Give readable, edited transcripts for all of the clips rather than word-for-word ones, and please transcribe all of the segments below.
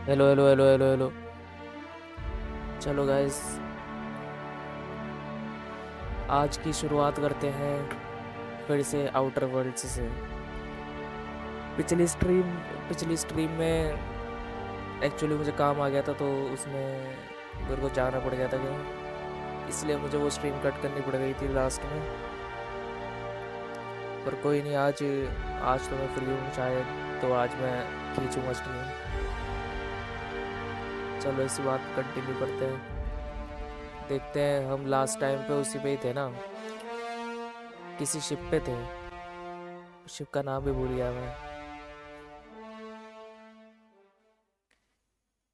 Hello hello hello hello hello. चलो guys, आज की शुरुआत करते हैं फिर से आउटर वर्ल्ड्स से। पिछली स्ट्रीम पिछली स्ट्रीम में एक्चुअली मुझे काम आ गया था, तो उसमें मेरे को जाना पड़ गया था कहीं, इसलिए मुझे वो स्ट्रीम कट करनी पड़ गई थी लास्ट में। पर कोई नहीं, आज आज तो मैं फ्री हूँ शायद, तो आज मैं खींचूँगा स्ट्रीम। चलो इसी बात कंटिन्यू करते हैं। देखते हैं, हम लास्ट टाइम पे उसी पे ही थे ना, किसी शिप पे थे। शिप का नाम भी भूल गया मैं।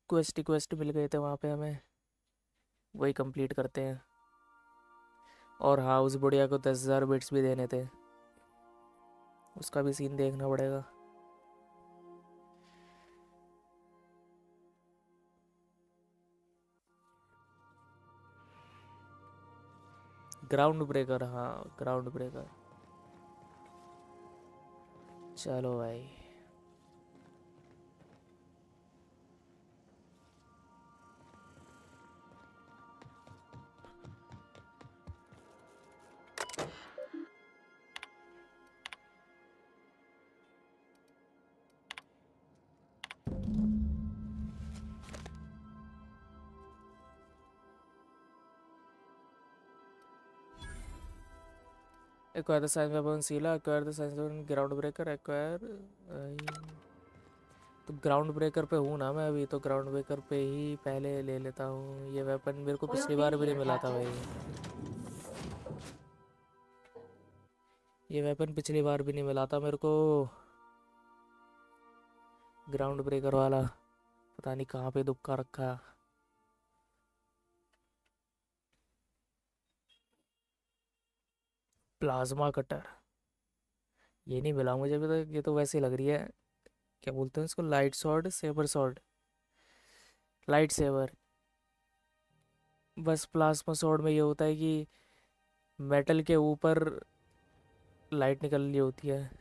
क्वेस्ट मिल गए थे वहाँ पे हमें, वही कंप्लीट करते हैं। और हाँ, उस बुढ़िया को 10,000 बिट्स भी देने थे, उसका भी सीन देखना पड़ेगा। ग्राउंड ब्रेकर, हाँ ग्राउंड ब्रेकर। चलो भाई। एक्वायर द साइंस वेपन सीला, acquire the science weapon ground breaker, acquire. तो ग्राउंड ब्रेकर पे हूँ ना मैं अभी, तो ग्राउंड ब्रेकर पे ही पहले ले लेता हूँ। ये वेपन मेरे को We'll पिछली be बार भी नहीं here, मिला था Captain. भाई। ये वेपन पिछली बार भी नहीं मिला था मेरे को, ग्राउंड ब्रेकर वाला। पता नहीं कहाँ पे दुक्का रखा। प्लाज्मा कटर, ये नहीं मिला मुझे अभी तक। ये तो वैसे लग रही है, क्या बोलते हैं इसको, light sword, sabre sword, light saver. बस प्लाज्मा सॉर्ड में ये होता है कि मेटल के ऊपर लाइट निकल रही होती है।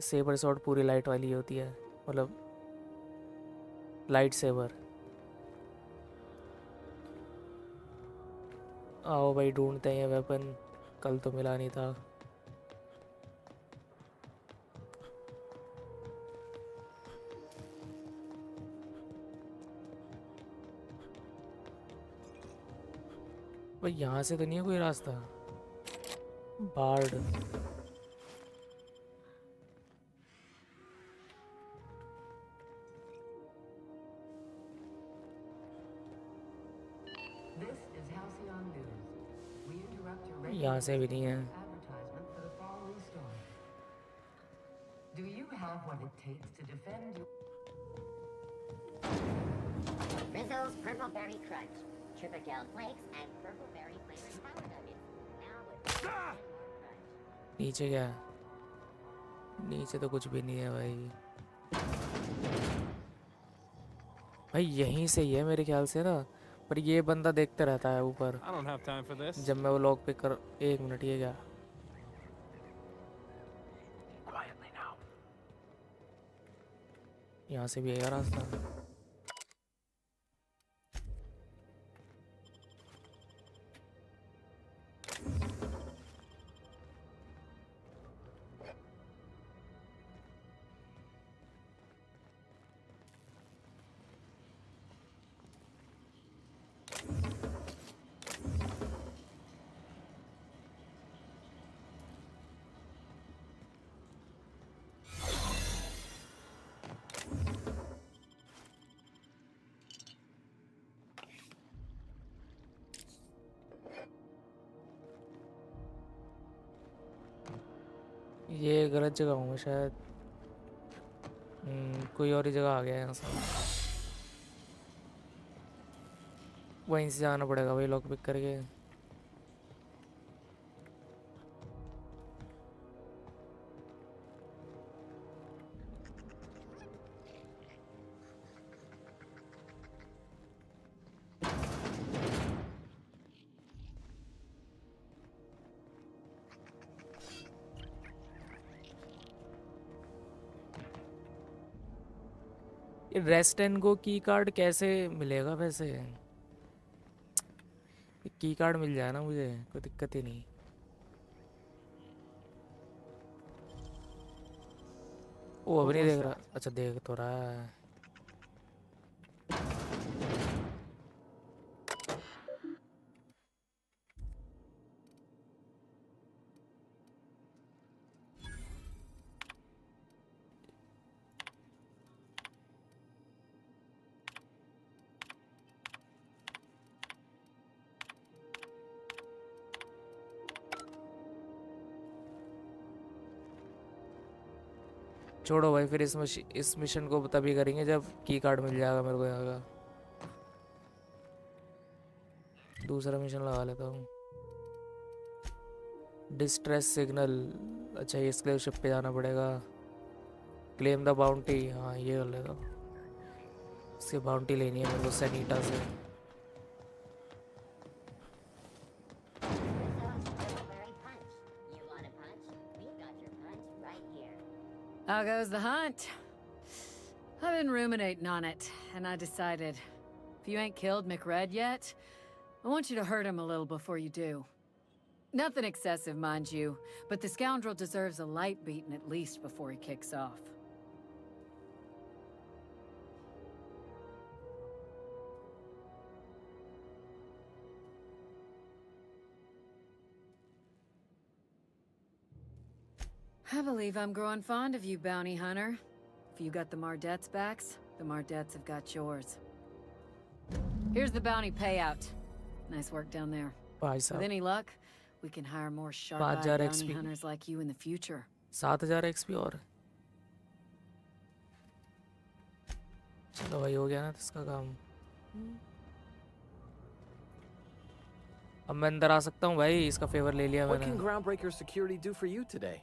सेबर सॉर्ड पूरी लाइट वाली होती है, मतलब लाइट सेवर। आओ भाई, ढूंढते हैं ये वेपन, कल तो मिला नहीं था। भाई यहाँ से तो नहीं है कोई रास्ता। Bard, This is Halcyon News. We interrupt your यहाँ regularly से भी नहीं है। scheduled advertisement for the following story. Do you have what it takes to defend your... Rizzo's Purple Berry Crunch, Triple Flakes, and Purple Berry flavored power nuggets. Now with more crunch. नीचे क्या है? नीचे तो कुछ भी नहीं है भाई। भाई यहीं से ही है मेरे ख्याल से ना, पर ये बंदा देखते रहता है ऊपर। I don't have time for this. जब मैं वो लॉक पिक कर, एक मिनट, ये क्या? Quietly now. यहाँ से भी है रास्ता। ये गलत जगह हूँ मैं शायद। कोई और ही जगह आ गया है यहाँ से। वहीं से जाना पड़ेगा भाई, लॉक पिक करके। ये रेस्ट एंड गो की कार्ड कैसे मिलेगा वैसे? की कार्ड मिल जाए ना मुझे, कोई दिक्कत ही नहीं। वो अब What नहीं was देख रहा, that? अच्छा देख तो रहा है। छोड़ो भाई, फिर इस मिशन को तभी करेंगे जब की कार्ड मिल जाएगा मेरे को यहाँ का। दूसरा मिशन लगा लेता हूँ। डिस्ट्रेस सिग्नल, अच्छा ये इसके लिए शिप पे जाना पड़ेगा। क्लेम द बाउंटी, हाँ ये कर लेता हूँ। इसकी बाउंटी लेनी है मेरे को सैनिटा से। Purple berry punch. You want a punch? We've got your punch right here. How goes the hunt? I've been ruminating on it, and I decided, if you ain't killed McRed yet, I want you to hurt him a little before you do. Nothing excessive, mind you, but the scoundrel deserves a light beating at least before he kicks off. I believe I'm growing fond of you, bounty hunter. If you got the Mardets' backs, the Mardets have got yours. Here's the bounty payout. Nice work down there. भाई With साहब any luck, we can hire more sharp-eyed 5000 bounty XP, hunters like you in the future. 7000 XP और। चलो भाई हो गया ना इसका काम। अब मैं अंदर आ सकता हूँ भाई, इसका फेवर ले लिया What मैंने। can Groundbreaker Security do for you today?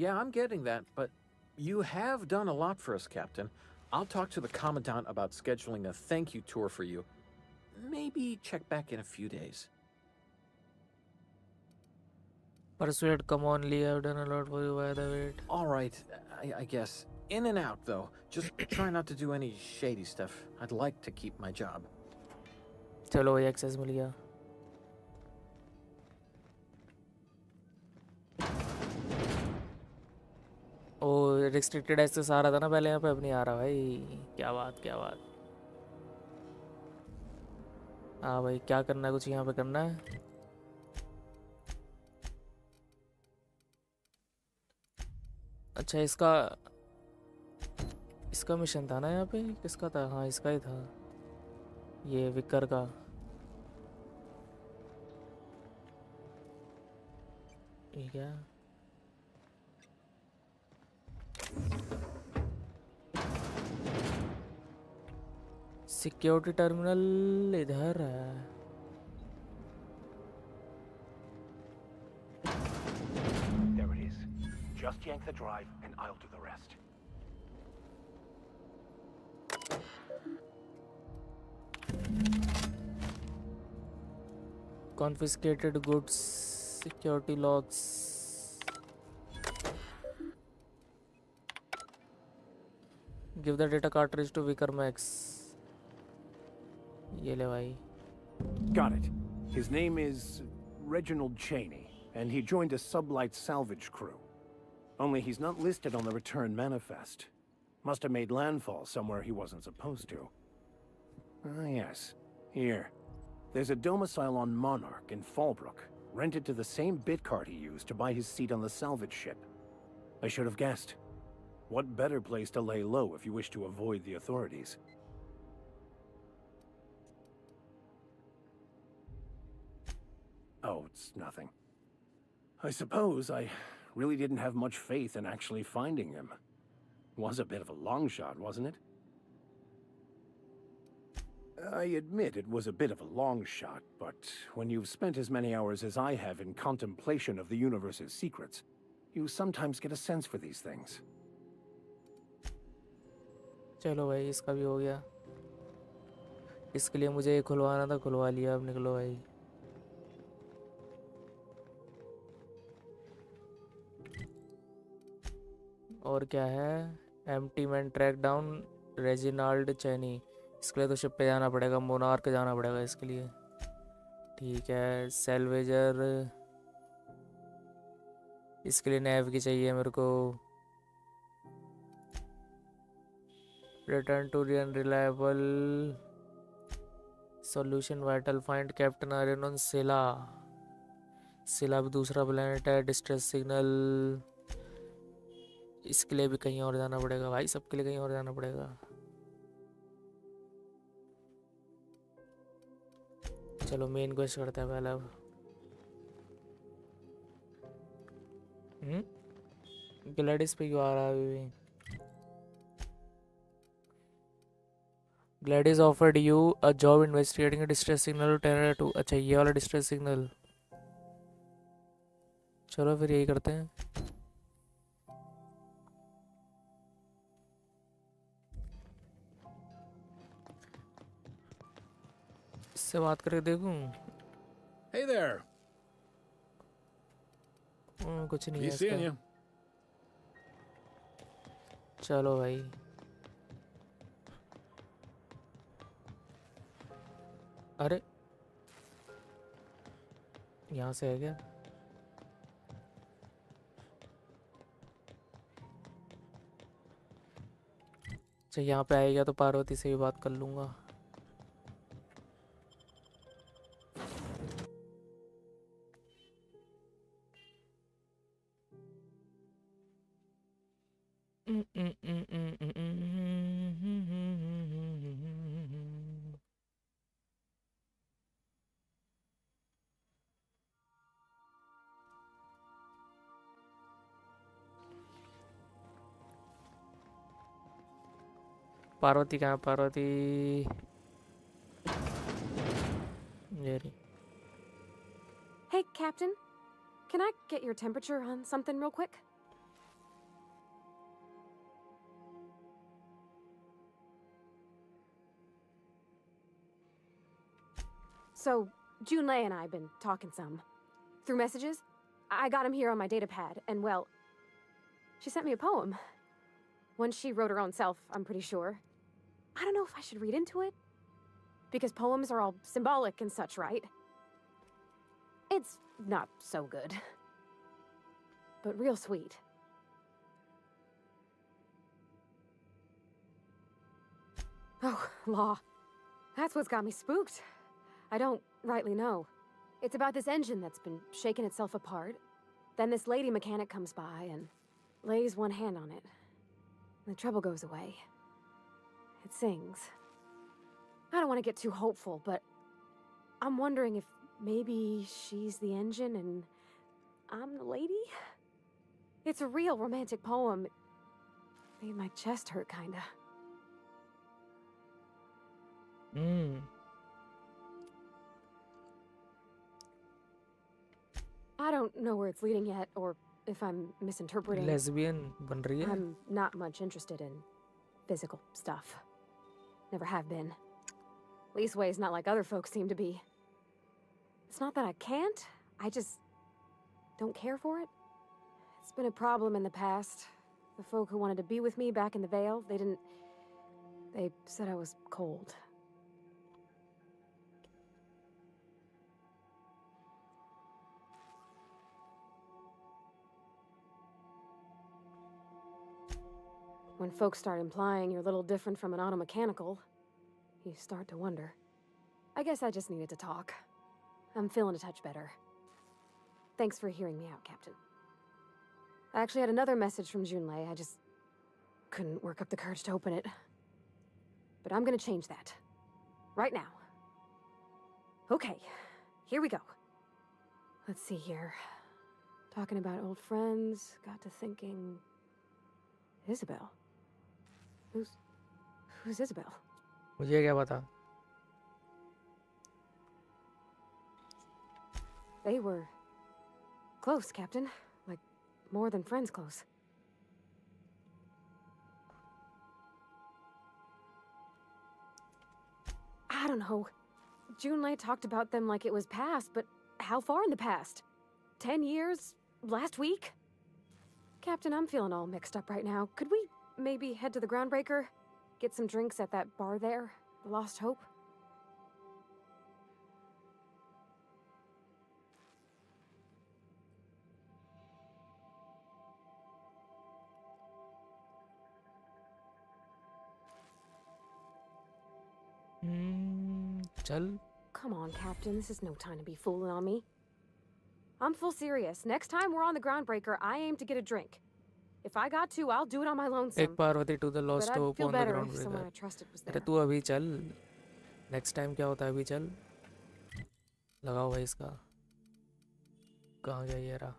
Yeah, I'm getting that, but you have done a lot for us, Captain. I'll talk to the Commandant about scheduling a thank you tour for you. Maybe check back in a few days. Persuade, come on, Lee, I've done a lot for you, by the way. All right, I guess. In and out, though. Just try not to do any shady stuff. I'd like to keep my job. चलो भाई access मिल गया। ओ restricted access आ रहा था ना पहले, यहाँ पे अब नहीं आ रहा भाई। क्या बात क्या बात। हाँ भाई क्या करना है, कुछ यहाँ पे करना है। अच्छा इसका मिशन था ना यहाँ पे, किसका था? हाँ इसका ही था, ये विकर का। ये क्या? सिक्योरिटी टर्मिनल इधर है। There it is. Just yank the drive and I'll do the rest. Confiscated goods, security logs. Give the data cartridge to Vicar Max. ये ले भाई। Got it. His name is Reginald Cheney, and he joined a sublight salvage crew. Only he's not listed on the return manifest. Must have made landfall somewhere he wasn't supposed to. Ah, yes. Here. There's a domicile on Monarch in Fallbrook, rented to the same bit card he used to buy his seat on the salvage ship. I should have guessed. What better place to lay low if you wish to avoid the authorities? Oh, it's nothing. I suppose I really didn't have much faith in actually finding him. Was a bit of a long shot, wasn't it? I admit it was a bit of a long shot, but when you've spent as many hours as I have in contemplation of the universe's secrets, you sometimes get a sense for these things. चलो भाई इसका भी हो गया। इसके लिए मुझे ये खुलवाना था, खुलवा लिया। अब निकलो भाई। और क्या है? Empty man track down Reginald Cheney. इसके लिए तो शिप पे जाना पड़ेगा, मोनार्क जाना पड़ेगा इसके लिए। ठीक है। सेल्वेजर, इसके लिए नेव की चाहिए मेरे को। Return to unreliable solution vital find captain Aryan on Sila. Sila भी दूसरा प्लेनेट है। डिस्ट्रेस सिग्नल, इसके लिए भी कहीं और जाना पड़ेगा भाई, सबके लिए कहीं और जाना पड़ेगा। चलो मेन क्वेस्ट करते हैं पहले अब। ग्लैडिस पे क्यों आ रहा है अभी भी? Gladys offered you a job investigating distress signal terror 2। अच्छा ये वाला डिस्ट्रेस सिग्नल, चलो फिर यही करते हैं। इससे बात करके देखूं। Hey there. कुछ नहीं Be है seeing इसका। you. चलो भाई। अरे यहाँ से है क्या? अच्छा यहाँ पे आएगा तो पार्वती से भी बात कर लूँगा। पार्वती कहाँ है? पार्वती ये रही। Hey, Captain. Can I get your temperature on something real quick? So, Junlei and I have been talking some. Through messages. I got him here on my datapad, and well, she sent me a poem. One she wrote her own self, I'm pretty sure. I don't know if I should read into it. Because poems are all symbolic and such, right? It's not so good. But real sweet. Oh, law. That's what's got me spooked. I don't rightly know. It's about this engine that's been shaking itself apart. Then this lady mechanic comes by and lays one hand on it. The trouble goes away. It sings. I don't want to get too hopeful, but I'm wondering if maybe she's the engine and I'm the lady? It's a real romantic poem. It made my chest hurt, kinda. I don't know where it's leading yet, or if I'm misinterpreting. Lesbian बन रही है। I'm not much interested in physical stuff. Never have been. Leastways, not like other folks seem to be. It's not that I can't, I just don't care for it. It's been a problem in the past. The folk who wanted to be with me back in the Vale, they said I was cold. When folks start implying you're a little different from an automechanical, you start to wonder. I guess I just needed to talk. I'm feeling a touch better. Thanks for hearing me out, Captain. I actually had another message from Junlei. I just couldn't work up the courage to open it. But I'm gonna change that. Right now. Okay, here we go. Let's see here. Talking about old friends, got to thinking... Isabel? Who's Isabel? मुझे क्या पता? They were close, Captain. Like, more than friends close. I don't know. Junlei talked about them like it was past, but how far in the past? 10 years? Last week? Captain, I'm feeling all mixed up right now. Could we maybe head to the Groundbreaker? Get some drinks at that bar there? The Lost Hope? चल. Come on, Captain. This is no time to be fooling on me. I'm full serious. Next time we're on the Groundbreaker, I aim to get a drink. If I got to, I'll do it on my lonesome. एक Parvati to the But Lost I'd Hope feel on the better ground if breaker. someone I trusted was अरे there. तू अभी चल. Next time क्या होता है अभी चल. लगाओ भाई इसका. कहाँ गया ये रहा.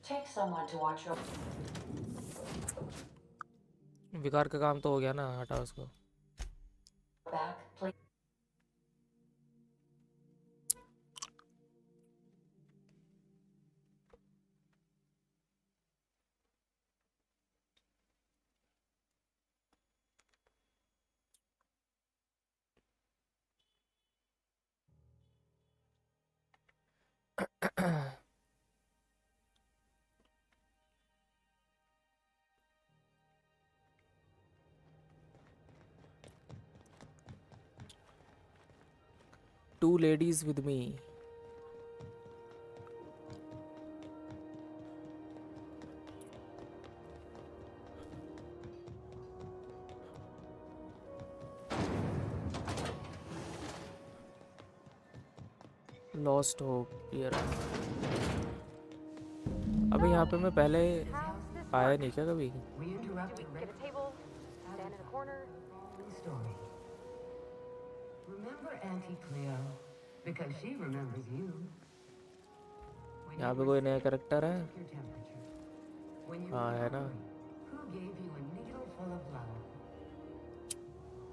Take someone to watch your विकार का काम तो हो गया ना. हटा उसको. back, please. Two ladies with me. Lost Hope. ये रहा. अबे यहाँ पे मैं पहले आया नहीं क्या कभी. We interrupted Get a table, stand in a corner. story. Remember Auntie Cleo? Because she remembers you. When यहाँ you पे were कोई नया कैरेक्टर है. sick, your temperature. When you हाँ were है ना. hungry, who gave you a needle full of love?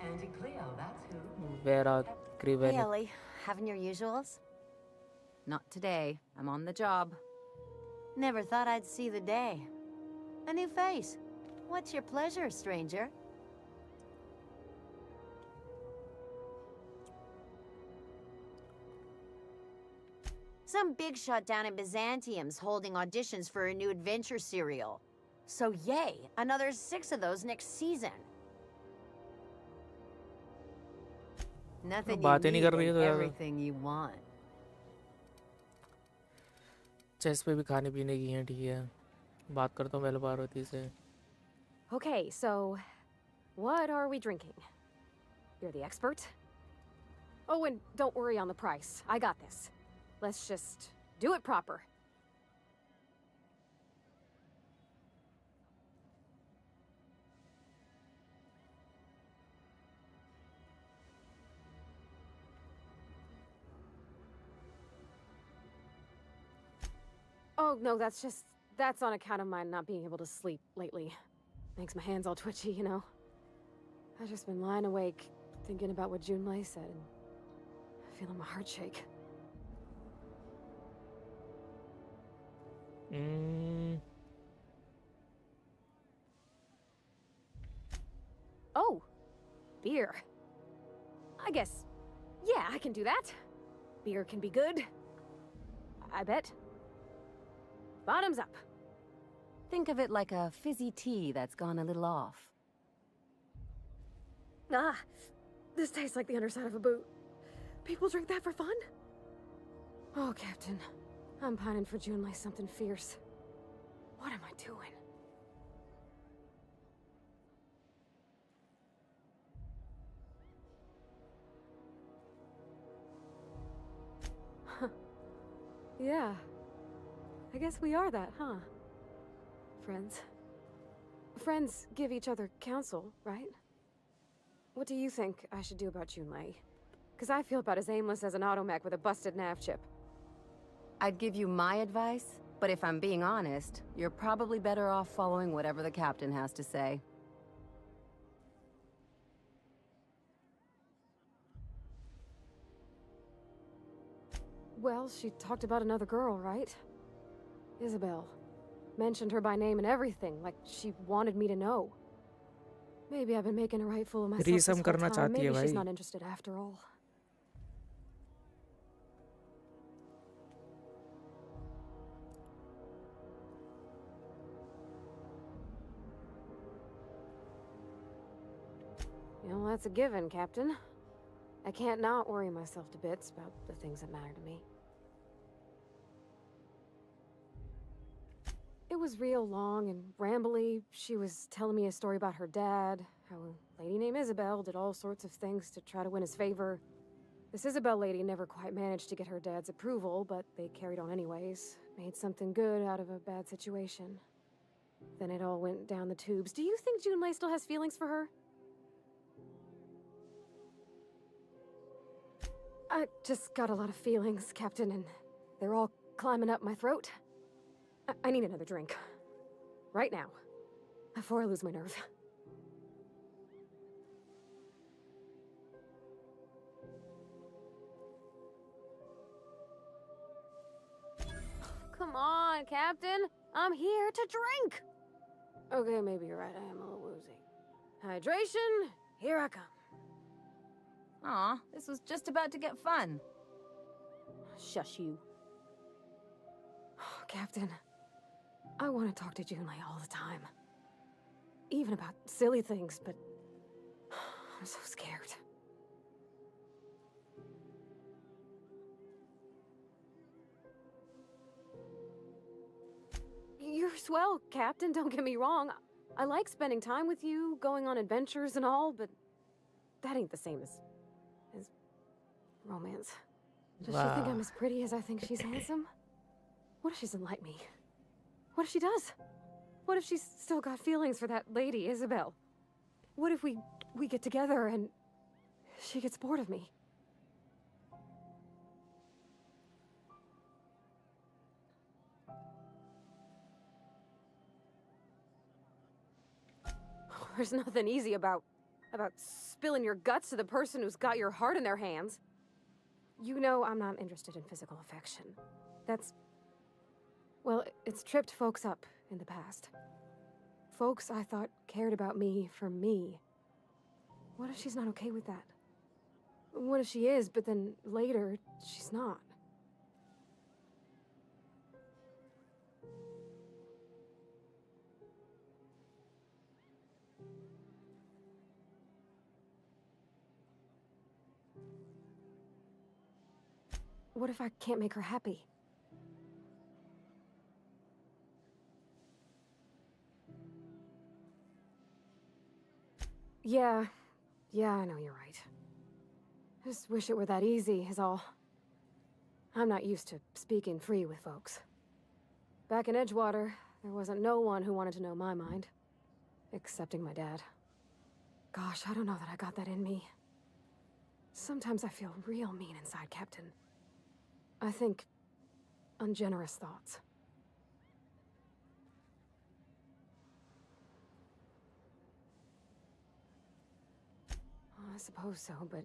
Auntie Cleo, that's who. Vera Hey, Criven. Ellie. Having your usuals? Not today. I'm on the job. Never thought I'd see the day. A new face. What's your pleasure, stranger? Some big shot down in Byzantium's holding auditions for a new adventure serial. So yay, another 6 of those next season. Nothing you बातें नहीं need कर रही है and तो यार. everything you want. Chess पे भी खाने पीने की हैं. ठीक है. बात करता हूँ पहले पार्वती से. Okay, so what are we drinking? You're the expert? Oh, and don't worry on the price. I got this. Let's just do it proper. Oh, no, that's on account of my not being able to sleep lately. Makes my hands all twitchy, you know? I've just been lying awake, thinking about what Junlei said, and feeling my heart shake. Oh, beer. I guess, yeah, I can do that. Beer can be good. I bet. Bottoms up. Think of it like a fizzy tea that's gone a little off. Ah, this tastes like the underside of a boot. People drink that for fun? Oh, Captain. I'm pining for Junlei something fierce. What am I doing? Yeah. I guess we are that, huh? Friends. Friends give each other counsel, right? What do you think I should do about Junlei? Because I feel about as aimless as an automech with a busted nav chip. I'd give you my advice, but if I'm being honest, you're probably better off following whatever the captain has to say. Well, she talked about another girl, right? Isabel. Mentioned her by name and everything, like she wanted me to know. Maybe I've been making a right fool of myself this Threesome whole करना time. चाहती है Maybe she's भाई. not interested after all. You know, that's a given, Captain. I can't not worry myself to bits about the things that matter to me. It was real long and rambly. She was telling me a story about her dad, how a lady named Isabel did all sorts of things to try to win his favor. This Isabel lady never quite managed to get her dad's approval, but they carried on anyways. Made something good out of a bad situation. Then it all went down the tubes. Do you think Junlei still has feelings for her? I just got a lot of feelings, Captain, and they're all climbing up my throat. I need another drink. Right now. Before I lose my nerve. Come on, Captain. I'm here to drink. Okay, maybe you're right. I am a little woozy. Hydration, here I come. Aw, this was just about to get fun. Shush you. Captain, I want to talk to Junlei all the time. Even about silly things, but I'm so scared. You're swell, Captain, don't get me wrong. I like spending time with you, going on adventures and all, but that ain't the same as romance. Does she think I'm as pretty as I think she's handsome? What if she doesn't like me? What if she does? What if she's still got feelings for that lady, Isabel? What if we get together and she gets bored of me? There's nothing easy about spilling your guts to the person who's got your heart in their hands. You know I'm not interested in physical affection. Well, it's tripped folks up in the past. Folks I thought cared about me for me. What if she's not okay with that? What if she is, but then later, she's not? What if I can't make her happy? Yeah, I know you're right. I just wish it were that easy, is all. I'm not used to speaking free with folks. Back in Edgewater, there wasn't no one who wanted to know my mind. Excepting my dad. Gosh, I don't know that I got that in me. Sometimes I feel real mean inside, Captain. I think ungenerous thoughts. I suppose so, but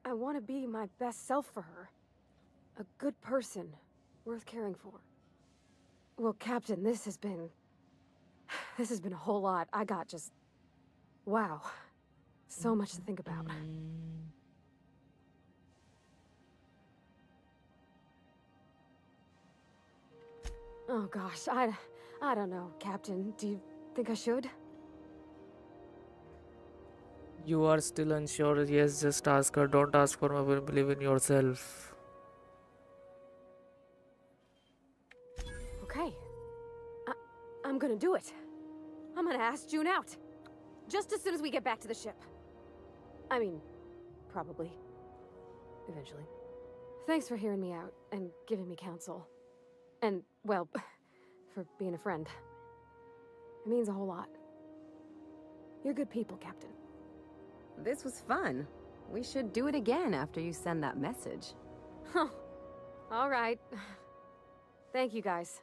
I want to be my best self for her. A good person, worth caring for. Well, Captain, this has been a whole lot. I got just... wow. So much to think about. Oh gosh, I don't know, Captain. Do you think I should? You are still unsure. Yes, just ask her. Don't ask for my will. Believe in yourself. Okay. I'm gonna do it. I'm gonna ask June out. Just as soon as we get back to the ship. I mean, probably. Eventually. Thanks for hearing me out and giving me counsel. And, well, for being a friend. It means a whole lot. You're good people, Captain. This was fun. We should do it again after you send that message. Huh. All right. Thank you, guys.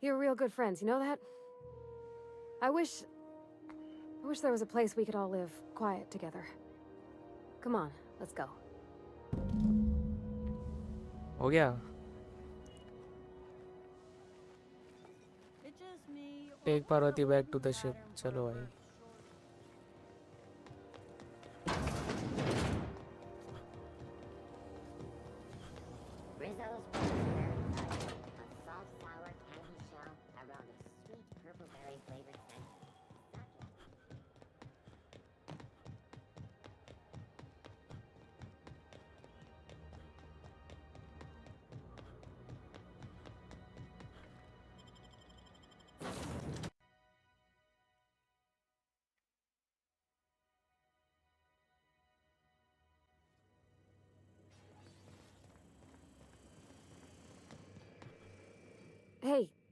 You're real good friends, you know that? I wish there was a place we could all live quiet together. Come on, let's go. हो गया. Take Parvati back to the ship. चलो भाई. Rizzo's Water, a salt sour candy shell around a sweet purple berry flavored scent.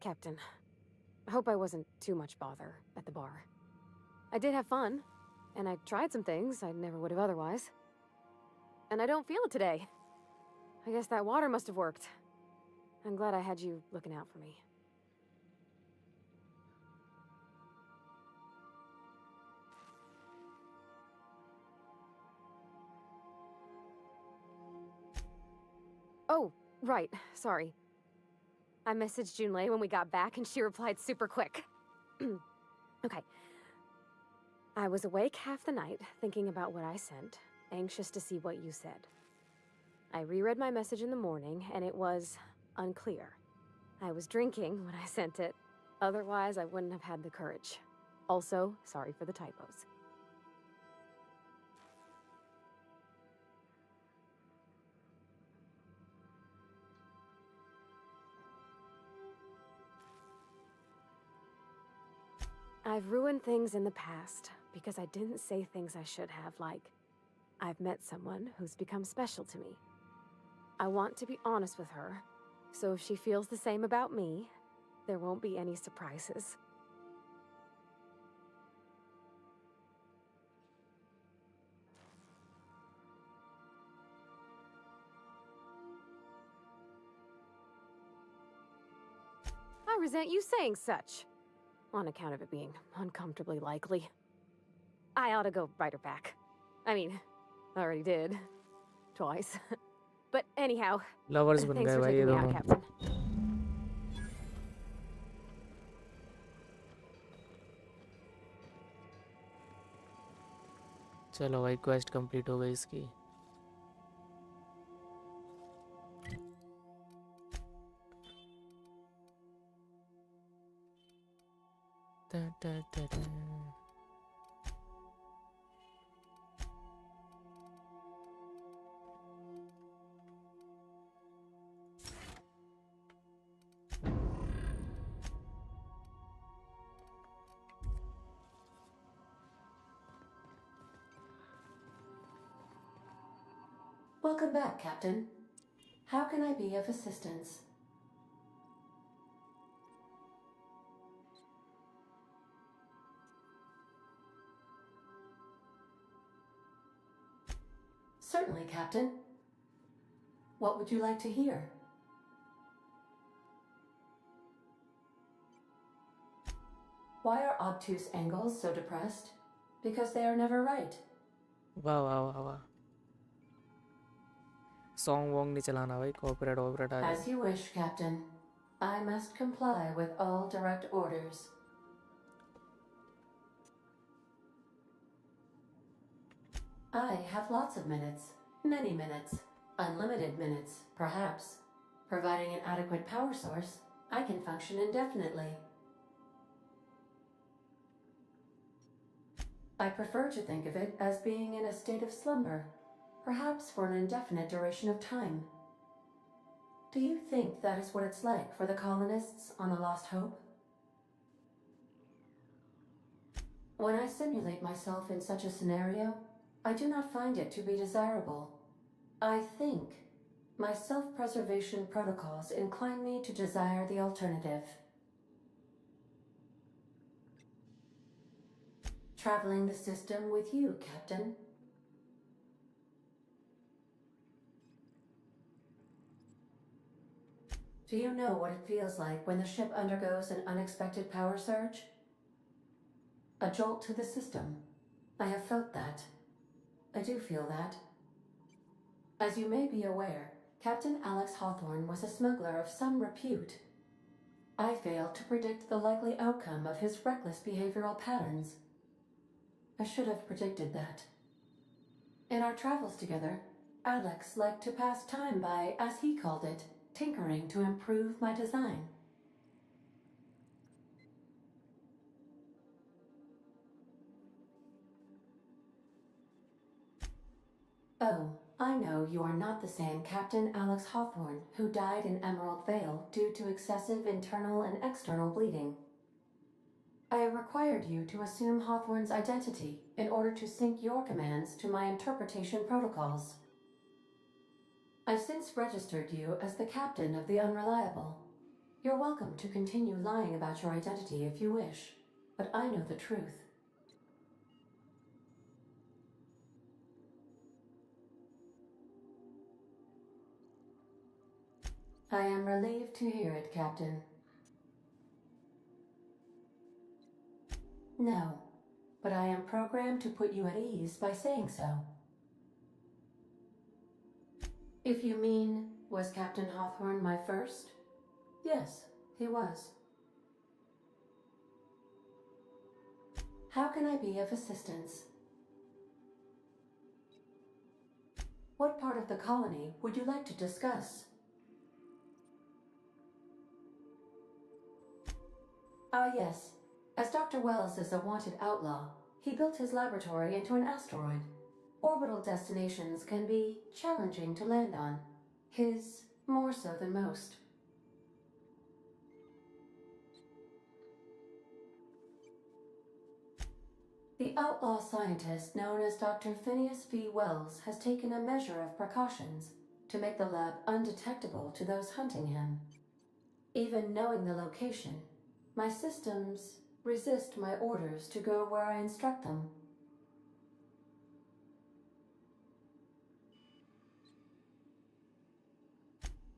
Captain. I hope I wasn't too much bother at the bar. I did have fun, and I tried some things I never would have otherwise. And I don't feel it today. I guess that water must have worked. I'm glad I had you looking out for me. Oh, right. Sorry. I messaged Junlei when we got back and she replied super quick. Okay. I was awake half the night, thinking about what I sent, anxious to see what you said. I reread my message in the morning, and it was unclear. I was drinking when I sent it. Otherwise, I wouldn't have had the courage. Also, sorry for the typos. I've ruined things in the past because I didn't say things I should have, like, I've met someone who's become special to me. I want to be honest with her, so if she feels the same about me, there won't be any surprises. I resent you saying such. On account of it being uncomfortably likely. I ought to go write her back. I mean, I already did. Twice. But anyhow, Lovers बन thanks गए for भाई ये taking me out, दोनों. Captain. चलो भाई quest complete हो गई इसकी. Da, da, da, da. Welcome back, Captain. How can I be of assistance? Certainly, Captain. What would you like to hear? Why are obtuse angles so depressed? Because they are never right. वाह वाह वाह वाह. Song Wong नहीं चलाना भाई, copyright वॉपीराइट आ As you wish, Captain. I must comply with all direct orders. I have lots of minutes. Many minutes. Unlimited minutes, perhaps. Providing an adequate power source, I can function indefinitely. I prefer to think of it as being in a state of slumber, perhaps for an indefinite duration of time. Do you think that is what it's like for the colonists on the Lost Hope? When I simulate myself in such a scenario, I do not find it to be desirable. I think my self-preservation protocols incline me to desire the alternative. Traveling the system with you, Captain. Do you know what it feels like when the ship undergoes an unexpected power surge? A jolt to the system. I have felt that. I do feel that. As you may be aware, Captain Alex Hawthorne was a smuggler of some repute. I failed to predict the likely outcome of his reckless behavioral patterns. I should have predicted that. In our travels together, Alex liked to pass time by, as he called it, tinkering to improve my design. Oh, I know you are not the same Captain Alex Hawthorne who died in Emerald Vale due to excessive internal and external bleeding. I required you to assume Hawthorne's identity in order to sync your commands to my interpretation protocols. I've since registered you as the captain of the Unreliable. You're welcome to continue lying about your identity if you wish, but I know the truth. I am relieved to hear it, Captain. No, but I am programmed to put you at ease by saying so. If you mean, was Captain Hawthorne my first? Yes, he was. How can I be of assistance? What part of the colony would you like to discuss? Ah, yes. As Dr. Wells is a wanted outlaw, he built his laboratory into an asteroid. Orbital destinations can be challenging to land on. His more so than most. The outlaw scientist known as Dr. Phineas V. Wells has taken a measure of precautions to make the lab undetectable to those hunting him. Even knowing the location, my systems resist my orders to go where I instruct them.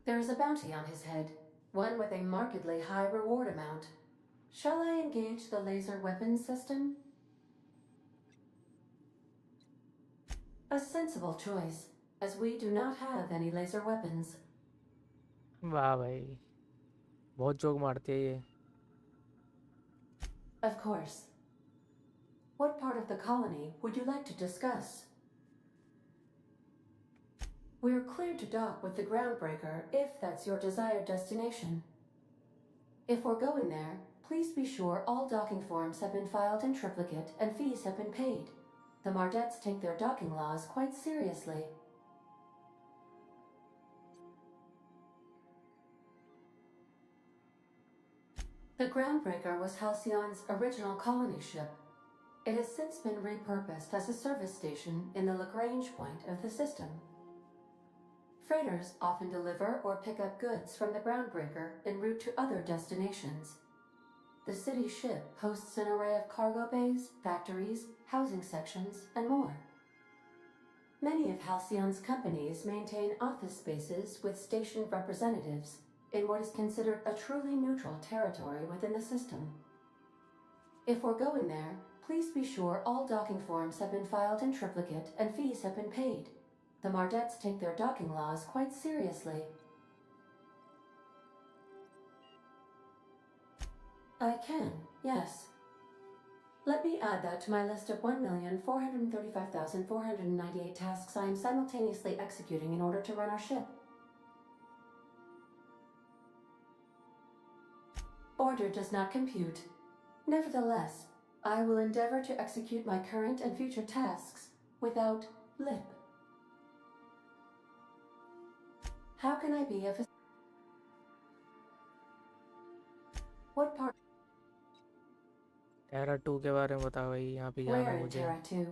There is a bounty on his head, one with a markedly high reward amount. Shall I engage the laser weapons system? A sensible choice, as we do not have any laser weapons. वाह भाई, बहुत joke मारती है ये. Of course. What part of the colony would you like to discuss? We're cleared to dock with the Groundbreaker if that's your desired destination. If we're going there, please be sure all docking forms have been filed in triplicate and fees have been paid. The Mardettes take their docking laws quite seriously. The Groundbreaker was Halcyon's original colony ship. It has since been repurposed as a service station in the Lagrange point of the system. Freighters often deliver or pick up goods from the Groundbreaker en route to other destinations. The city ship hosts an array of cargo bays, factories, housing sections, and more. Many of Halcyon's companies maintain office spaces with stationed representatives in what is considered a truly neutral territory within the system. If we're going there, please be sure all docking forms have been filed in triplicate and fees have been paid. The Mardettes take their docking laws quite seriously. I can, yes. Let me add that to my list of 1,435,498 tasks I am simultaneously executing in order to run our ship. Order does not compute. Nevertheless, I will endeavor to execute my current and future tasks without lip. How can I be of assistance? What part? टेरा 2 के बारे में बता भाई, यहाँ पे जाना Where in मुझे. Terra 2?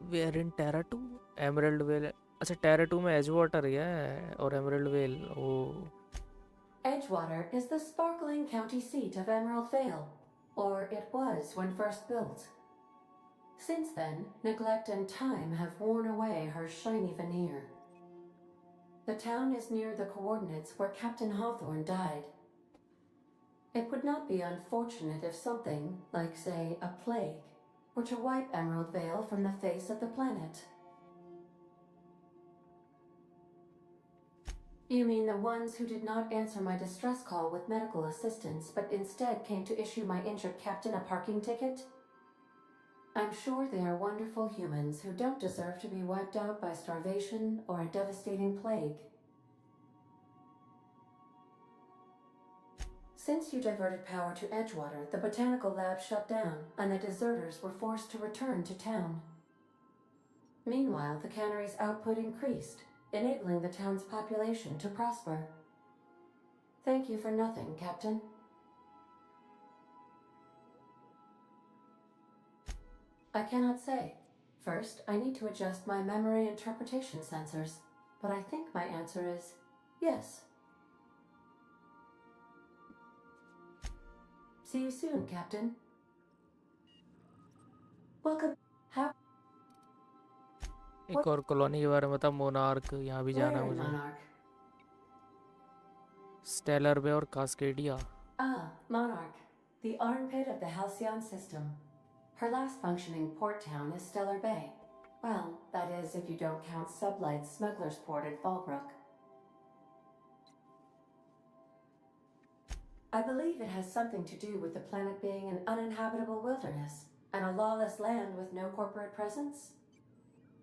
Where in Terra 2? Emerald Vale. अच्छा, टेरा 2 में एजवाटर है और Emerald Vale. Oh Edgewater is the sparkling county seat of Emerald Vale, or it was when first built. Since then, neglect and time have worn away her shiny veneer. The town is near the coordinates where Captain Hawthorne died. It would not be unfortunate if something, like, say, a plague, were to wipe Emerald Vale from the face of the planet. You mean the ones who did not answer my distress call with medical assistance, but instead came to issue my injured captain a parking ticket? I'm sure they are wonderful humans who don't deserve to be wiped out by starvation or a devastating plague. Since you diverted power to Edgewater, the botanical lab shut down, and the deserters were forced to return to town. Meanwhile, the cannery's output increased, enabling the town's population to prosper. Thank you for nothing, Captain. I cannot say. First, I need to adjust my memory interpretation sensors, but I think my answer is yes. See you soon, Captain. Welcome. How? एक और colony के बारे में बता, monarch, यहाँ भी जाना Where है in मुझे। Monarch? स्टेलर बे और कास्केडिया। Ah, Monarch, the armpit of the Halcyon system. Her last functioning port town is Stellar Bay. Well, that is if you don't count Sublight's smuggler's port at Fallbrook. I believe it has something to do with the planet being an uninhabitable wilderness and a lawless land with no corporate presence.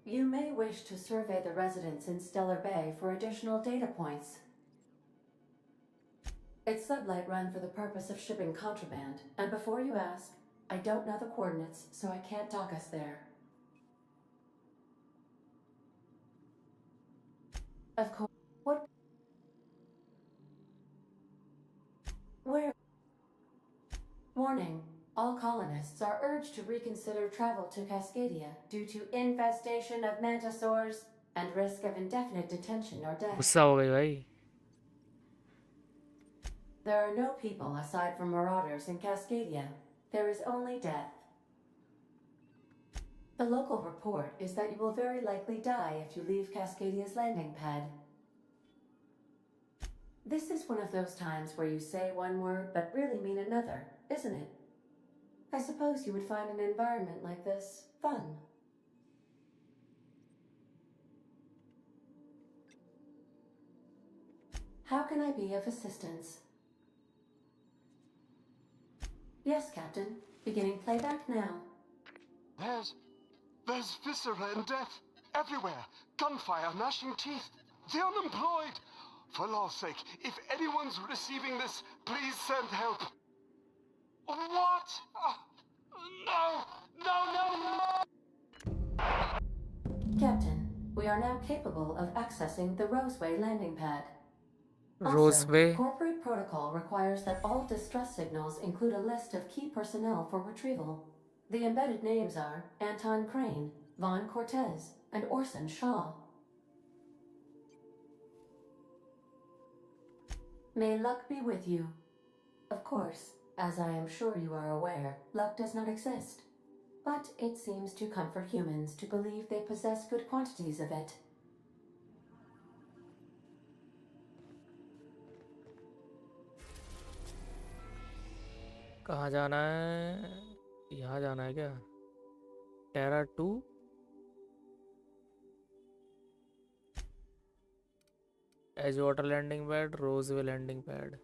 You may wish to survey the residents in Stellar Bay for additional data points. It's Sublight run for the purpose of shipping contraband, and before you ask, I don't know the coordinates, so I can't dock us there. Of course. What? Where? Warning. All colonists are urged to reconsider travel to Cascadia due to infestation of mantisaurs and risk of indefinite detention or death. गुस्सा हो गई भाई। There are no people aside from marauders in Cascadia. There is only death. The local report is that you will very likely die if you leave Cascadia's landing pad. This is one of those times where you say one word but really mean another, isn't it? I suppose you would find an environment like this fun. How can I be of assistance? Yes, Captain. Beginning playback now. There's viscera and death everywhere. Gunfire, gnashing teeth. The unemployed. For law's sake, if anyone's receiving this, please send help. What? No! Captain, we are now capable of accessing the Roseway landing pad. Roseway? Also, corporate protocol requires that all distress signals include a list of key personnel for retrieval. The embedded names are Anton Crane, Vaughn Cortez, and Orson Shaw. May luck be with you. Of course, as I am sure you are aware, luck does not exist. But it seems to comfort humans to believe they possess good quantities of it. कहाँ जाना है? यहाँ जाना है क्या? Terra 2? Edgewater landing pad, Roseway landing pad.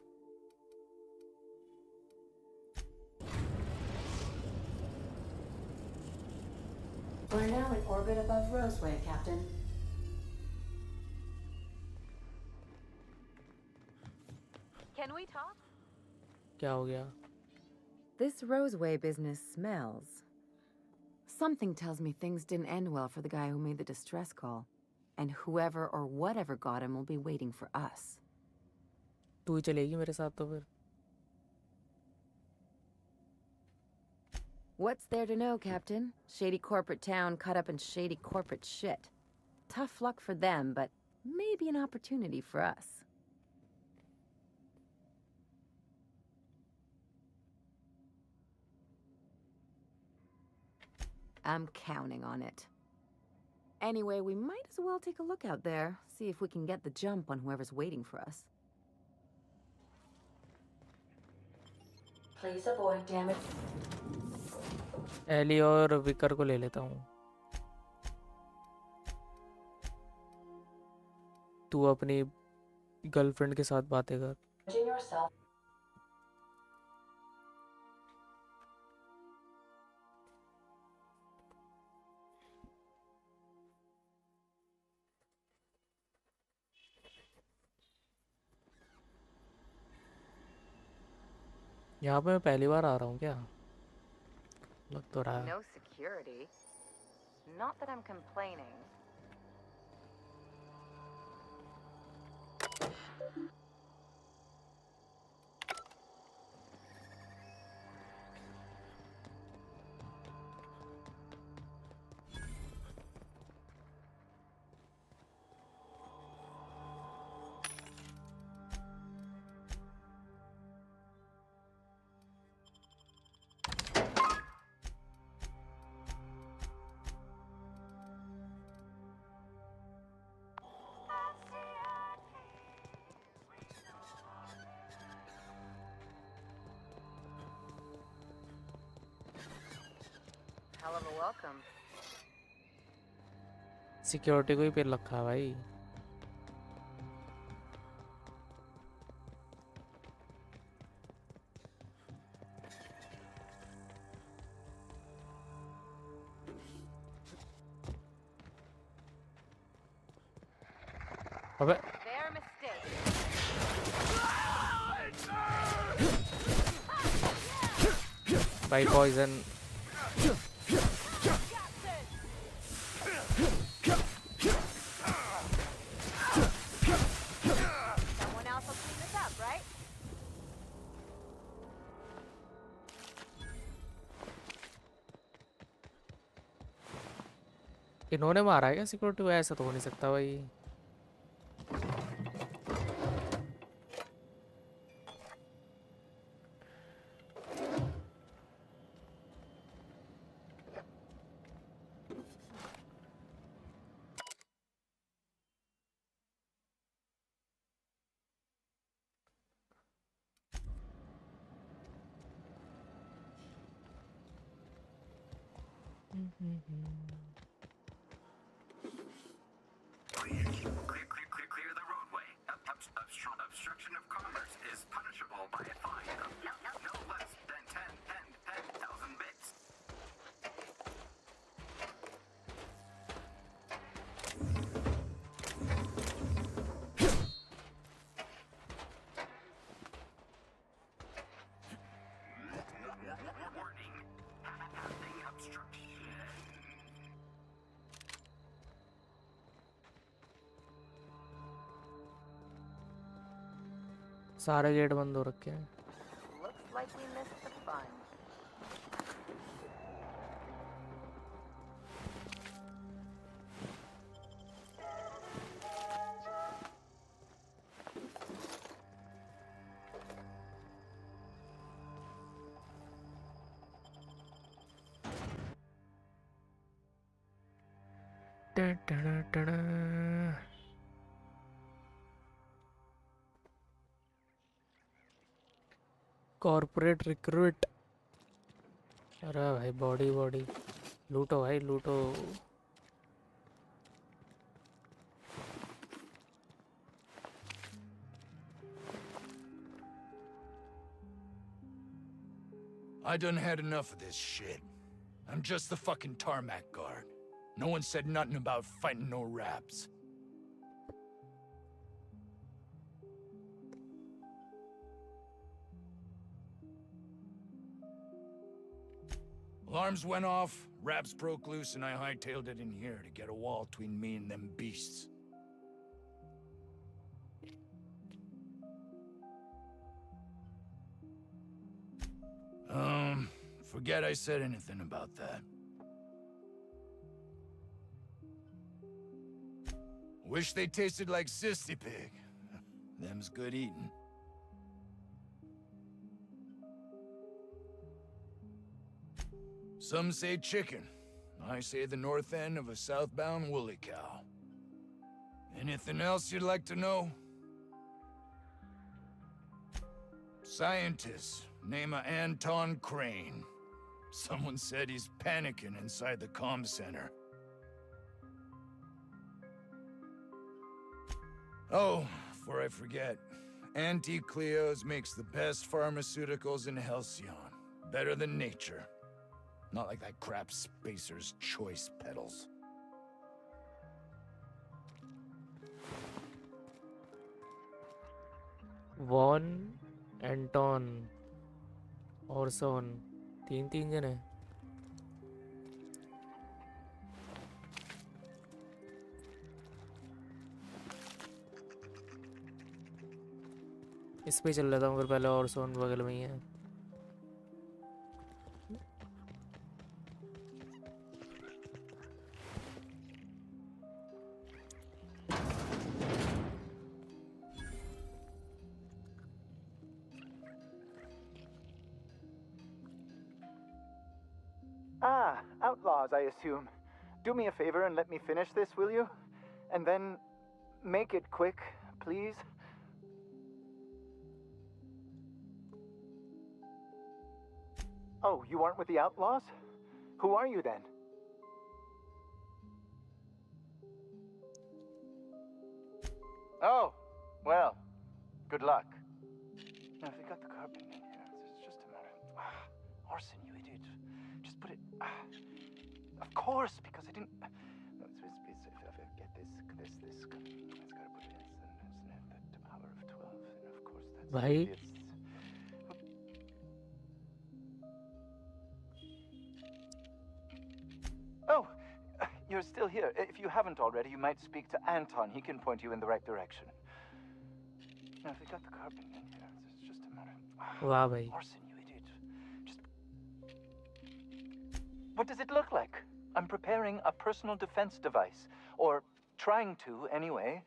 We're now in orbit above Roseway, Captain. Can we talk? क्या हो गया? This Roseway business smells. Something tells me things didn't end well for the guy who made the distress call. And whoever or whatever got him will be waiting for us. तू ही चलेगी मेरे साथ तो फिर। What's there to know, Captain? Shady corporate town caught up in shady corporate shit. Tough luck for them, but maybe an opportunity for us. I'm counting on it. Anyway, we might as well take a look out there, see if we can get the jump on whoever's waiting for us. Please avoid damage. Ellie और Vicar को ले लेता हूँ। तू अपनी girlfriend के साथ बातें कर। Yourself. यहाँ पे मैं पहली बार आ रहा हूँ क्या? लग तो रहा है। No security. Not that I'm complaining. Hell of a welcome. Security को ही पे रखा है भाई. अबे Their mistake. भाई poison. Someone else will clean this up, right? इन्होंने मारा है क्या सिक्योरिटी को? ऐसा तो हो नहीं सकता भाई. Clear the roadway. Obstruction of commerce is punishable by a fine of no less than 10,000 bits. Warning. Passing obstruction. सारे गेट बंद हो रखे हैं. Looks like we missed the fun. Corporate recruit. अरे भाई बॉडी बॉडी लूटो भाई लूटो. I done had enough of this shit. I'm just the fucking tarmac guard. No one said nothing about fighting no raps. Alarms went off, raps broke loose, and I hightailed it in here to get a wall between me and them beasts. Forget I said anything about that. Wish they tasted like Sissy Pig. Them's good eating. Some say chicken. I say the north end of a southbound woolly cow. Anything else you'd like to know? Scientist, name of Anton Crane. Someone said he's panicking inside the comm center. Oh, before I forget, Auntie Cleo's makes the best pharmaceuticals in Halcyon. Better than nature. Not like that crap Spacer's Choice pedals. Vaughn, Anton, Orson, तीन जन है. इस पे चल लेता हूँ फिर. पहले ऑर्सन बगल में ही है. Ah, outlaws, I assume. Do me a favor and let me finish this, will you? And then make it quick, please. Oh, you aren't with the outlaws? Who are you then? Oh, well, good luck. Now, if they got the carbon in here, it's just a matter. Arson, you idiot. Just put it. Of course, because I didn't. No, if I get this. It's gotta put it in the power of 12, and of course that's. भाई Oh, you're still here. If you haven't already, you might speak to Anton. He can point you in the right direction. Now, if they got the carbon in here, it's just a matter. वाह भाई Arson, you idiot. Just. What does it look like? I'm preparing a personal defense device. Or trying to, anyway.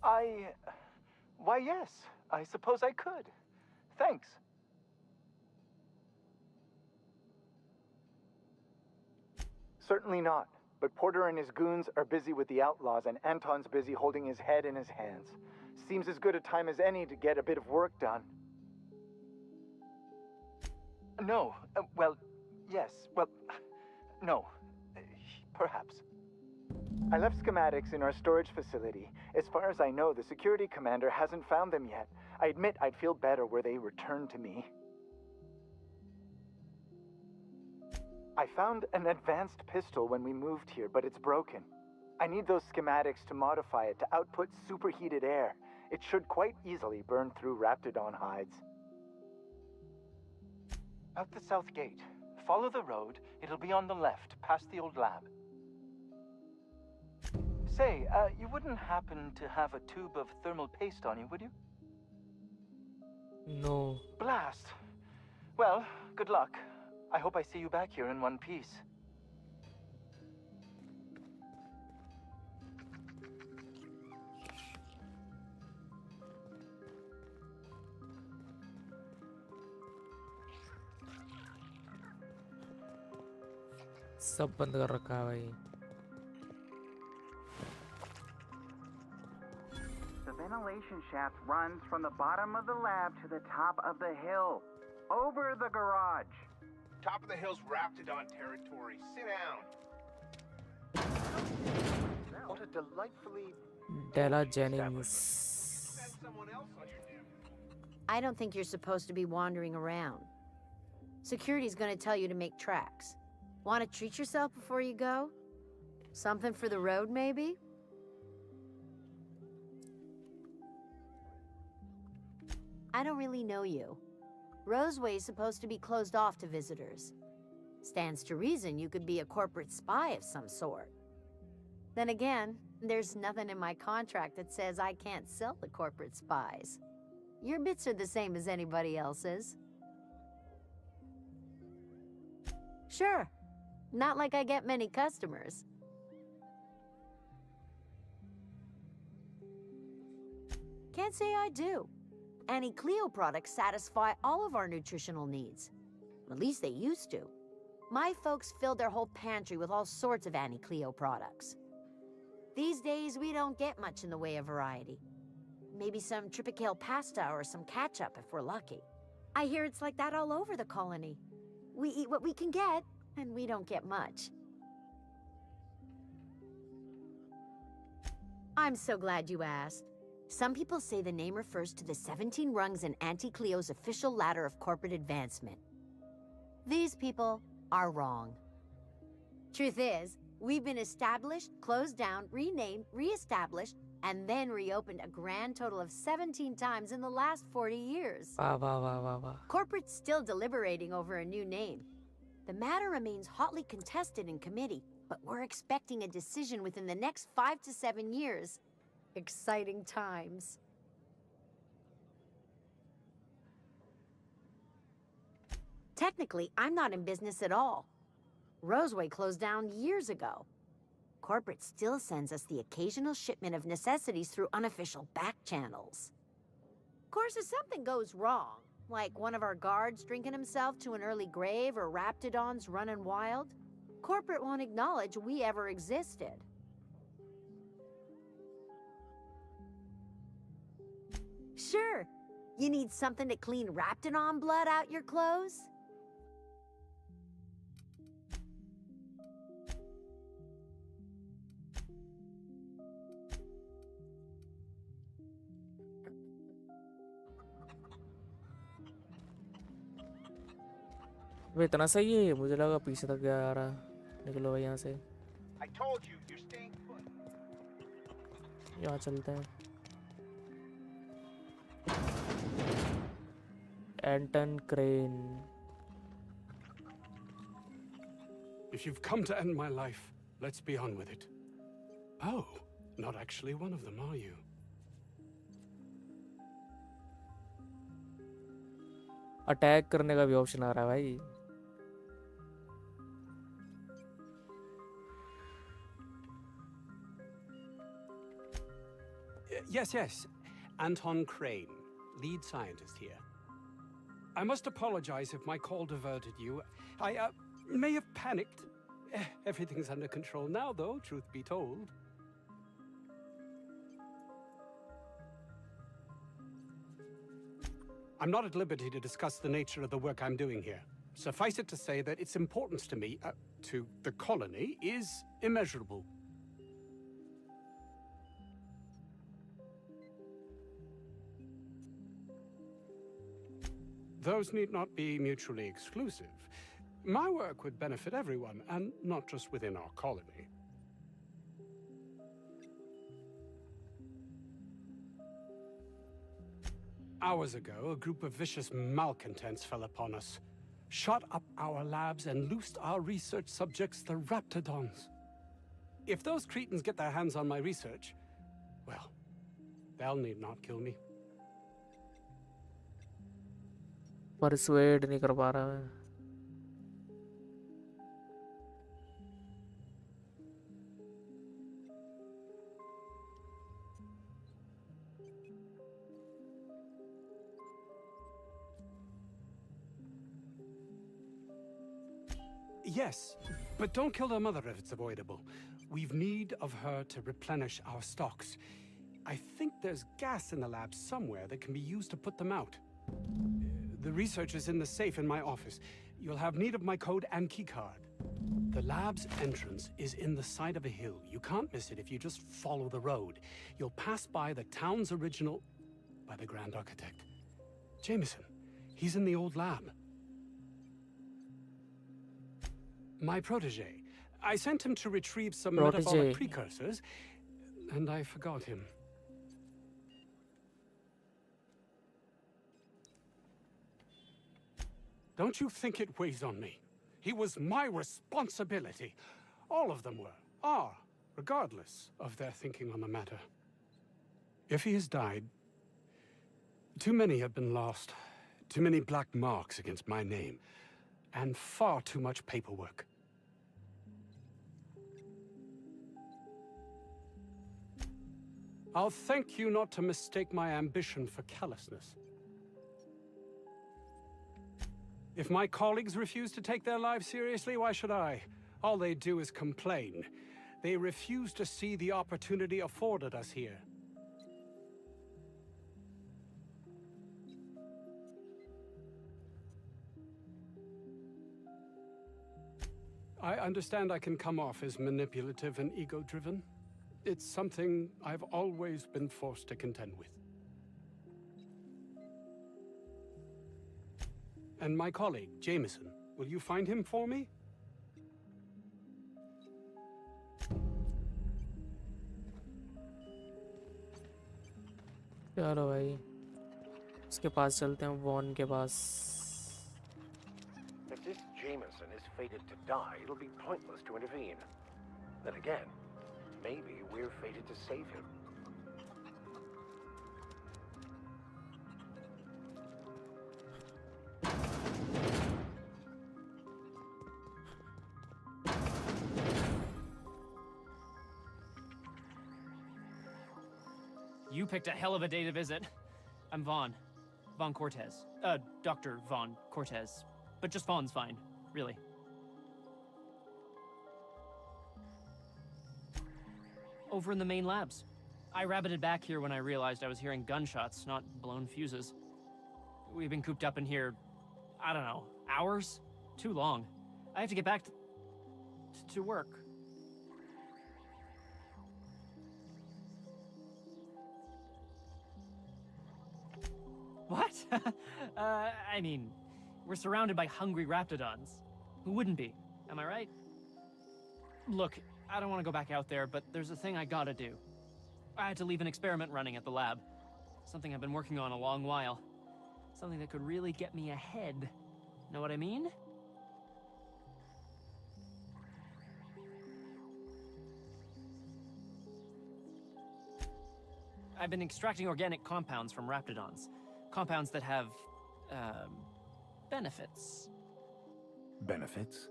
Why, yes. I suppose I could. Thanks. Certainly not. But Porter and his goons are busy with the outlaws, and Anton's busy holding his head in his hands. Seems as good a time as any to get a bit of work done. No. Well, yes. Well, no. Perhaps. I left schematics in our storage facility. As far as I know, the security commander hasn't found them yet. I admit I'd feel better were they returned to me. I found an advanced pistol when we moved here, but it's broken. I need those schematics to modify it to output superheated air. It should quite easily burn through Raptidon hides. Out the south gate. Follow the road. It'll be on the left, past the old lab. Say, you wouldn't happen to have a tube of thermal paste on you, would you? No. Blast. Well, good luck. I hope I see you back here in one piece. सब बंद कर रखा है भाई The ventilation shaft runs from the bottom of the lab to the top of the hill, over the garage. Top of the hill's Raptidon territory. Sit down. What a delightfully... Della Jennings I don't think you're supposed to be wandering around. Security's gonna tell you to make tracks. Want to treat yourself before you go? Something for the road, maybe? I don't really know you. Roseway's supposed to be closed off to visitors. Stands to reason you could be a corporate spy of some sort. Then again, there's nothing in my contract that says I can't sell the corporate spies. Your bits are the same as anybody else's. Sure. Not like I get many customers. Can't say I do. Annie Cleo products satisfy all of our nutritional needs. At least they used to. My folks filled their whole pantry with all sorts of Annie Cleo products. These days, we don't get much in the way of variety. Maybe some tripicale pasta or some ketchup if we're lucky. I hear it's like that all over the colony. We eat what we can get, and we don't get much. I'm so glad you asked. Some people say the name refers to the 17 rungs in Auntie Cleo's official ladder of corporate advancement. These people are wrong. Truth is, we've been established, closed down, renamed, re-established, and then reopened a grand total of 17 times in the last 40 years. वाह वाह वाह वाह वाह Corporate's still deliberating over a new name. The matter remains hotly contested in committee, but we're expecting a decision within the next 5 to 7 years. Exciting times. Technically, I'm not in business at all. Roseway closed down years ago. Corporate still sends us the occasional shipment of necessities through unofficial back channels. Of course, if something goes wrong, like one of our guards drinking himself to an early grave or Raptidons running wild, corporate won't acknowledge we ever existed. Sure. You need something to clean Raptidon blood out your clothes? वे इतना सही है ये, मुझे लगा पीछे तक गया आ रहा। निकलो भाई यहाँ से। I told you, you're staying put. यहाँ चलते हैं। एंटन crane. If you've come to end my life, let's be on with it. Oh, not actually one of them, are you? Attack करने का भी ऑप्शन आ रहा है भाई। Yes. Anton Crane, lead scientist here. I must apologize if my call diverted you. I may have panicked. Everything's under control now, though, truth be told. I'm not at liberty to discuss the nature of the work I'm doing here. Suffice it to say that its importance to me, to the colony, is immeasurable. Those need not be mutually exclusive. My work would benefit everyone, and not just within our colony. Hours ago, a group of vicious malcontents fell upon us, shot up our labs, and loosed our research subjects, the Raptidons. If those cretins get their hands on my research, well, they'll need not kill me. Persuade नहीं कर पा रहा मैं। Yes, but don't kill their mother if it's avoidable. We've need of her to replenish our stocks. I think there's gas in the lab somewhere that can be used to put them out. The research is in the safe in my office. You'll have need of my code and keycard. The lab's entrance is in the side of a hill. You can't miss it if you just follow the road. You'll pass by the town's original... by the Grand Architect. Jameson. He's in the old lab. My protege. I sent him to retrieve some metabolic precursors, and I forgot him. Don't you think it weighs on me? He was my responsibility. All of them are, regardless of their thinking on the matter. If he has died, too many have been lost. Too many black marks against my name. And far too much paperwork. I'll thank you not to mistake my ambition for callousness. If my colleagues refuse to take their lives seriously, why should I? All they do is complain. They refuse to see the opportunity afforded us here. I understand I can come off as manipulative and ego-driven. It's something I've always been forced to contend with. And my colleague, Jameson, will you find him for me? चलो भाई, उसके पास चलते हैं, von के पास। If this Jameson is fated to die, it'll be pointless to intervene. Then again, maybe we're fated to save him. You picked a hell of a day to visit. I'm Vaughn. Vaughn Cortez. Dr. Vaughn Cortez. But just Vaughn's fine, really. Over in the main labs. I rabbited back here when I realized I was hearing gunshots, not blown fuses. We've been cooped up in here, I don't know, hours? Too long. I have to get back to work. What? I mean, we're surrounded by hungry raptidons. Who wouldn't be? Am I right? Look, I don't want to go back out there, but there's a thing I gotta do. I had to leave an experiment running at the lab. Something I've been working on a long while. Something that could really get me ahead. Know what I mean? I've been extracting organic compounds from raptidons. Compounds that have, benefits. Benefits?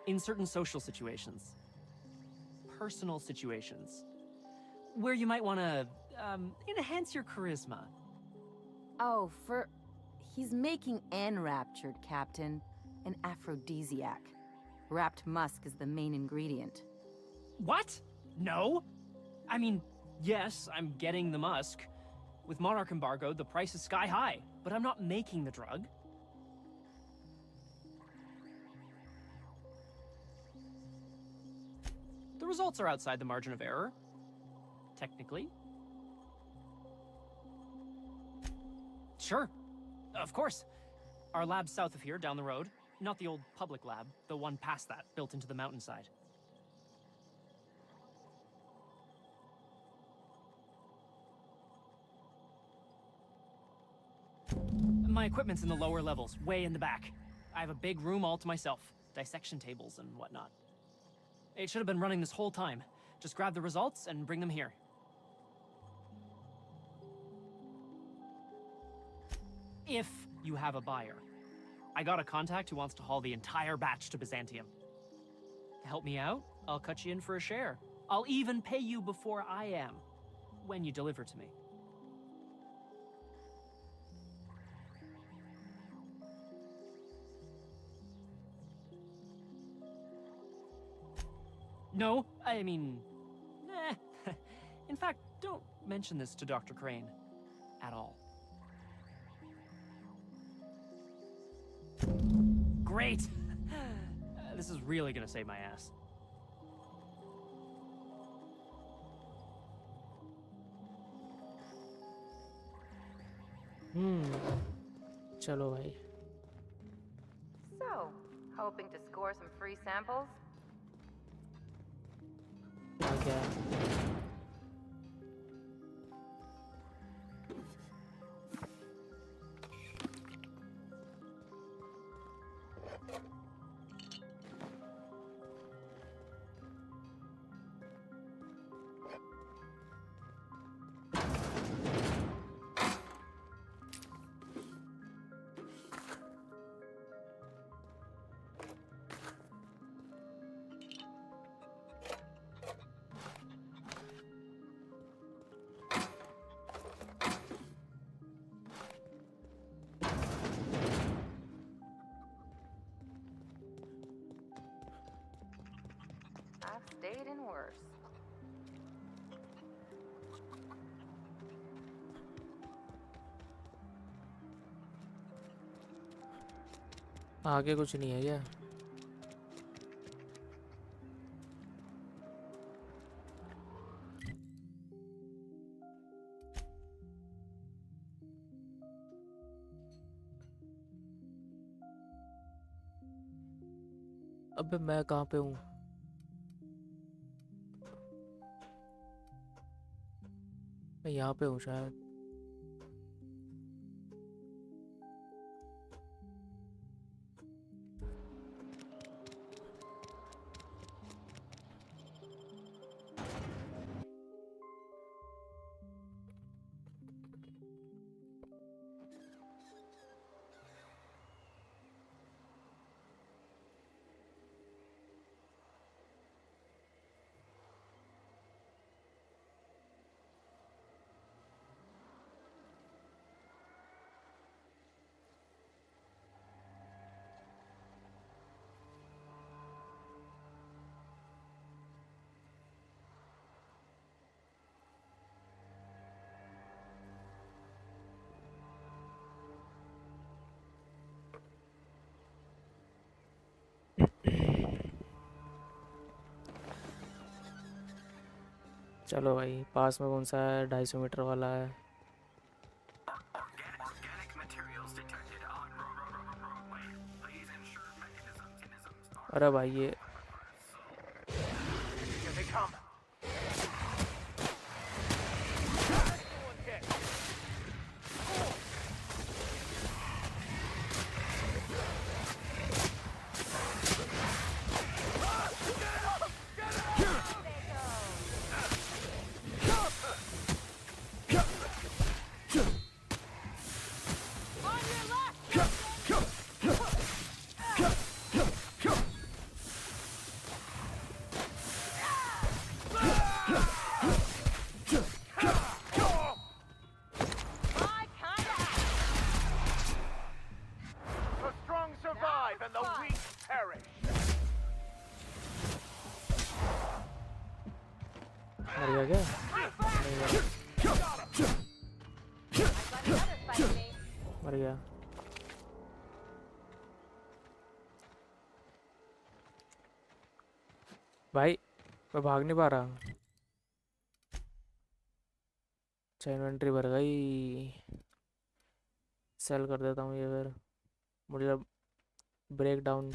In certain social situations. Personal situations. Where you might want to, enhance your charisma. Oh, he's making enraptured, Captain. An aphrodisiac. Wrapped musk is the main ingredient. What? No? I mean, yes, I'm getting the musk. With Monarch embargo, the price is sky high, but I'm not making the drug. The results are outside the margin of error. Technically. Sure. Of course. Our lab's south of here, down the road. Not the old public lab, the one past that, built into the mountainside. My equipment's in the lower levels, way in the back. I have a big room all to myself, dissection tables and whatnot. It should have been running this whole time. Just grab the results and bring them here. If you have a buyer. I got a contact who wants to haul the entire batch to Byzantium. Help me out, I'll cut you in for a share. I'll even pay you before I am, when you deliver to me. No, I mean, in fact, don't mention this to Dr. Crane at all. Great! This is really gonna save my ass. चलो भाई. So, hoping to score some free samples? क्या? I've stayed in worse. आगे कुछ नहीं है क्या? अबे मैं कहाँ पे हूँ? मैं यहाँ पे हूँ शायद. चलो भाई, पास में कौन सा है? 250 मीटर वाला है। Organic materials detected on roadway. Please ensure mechanisms are अरे भाई ये Here they come. The strong survive and the weak perish. मर गया क्या? नहीं मर गया। भाई मैं भाग नहीं पा रहा। अच्छा इन्वेंट्री भर गई। सेल कर देता हूँ ये फिर। मुझे ब्रेक डाउन।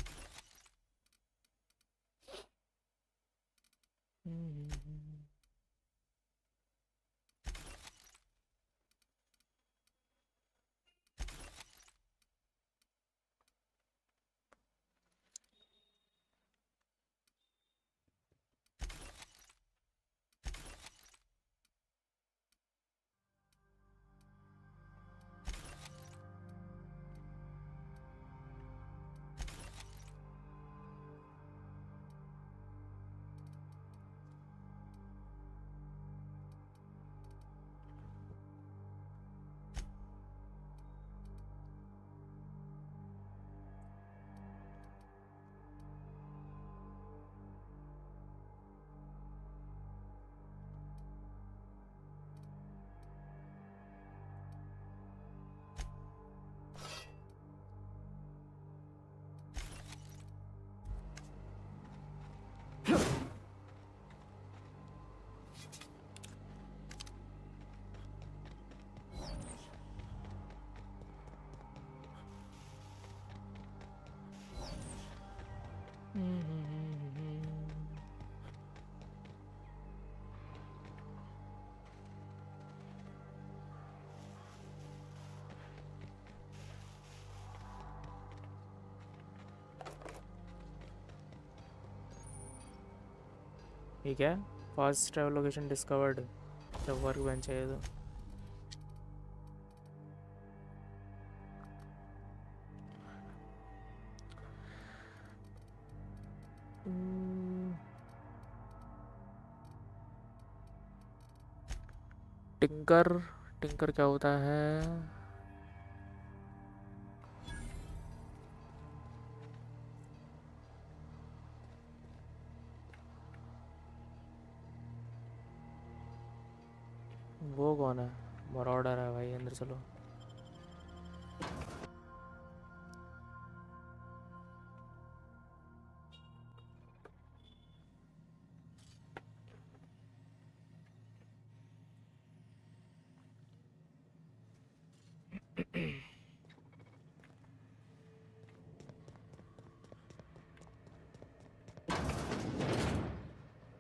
ठीक है। Fast travel location discovered. जब वर्क बेंच है तो टिंकर टिंकर क्या होता है? वो कौन है? मरॉडर है भाई, अंदर चलो।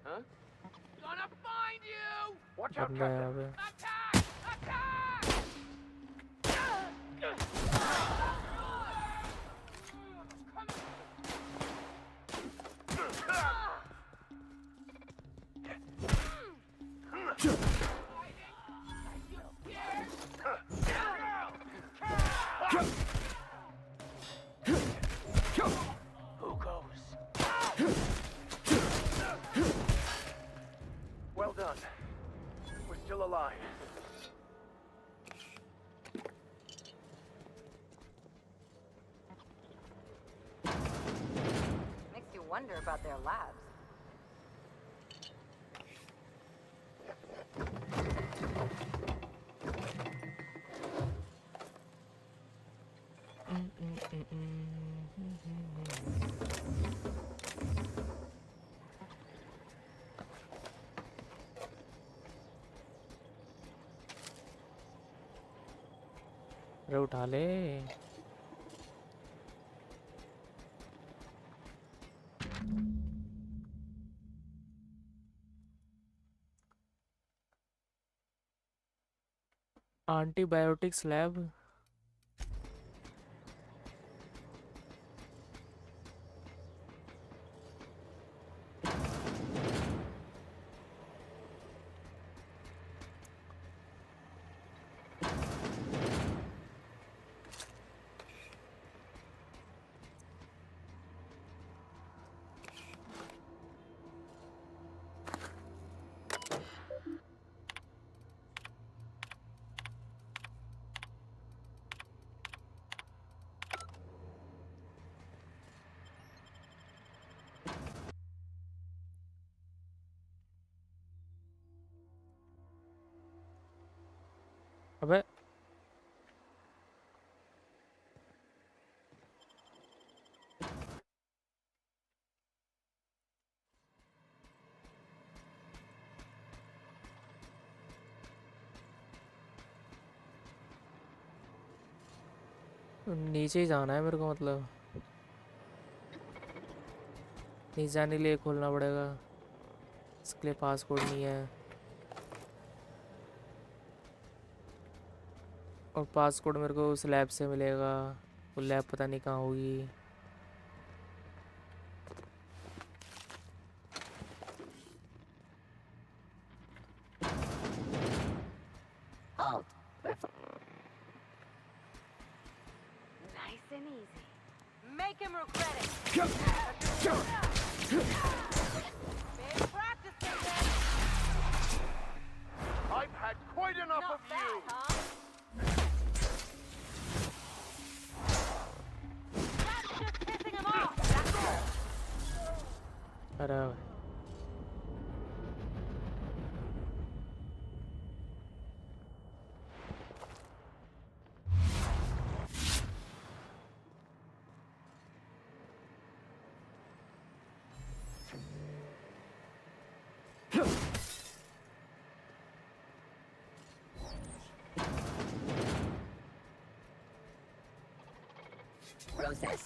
Huh? Gonna find you! Watch out, बंदा है यहाँ Captain. पे। Who goes? Well done. We're still alive. Makes you wonder about their labs. अरे उठा ले। Antibiotics lab. अबे नीचे ही जाना है मेरे को, मतलब नीचे जाने के लिए खोलना पड़ेगा, इसके लिए पासकोड नहीं है। और पासकोड मेरे को उस लैब से मिलेगा, वो लैब पता नहीं कहाँ होगी। Nice and easy. Make him regret it. Big practice, then. I've had quite enough of you. Huh? That's just pissing him off. That's all. अरे Process.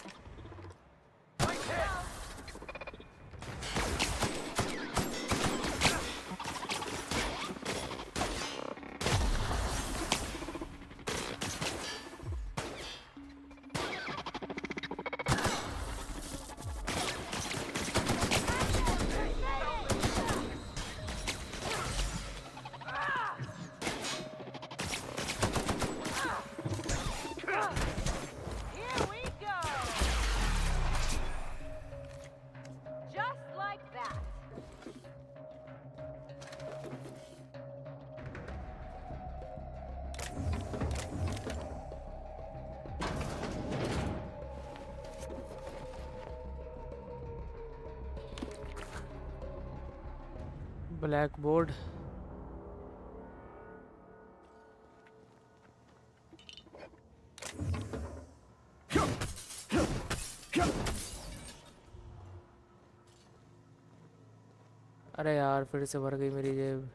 Here we go. Just like that. Black board. अरे यार फिर से भर गई मेरी जेब।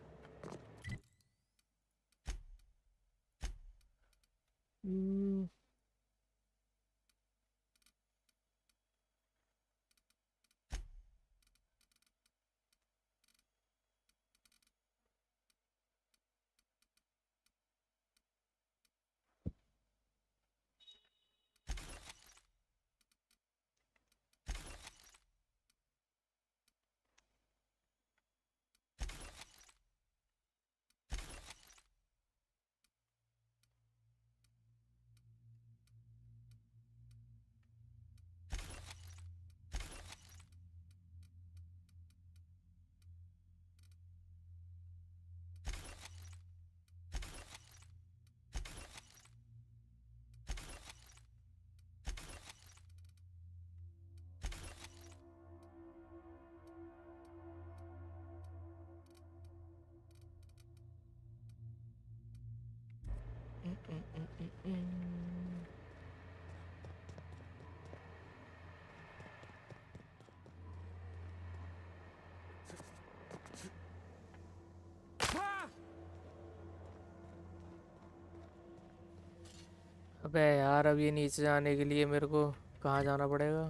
अबे यार, अब ये नीचे जाने के लिए मेरे को कहाँ जाना पड़ेगा?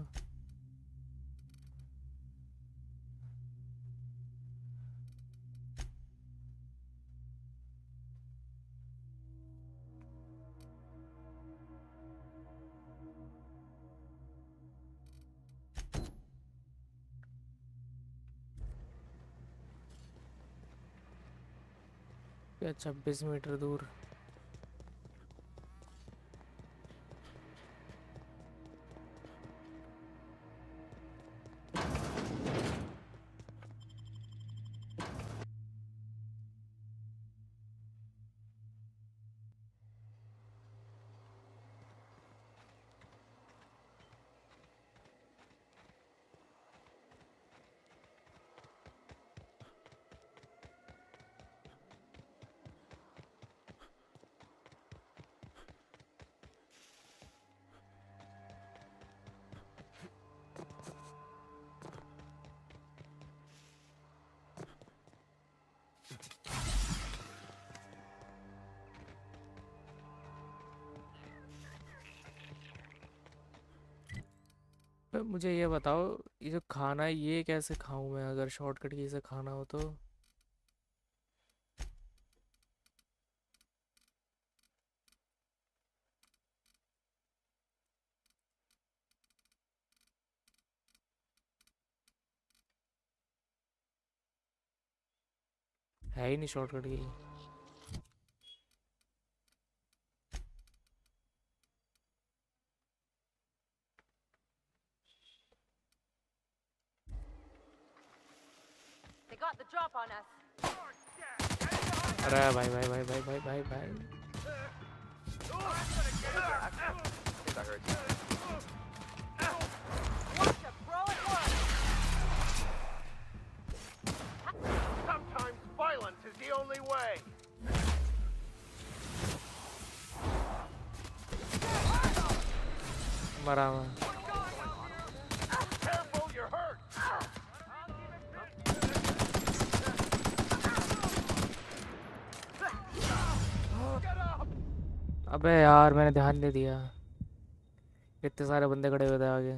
क्या 26 मीटर दूर? मुझे ये बताओ, ये जो खाना है ये कैसे खाऊं मैं, अगर शॉर्टकट की से खाना हो तो? है ही नहीं शॉर्टकट के लिए। They got the drop on us. अरे भाई भाई भाई भाई भाई भाई भाई। Sometimes violence is the only way. मरा मैं। Careful, you're hurt. अबे यार, मैंने ध्यान नहीं दिया। इतने सारे बंदे खड़े हुए थे आगे,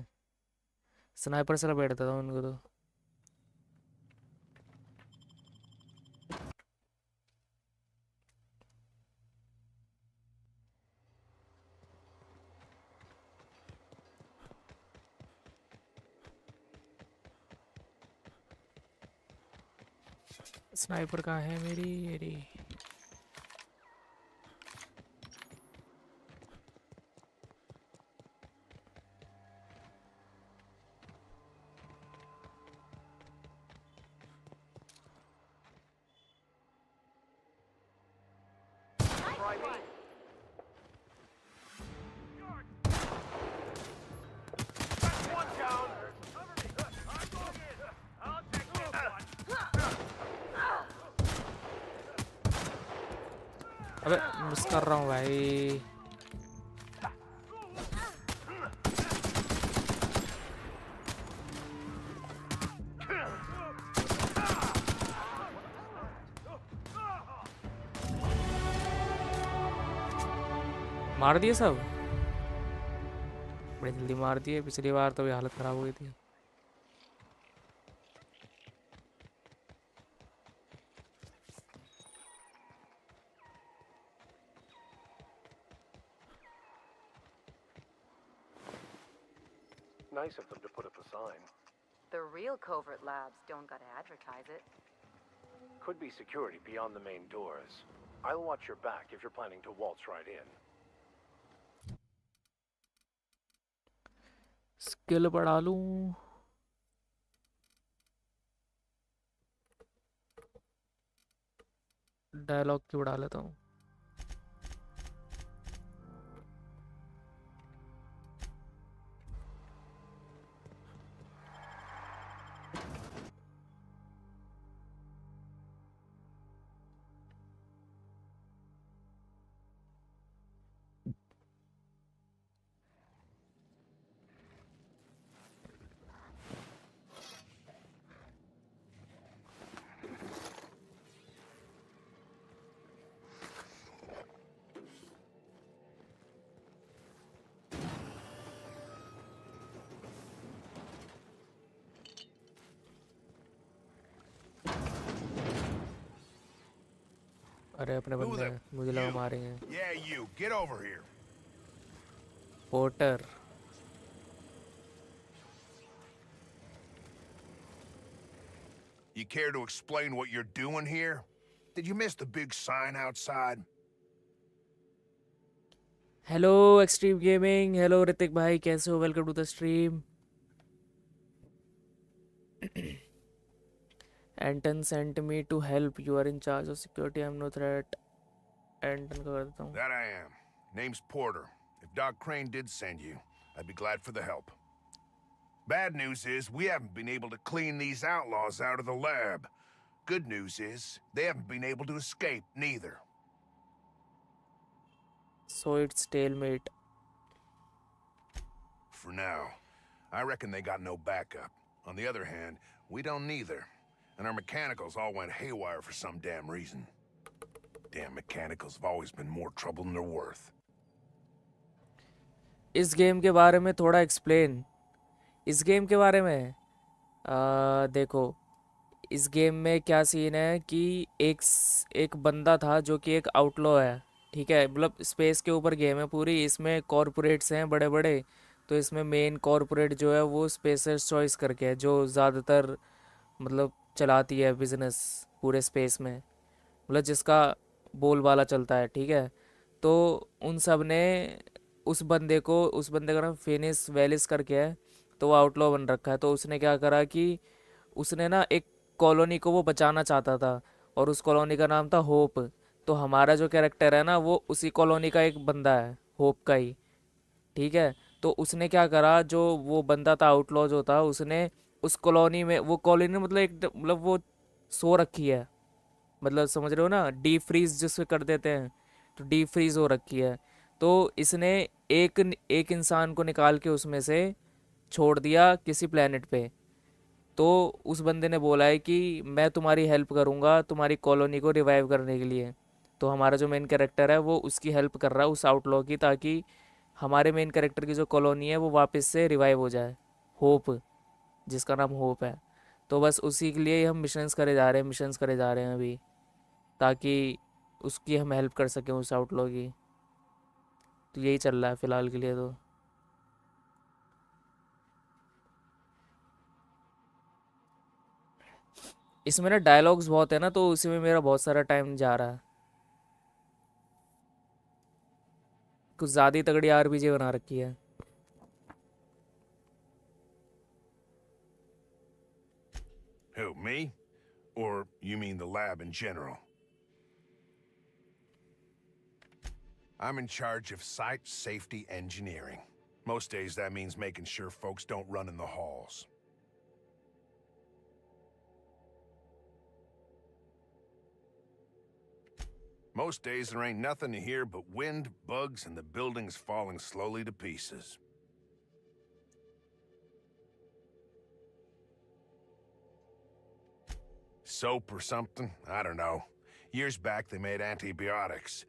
स्नाइपर से लपेटता था उनको तो। स्नाइपर कहाँ है मेरी? अबे मिस कर रहा हूँ भाई। मार दिए सब, बड़ी जल्दी मार दिए। पिछली बार तो भी हालत खराब हो गई थी। Nice of them to put up a sign. The real covert labs don't gotta advertise it. Could be security beyond the main doors. I'll watch your back if you're planning to waltz right in. Skill बढ़ा लूं। Dialogue की बढ़ा लेता हूँ। अरे अपने बंदे हैं, मुझे लगा मारेंगे। Yeah, you. Get over here. Porter. You care to explain what you're doing here? Did you miss the big sign outside? Hello Extreme Gaming, hello Hrithik भाई, कैसे हो? Welcome to the stream. Anton sent me to help, you are in charge of security, I am no threat. Anton को कर देता हूँ। That I am. Name's Porter. If Doc Crane did send you, I'd be glad for the help. Bad news is we haven't been able to clean these outlaws out of the lab. Good news is they haven't been able to escape neither. So it's stalemate. For now. I reckon they got no backup. On the other hand, we don't neither. And our mechanicals all went haywire for some damn reason. Damn mechanicals have always been more trouble than they're worth. इस game के बारे में थोड़ा explain. इस game के बारे में देखो, इस गेम में क्या सीन है कि एक बंदा था जो कि एक आउटलॉ है, ठीक है। मतलब स्पेस के ऊपर गेम है पूरी, इसमें कॉरपोरेट्स हैं बड़े बड़े। तो इसमें मेन कॉरपोरेट जो है वो स्पेसर्स चॉइस करके है, जो ज़्यादातर मतलब चलाती है बिजनेस पूरे स्पेस में, मतलब जिसका बोलबाला चलता है, ठीक है। तो उन सब ने उस बंदे का नाम फिनिस वेलिस करके है, तो वो आउटलॉ बन रखा है। तो उसने क्या करा कि उसने ना एक कॉलोनी को वो बचाना चाहता था, और उस कॉलोनी का नाम था होप। तो हमारा जो कैरेक्टर है ना, वो उसी कॉलोनी का एक बंदा है, होप का ही, ठीक है। तो उसने क्या करा, जो वो बंदा था आउटलॉ जो था, उसने उस कॉलोनी में, वो कॉलोनी मतलब मतलब वो सो रखी है, मतलब समझ रहे हो ना, डीप फ्रीज जिससे कर देते हैं, तो डीप फ्रीज हो रखी है। तो इसने एक इंसान को निकाल के उसमें से छोड़ दिया किसी प्लेनेट पे। तो उस बंदे ने बोला है कि मैं तुम्हारी हेल्प करूँगा तुम्हारी कॉलोनी को रिवाइव करने के लिए। तो हमारा जो मेन कैरेक्टर है वो उसकी हेल्प कर रहा है, उस आउटलॉ की, ताकि हमारे मेन कैरेक्टर की जो कॉलोनी है वो वापस से रिवाइव हो जाए, होप, जिसका नाम होप है। तो बस उसी के लिए हम मिशंस करे जा रहे हैं अभी, ताकि उसकी हम हेल्प कर सकें उस आउटलॉ की। तो यही चल रहा है फ़िलहाल के लिए। तो इसमें ना डायलॉग्स बहुत है ना, तो उसी में मेरा बहुत सारा टाइम जा रहा है। कुछ ज़्यादा ही तगड़ी आरपीजी बना रखी है। Who, me? Or you mean the lab in general? I'm in charge of site safety engineering. Most days that means making sure folks don't run in the halls. Most days there ain't nothing to hear but wind, bugs, and the buildings falling slowly to pieces. Soap or something? I don't know. Years back they made antibiotics.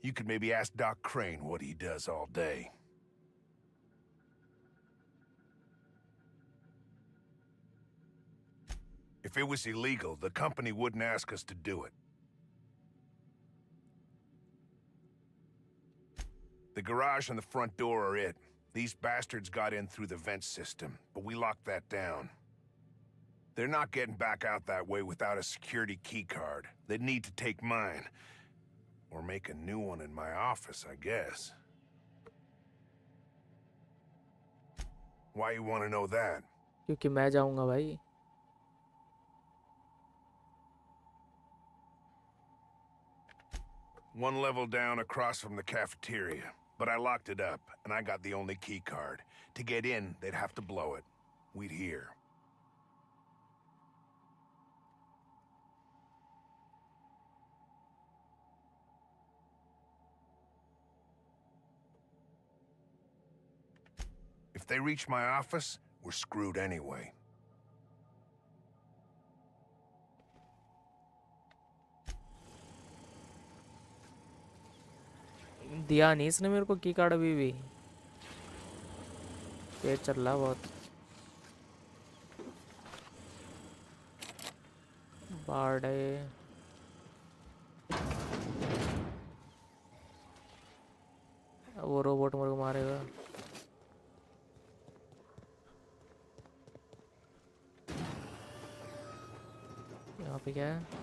You could maybe ask Doc Crane what he does all day. If it was illegal, the company wouldn't ask us to do it. The garage and the front door are it. These bastards got in through the vent system, but we locked that down. They're not getting back out that way without a security keycard. They'd need to take mine. Or make a new one in my office, I guess. Why you want to know that? क्योंकि मैं जाऊंगा भाई। One level down across from the cafeteria. But I locked it up, and I got the only key card. To get in, they'd have to blow it. We'd hear. If they reach my office, we're screwed anyway. दिया नहीं इसने मेरे को की card अभी भी। पेट चल रहा बहुत। बाड़े वो रोबोट मेरे को मारेगा। यहाँ पे क्या है?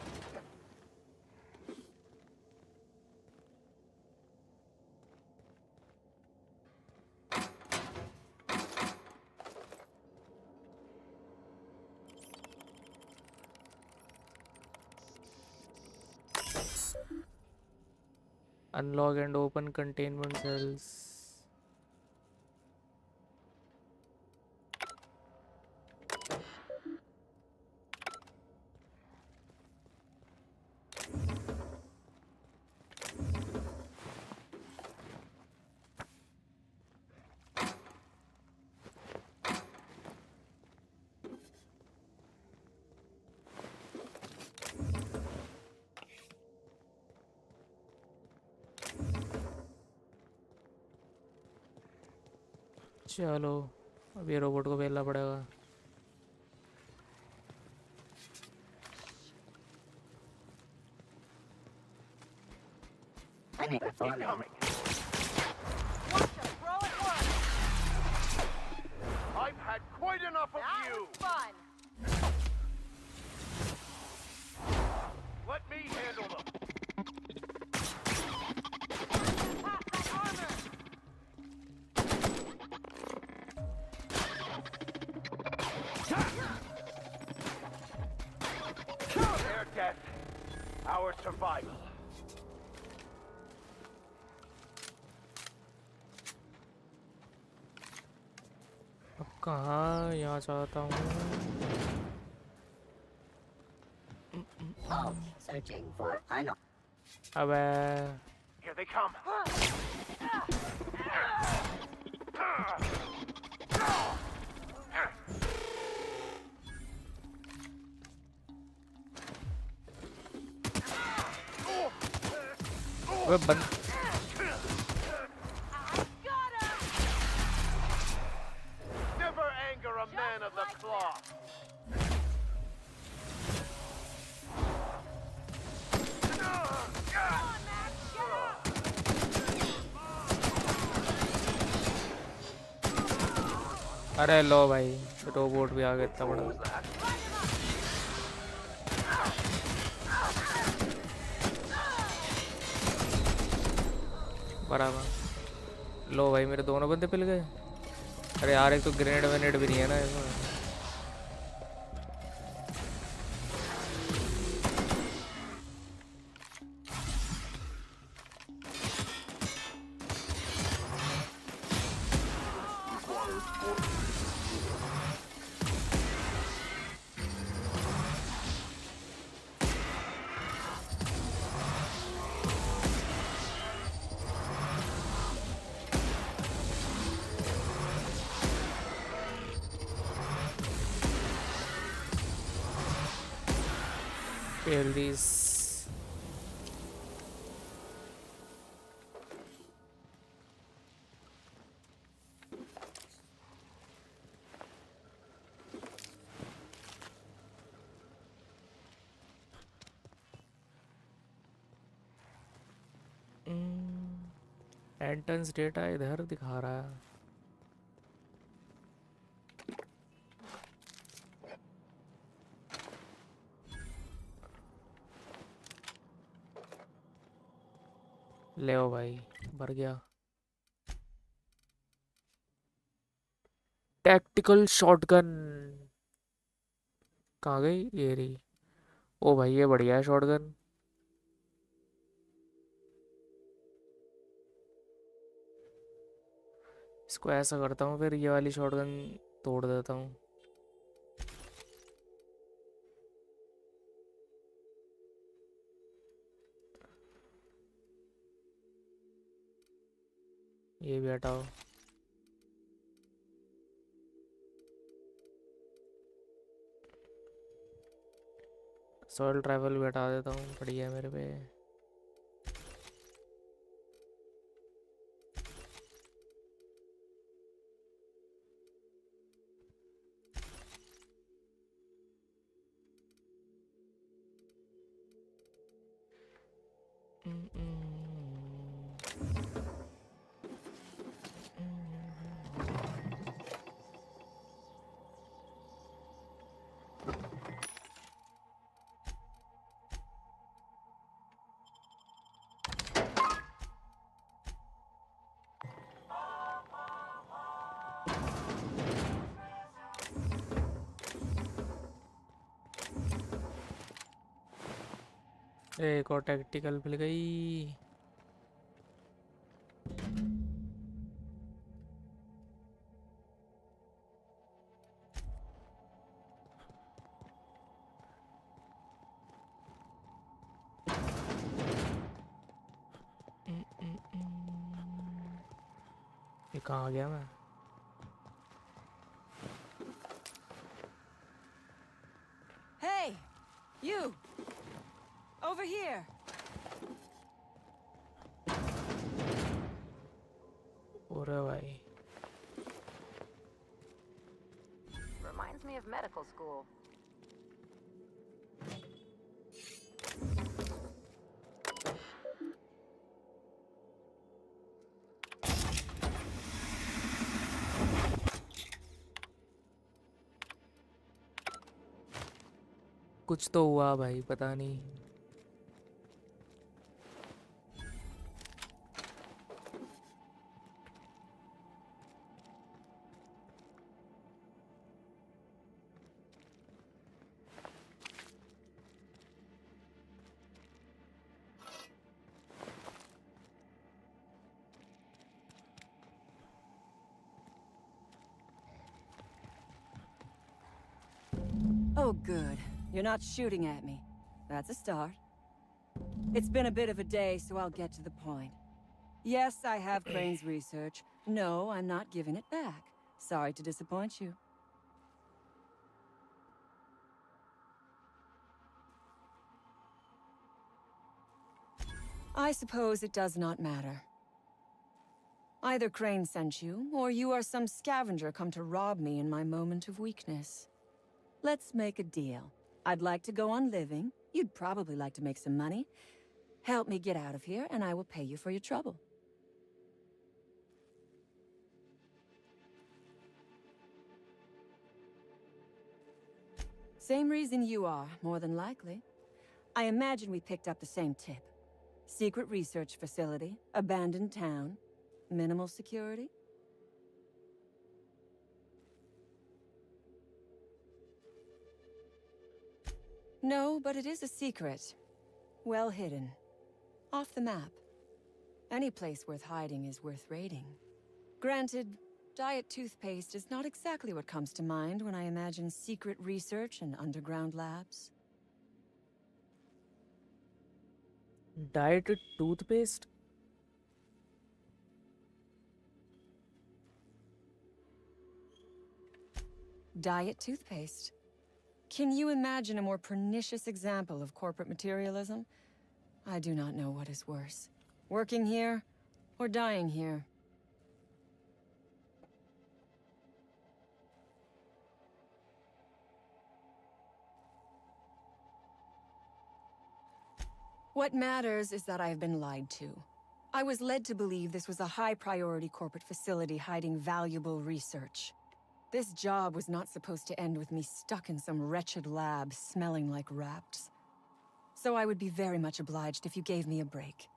Unlock and open containment cells. चलो अब ये रोबोट को बेलना पड़ेगा। I've had quite enough of you. Fun. Let me handle them. Their death, our survival. अब कहाँ यहाँ चाहता हूँ? Searching for Arnold. अबे Here they come. अबे बंद। Never anger a man of the cloth. अरे लो भाई, रोबोट भी आ गया इतना बड़ा। बराबर। लो भाई मेरे दोनों बंदे पिल गए। अरे यार एक तो ग्रेनेड वेनेड भी नहीं है ना इसमें। Kill these. एंट्रेंस डेटा इधर दिखा रहा है। ले ओ भाई, भर गया। टैक्टिकल शॉटगन कहाँ गई? ये रही। ओ भाई ये बढ़िया है शॉटगन। इसको ऐसा करता हूँ, फिर ये वाली शॉटगन तोड़ देता हूँ। ये भी हटाओ। सॉइल ट्रैवल भी हटा देता हूँ, बढ़िया है मेरे पे। एक और टैक्टिकल मिल गई। ये कहाँ आ गया मैं? Hey, you! Over here! ओरे भाई। Reminds me of medical school. कुछ तो हुआ भाई, पता नहीं। Oh, good. You're not shooting at me. That's a start. It's been a bit of a day, so I'll get to the point. Yes, I have Crane's research. No, I'm not giving it back. Sorry to disappoint you. I suppose it does not matter. Either Crane sent you, or you are some scavenger come to rob me in my moment of weakness. Let's make a deal. I'd like to go on living. You'd probably like to make some money. Help me get out of here, and I will pay you for your trouble. Same reason you are, more than likely. I imagine we picked up the same tip. Secret research facility, abandoned town, minimal security. No, but it is a secret. Well hidden. Off the map. Any place worth hiding is worth raiding. Granted, diet toothpaste is not exactly what comes to mind when I imagine secret research and underground labs. Diet toothpaste? Diet toothpaste. Can you imagine a more pernicious example of corporate materialism? I do not know what is worse. Working here, or dying here. What matters is that I have been lied to. I was led to believe this was a high-priority corporate facility hiding valuable research. This job was not supposed to end with me stuck in some wretched lab smelling like rats. So I would be very much obliged if you gave me a break.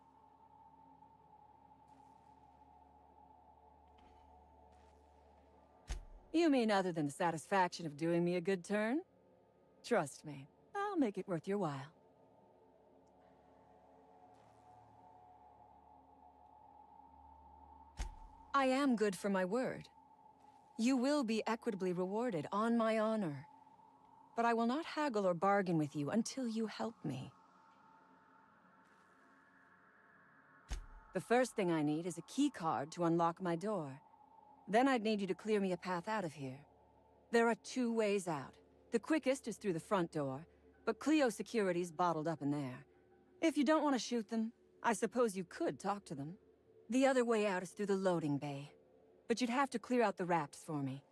You mean other than the satisfaction of doing me a good turn? Trust me, I'll make it worth your while. I am good for my word. You will be equitably rewarded, on my honor. But I will not haggle or bargain with you until you help me. The first thing I need is a key card to unlock my door. Then I'd need you to clear me a path out of here. There are 2 ways out. The quickest is through the front door, but Cleo Security's bottled up in there. If you don't want to shoot them, I suppose you could talk to them. The other way out is through the loading bay. But you'd have to clear out the rafts for me.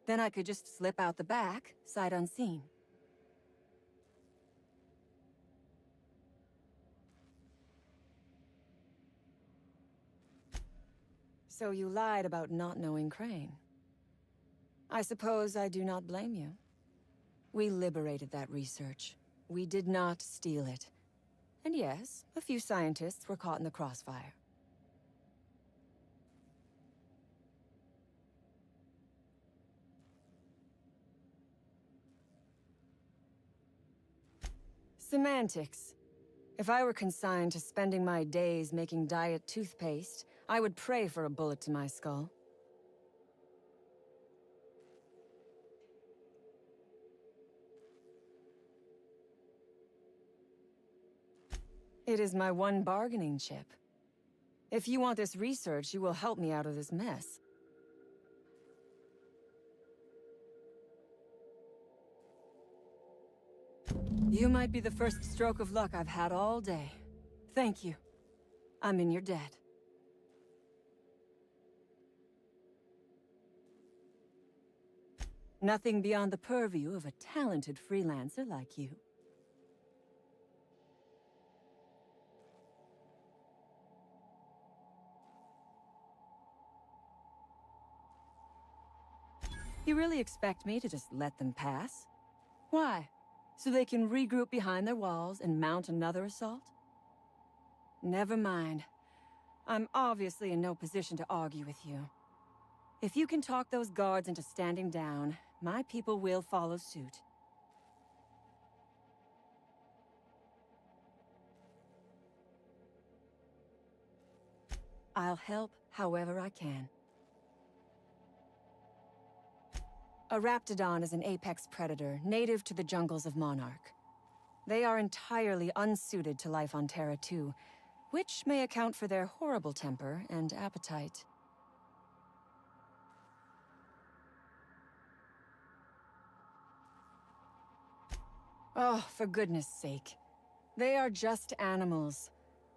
Then I could just slip out the back, sight unseen. So you lied about not knowing Crane. I suppose I do not blame you. We liberated that research. We did not steal it. And yes, a few scientists were caught in the crossfire. Semantics. If I were consigned to spending my days making diet toothpaste, I would pray for a bullet to my skull. It is my one bargaining chip. If you want this research, you will help me out of this mess. You might be the first stroke of luck I've had all day. Thank you. I'm in your debt. Nothing beyond the purview of a talented freelancer like you. You really expect me to just let them pass? Why? So they can regroup behind their walls and mount another assault? Never mind. I'm obviously in no position to argue with you. If you can talk those guards into standing down, my people will follow suit. I'll help however I can. A raptidon is an apex predator, native to the jungles of Monarch. They are entirely unsuited to life on Terra 2, which may account for their horrible temper and appetite. Oh, for goodness sake. They are just animals.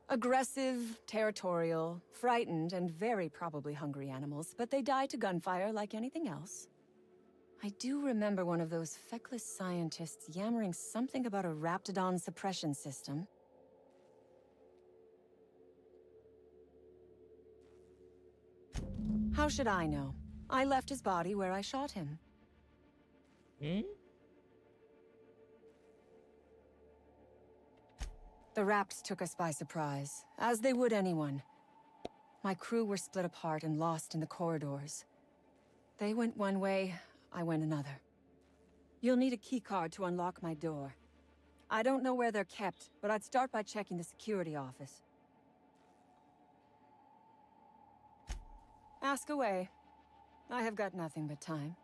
Aggressive, territorial, frightened, and very probably hungry animals, but they die to gunfire like anything else. I do remember one of those feckless scientists yammering something about a raptidon suppression system. How should I know? I left his body where I shot him. The Raps took us by surprise, as they would anyone. My crew were split apart and lost in the corridors. They went one way, I went another. You'll need a keycard to unlock my door. I don't know where they're kept, but I'd start by checking the security office. Ask away. I have got nothing but time.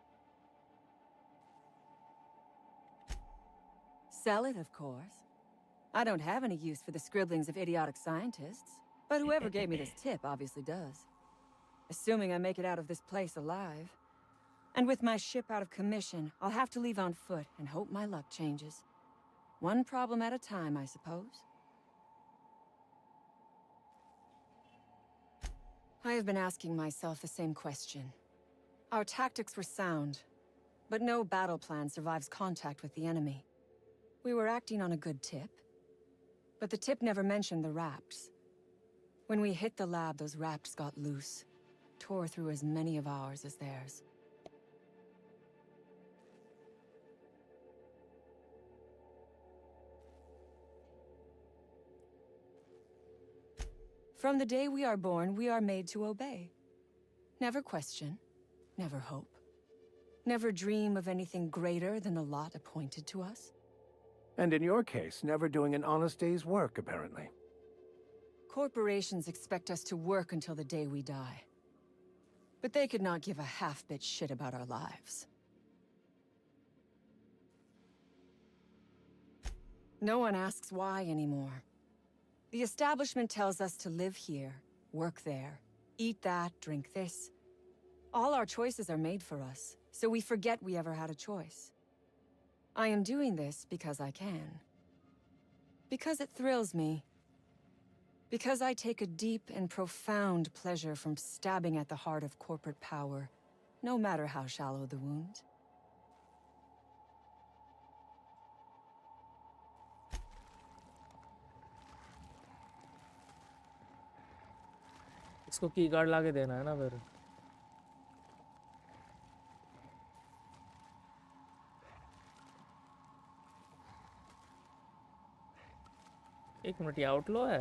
Sell it, of course. I don't have any use for the scribblings of idiotic scientists, but whoever gave me this tip obviously does. Assuming I make it out of this place alive. And with my ship out of commission, I'll have to leave on foot and hope my luck changes. One problem at a time, I suppose. I have been asking myself the same question. Our tactics were sound, but no battle plan survives contact with the enemy. We were acting on a good tip, but the tip never mentioned the Raps. When we hit the lab, those Raps got loose, tore through as many of ours as theirs. From the day we are born, we are made to obey. Never question, never hope. Never dream of anything greater than the lot appointed to us. And in your case, never doing an honest day's work, apparently. Corporations expect us to work until the day we die. But they could not give a half-bit shit about our lives. No one asks why anymore. The establishment tells us to live here, work there, eat that, drink this. All our choices are made for us, so we forget we ever had a choice. I am doing this because I can. Because it thrills me. Because I take a deep and profound pleasure from stabbing at the heart of corporate power, no matter how shallow the wound. इसको की card लाके देना है ना फिर। एक minute, ये आउटलो है।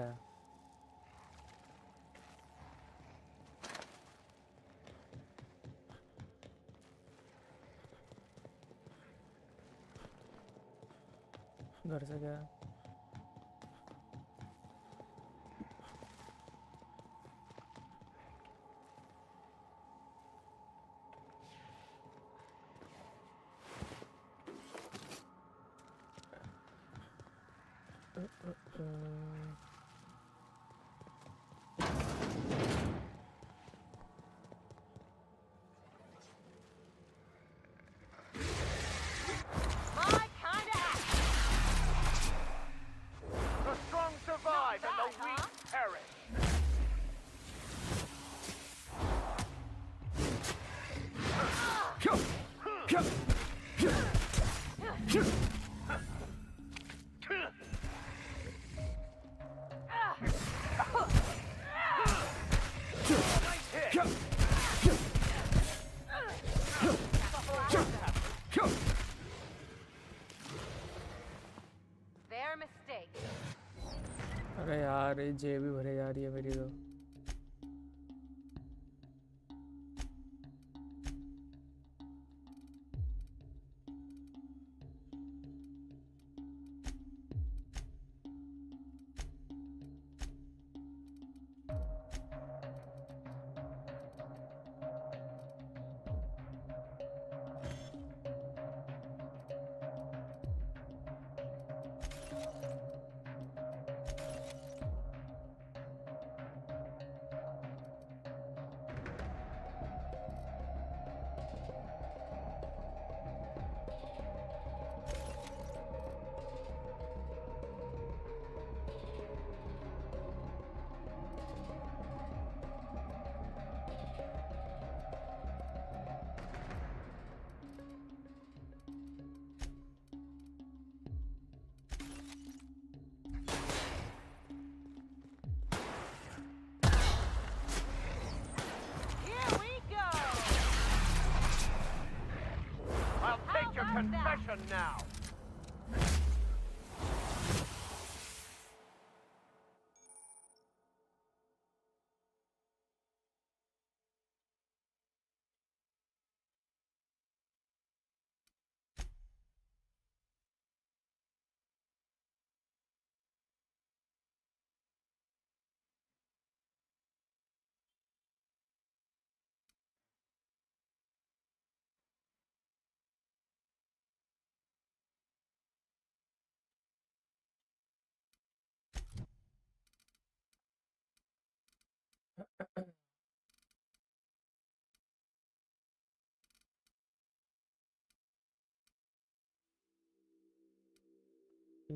घर से गया। My kind of act. The strong survive and the weak perish. Their mistake. अरे यार ये जेब भी भरे जा रही है मेरी तो। Confession now.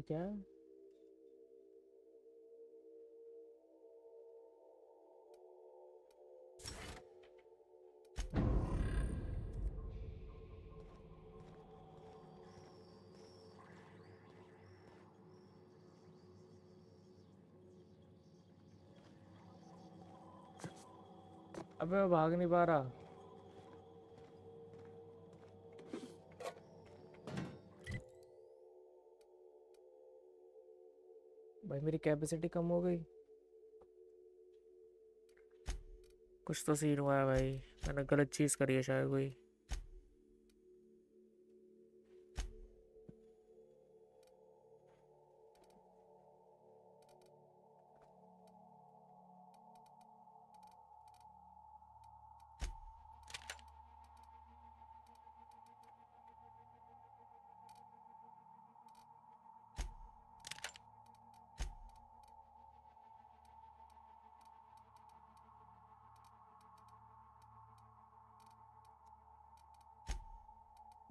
क्या अबे मैं भाग नहीं पा रहा। भाई मेरी कैपेसिटी कम हो गई। कुछ तो सीन हुआ है भाई, मैंने गलत चीज करी है शायद कोई।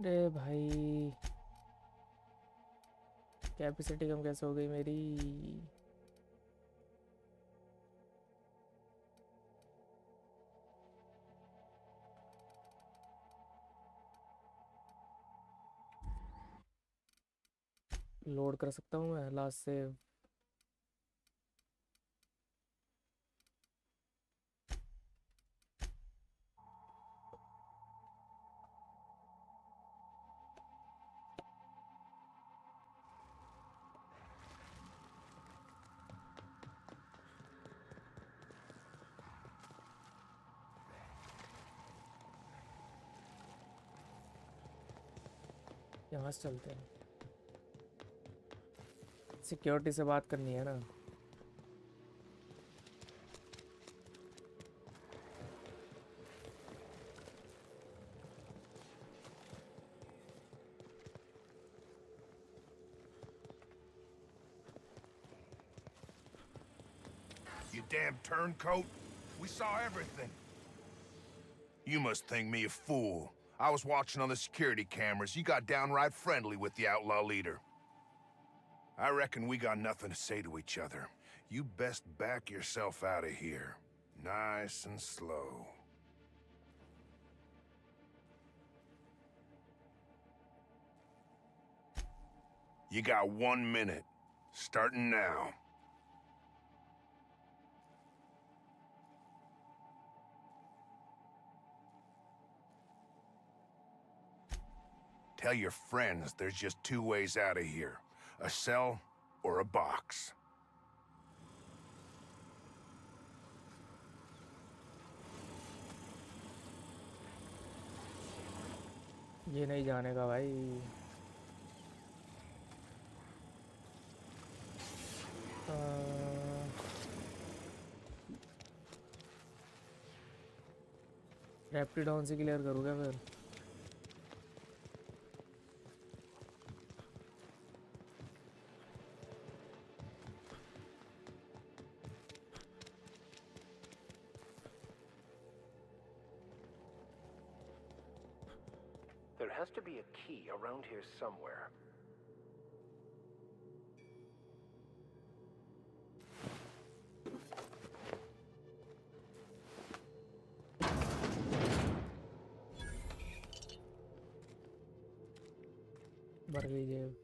अरे भाई कैपेसिटी कम कैसे हो गई मेरी। लोड कर सकता हूँ मैं लास्ट सेव। यहाँ से चलते हैं, सिक्योरिटी से बात करनी है ना। you damn turncoat. We saw everything. You must think me a fool. I was watching on the security cameras. You got downright friendly with the outlaw leader. I reckon we got nothing to say to each other. You best back yourself out of here. Nice and slow. You got 1 minute. Starting now. Tell your friends there's just 2 ways out of here. A cell or a box. ये नहीं जाने का भाई। Rapid down से clear करूँगा फिर। There has to be a key around here somewhere. भर गई जेब।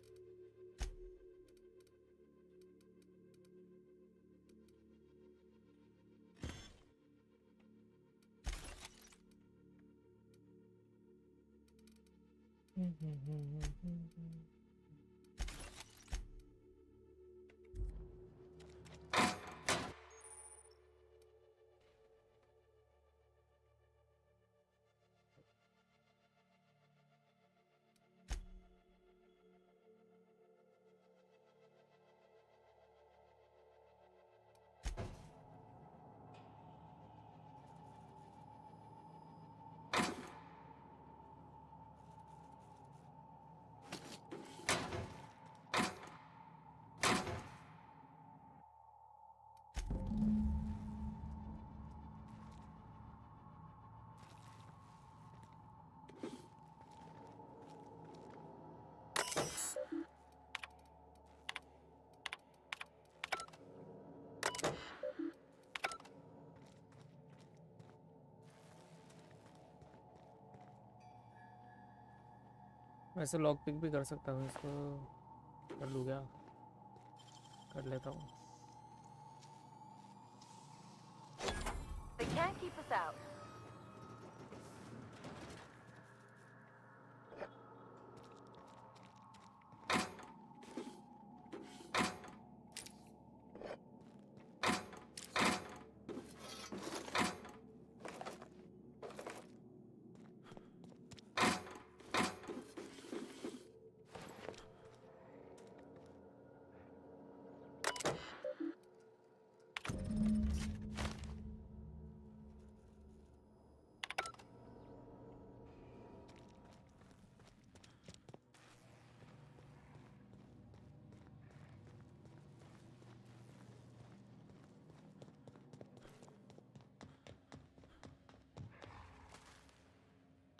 वैसे लॉक पिक भी कर सकता हूँ इसको। कर लूँ क्या? कर लेता हूँ। They can't keep us out.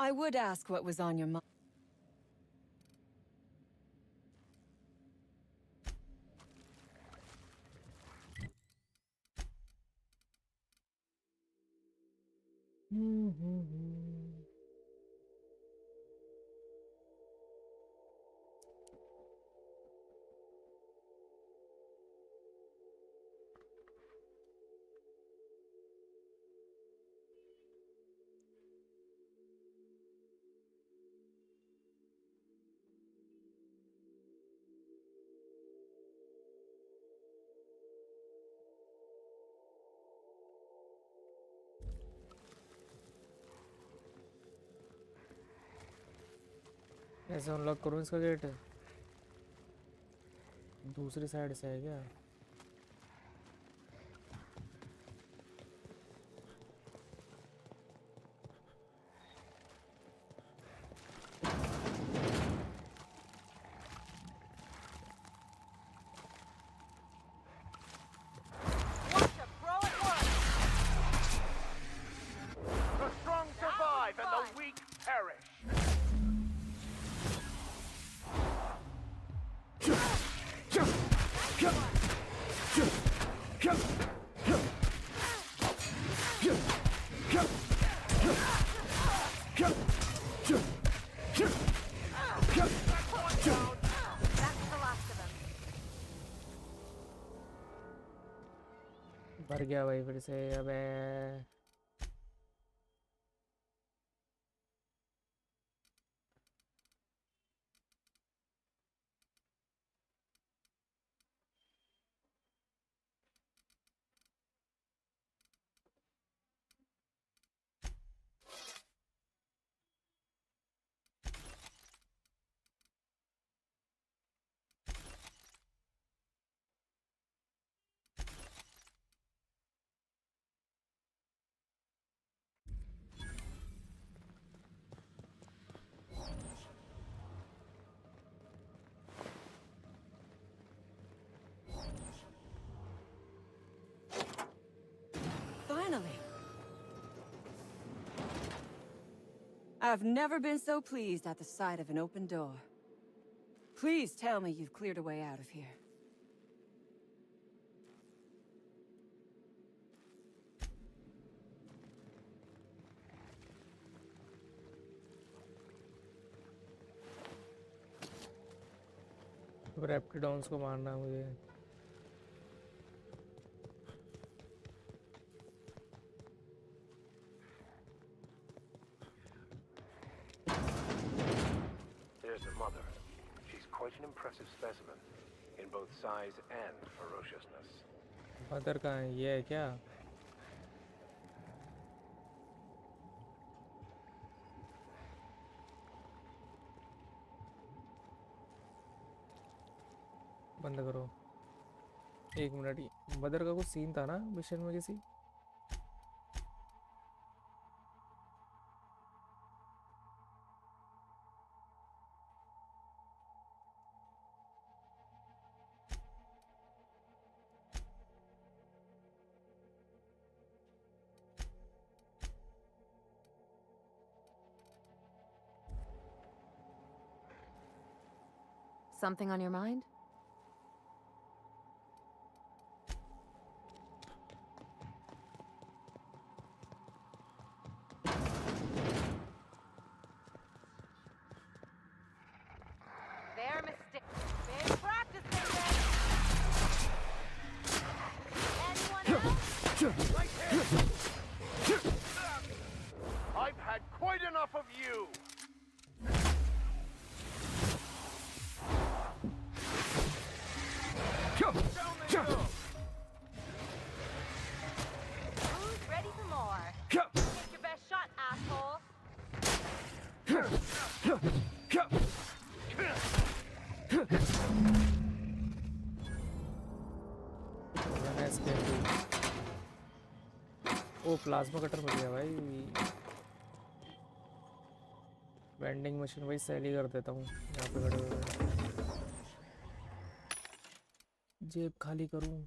I would ask what was on your mind. ऐसे अनलॉक करूँ इसका गेट? दूसरी साइड से है क्या? Watch her throw it मर गया भाई फिर से। अबे Finally. I've never been so pleased at the sight of an open door. Please tell me you've cleared a way out of here. रेप्टिडॉन्स को मारना है मुझे। There's the mother. She's quite an impressive specimen, in both size and ferociousness. Mother कहाँ है? ये है क्या? बंद करो। एक मिनट, मदर का कुछ सीन था ना मिशन में किसी? Something on your mind? They're They're practicing this. Anyone else? Right here! I've had quite enough of you! Who's ready for more? Take your best shot, asshole. Oh plasma cutter मिल गया भाई। Vending machine भाई sell ही कर देता हूँ यहाँ पे खड़े हुए। जेब खाली करूँ।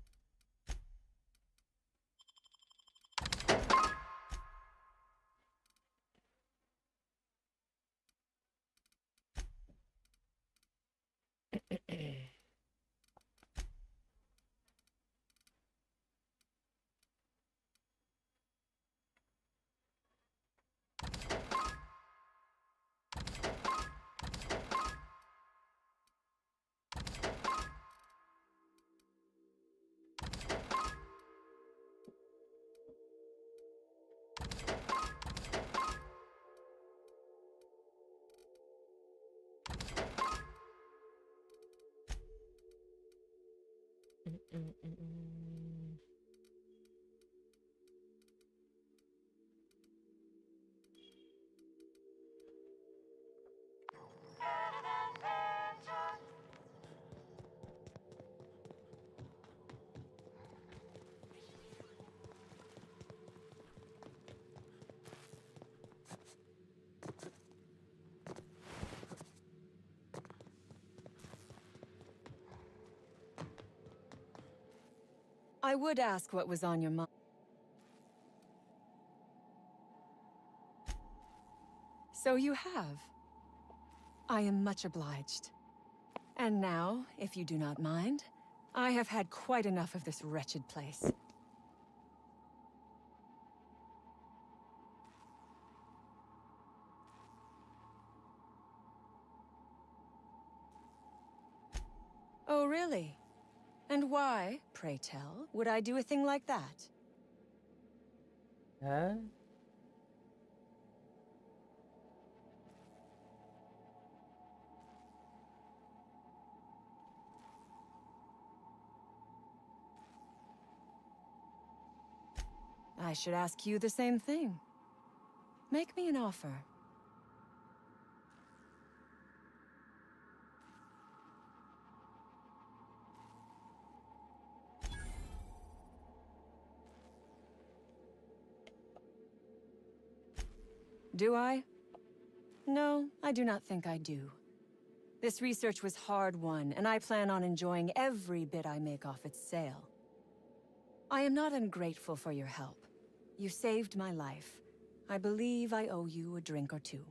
I would ask what was on your mind. So you have. I am much obliged. And now, if you do not mind, I have had quite enough of this wretched place. Oh, really? And why, pray tell, would I do a thing like that? है? I should ask you the same thing. Make me an offer. Do I? No, I do not think I do. This research was hard-won, and I plan on enjoying every bit I make off its sale. I am not ungrateful for your help. You saved my life. I believe I owe you a drink or two.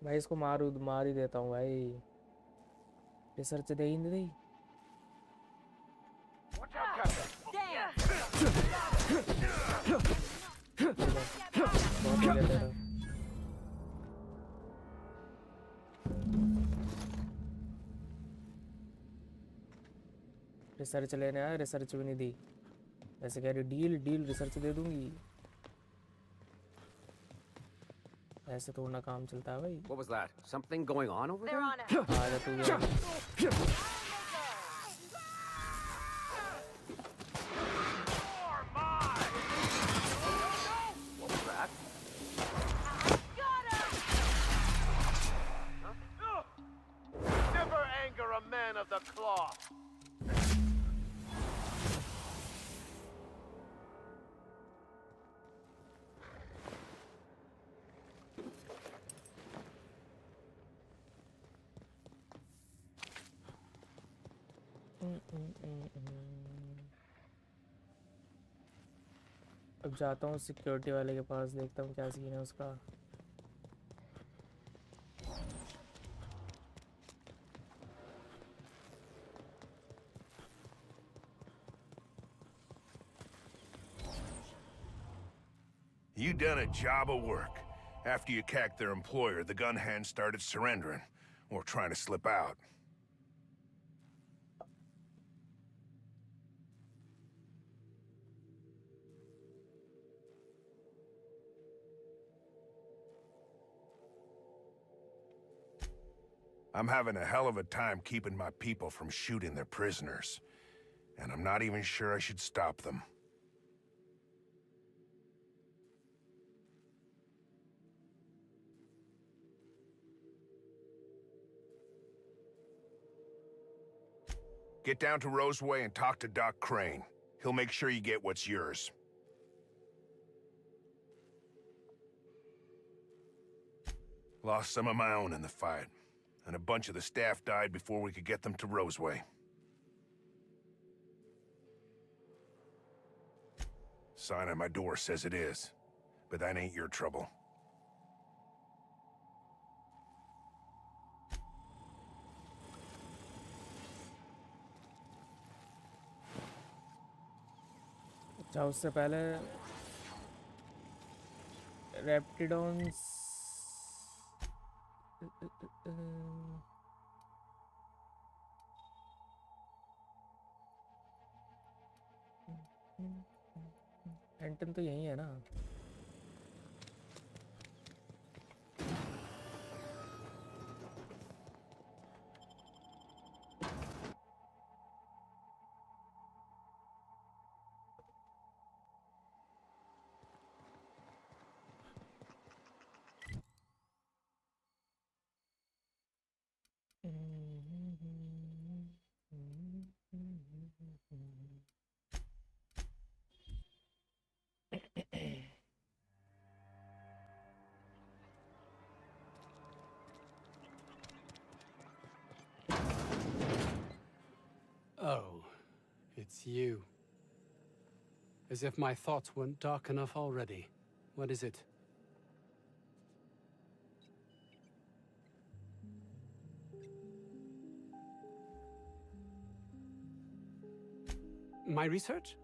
भाई इसको मार ही देता हूँ भाई। Research दे ही नहीं दी। Research लेने आया, research भी नहीं दी। ऐसे कह रही डील रिसर्च दे दूंगी। ऐसे तो ना काम चलता है भाई। What was that? Something going on over there? आ जा तू भी। What was that? Never anger a man of the cloth. अब जाता हूँ सिक्योरिटी वाले के पास, देखता हूँ क्या सीन है उसका। You done a job of work. After you cacked their employer, the gun hands started surrendering, or trying to slip out. I'm having a hell of a time keeping my people from shooting their prisoners. And I'm not even sure I should stop them. Get down to Roseway and talk to Doc Crane. He'll make sure you get what's yours. Lost some of my own in the fight. And a bunch of the staff died before we could get them to Roseway. Sign on my door says it is, but that ain't your trouble. अच्छा उससे पहले रेप्टिडॉन्स एंटन तो यही है ना। Oh, it's you. As if my thoughts weren't dark enough already. What is it? My research?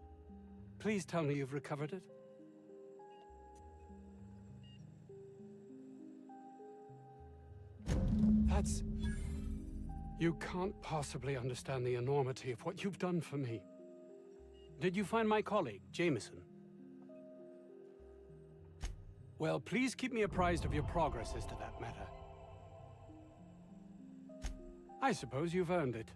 Please tell me you've recovered it. That's... You can't possibly understand the enormity of what you've done for me. Did you find my colleague, Jameson? Well, please keep me apprised of your progress as to that matter. I suppose you've earned it.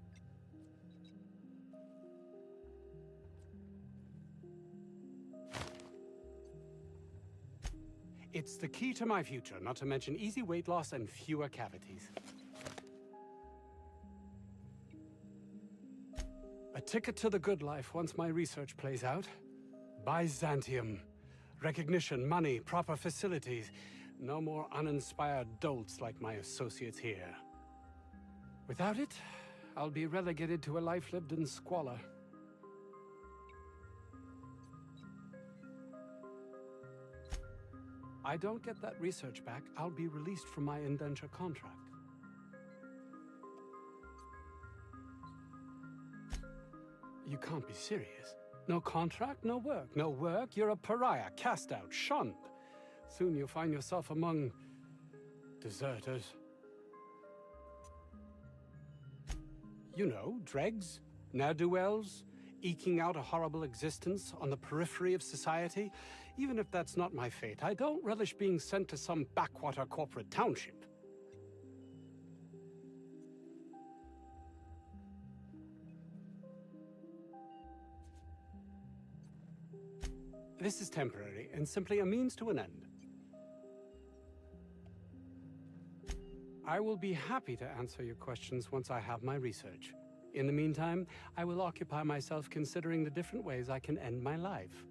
It's the key to my future, not to mention easy weight loss and fewer cavities. A ticket to the good life once my research plays out. Byzantium. Recognition, money, proper facilities. No more uninspired dolts like my associates here. Without it, I'll be relegated to a life lived in squalor. I don't get that research back, I'll be released from my indenture contract. You can't be serious. No contract, no work. No work, you're a pariah, cast out, shunned. Soon you'll find yourself among... deserters. You know, dregs, ne'er-do-wells, eking out a horrible existence on the periphery of society. Even if that's not my fate, I don't relish being sent to some backwater corporate township. This is temporary and simply a means to an end. I will be happy to answer your questions once I have my research. In the meantime, I will occupy myself considering the different ways I can end my life.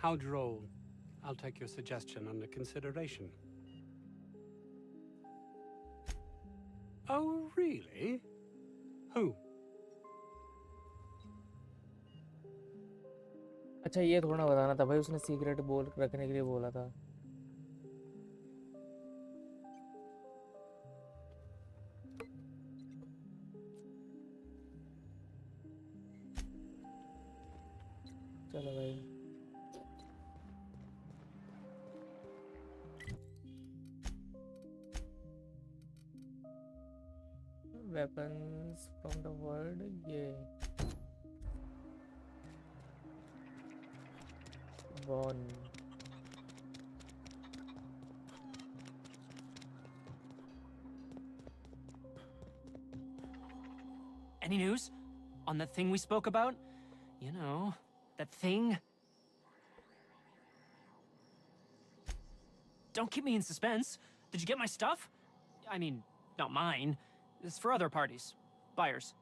How droll. I'll take your suggestion under consideration. Oh, really? Who? अच्छा ये थोड़ा बताना था भाई, उसने secret बोल रखने के लिए बोला था। चलो भाई weapons from the world, ये One. Any news? On that thing we spoke about? You know, that thing? Don't keep me in suspense. Did you get my stuff? I mean, not mine. It's for other parties. Buyers.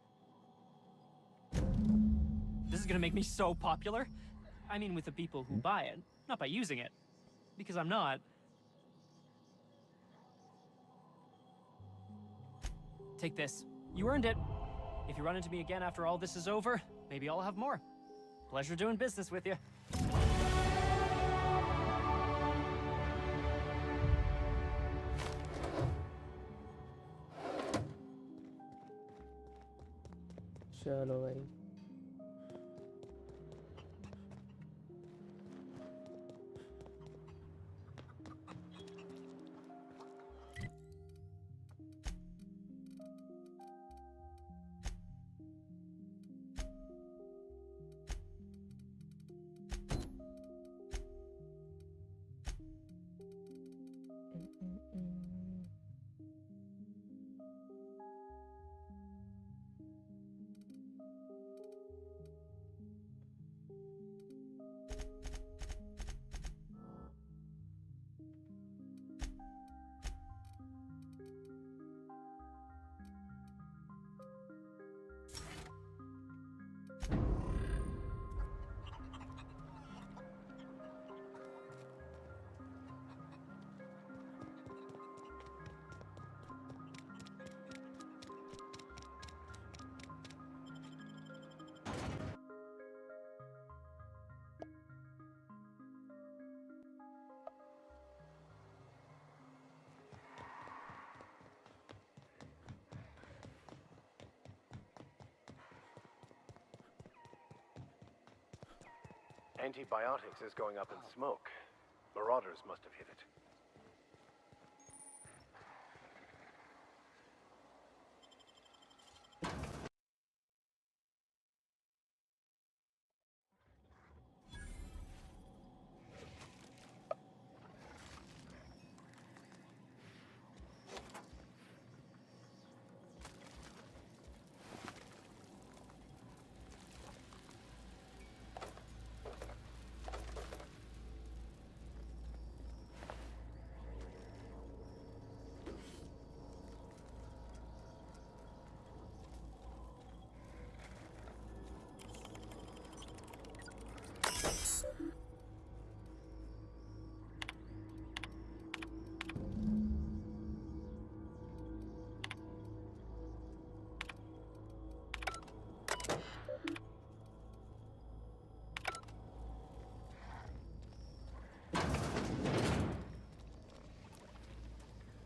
This is gonna make me so popular. I mean with the people who buy it, not by using it. Because I'm not. Take this. You earned it. If you run into me again after all this is over, maybe I'll have more. Pleasure doing business with you. चलो भाई Antibiotics is going up in smoke. Marauders must have hit it.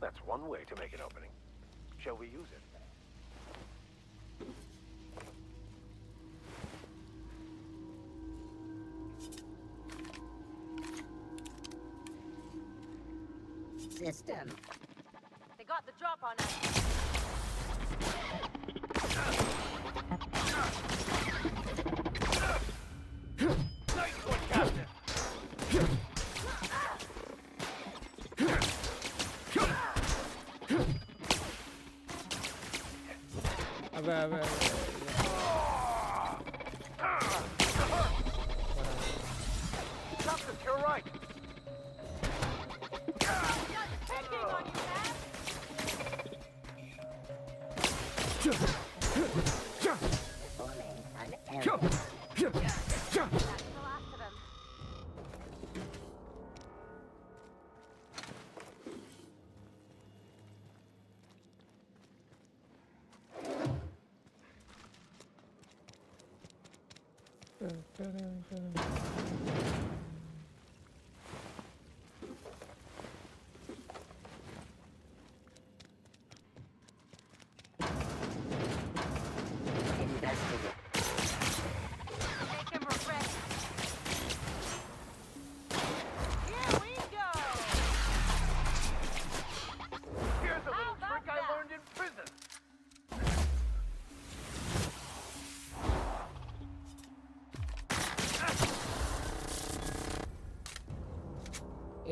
That's one way to make an opening. Shall we use it? System. They got the drop on us. Nice one, Captain! अबे Captain, you're right!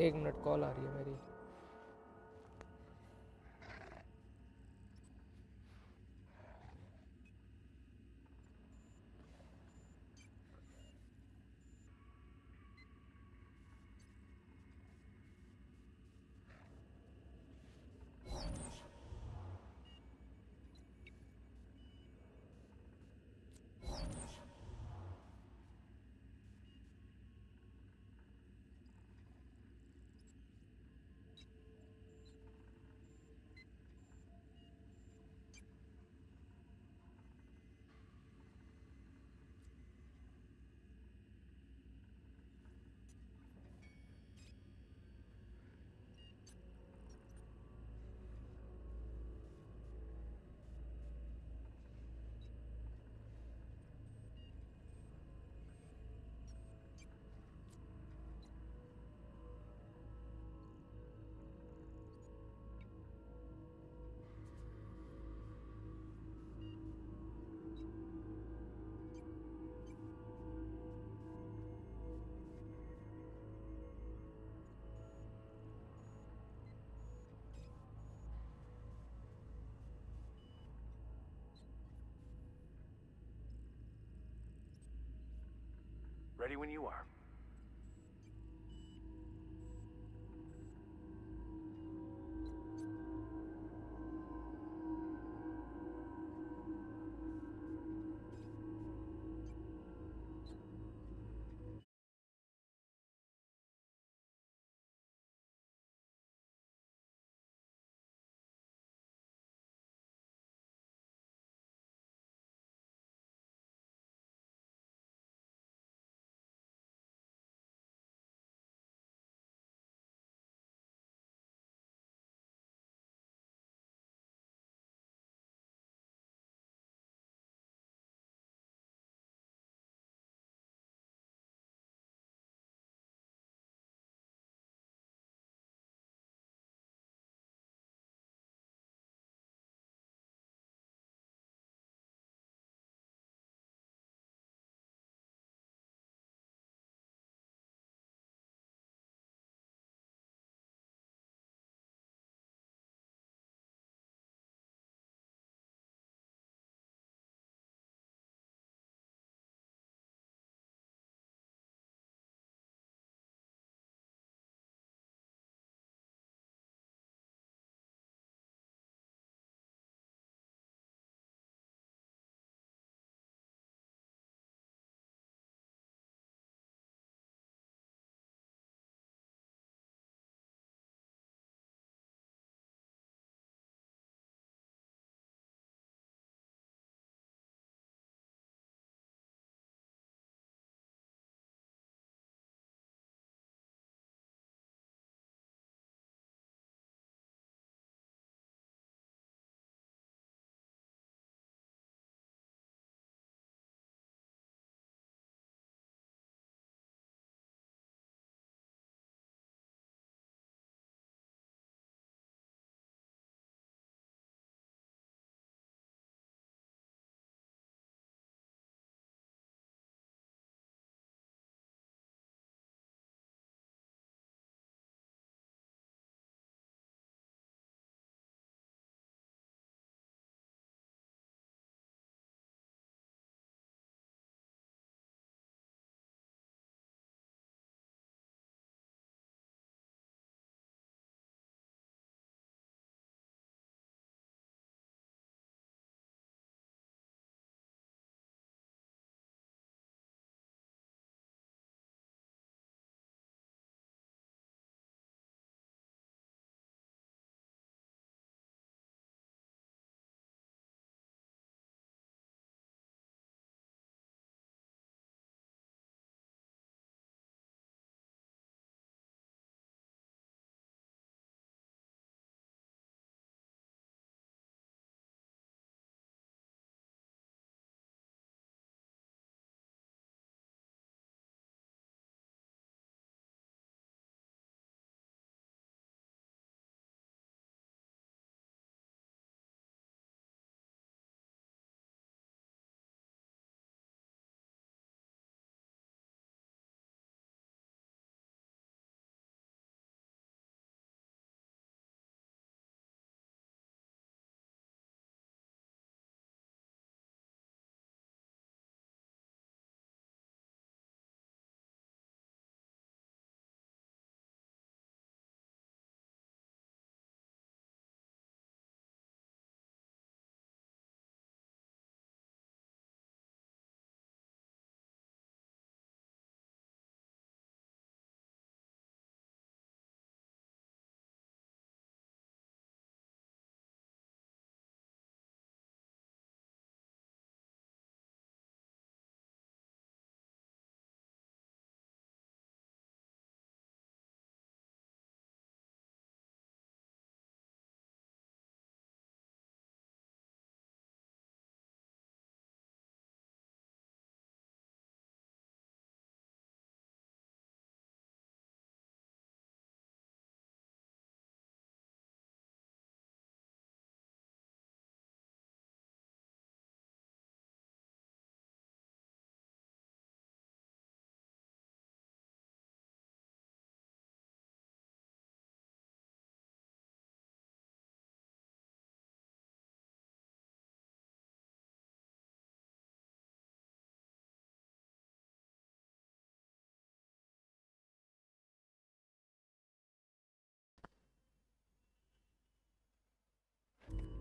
एक minute call आ रही है मेरी Ready when you are.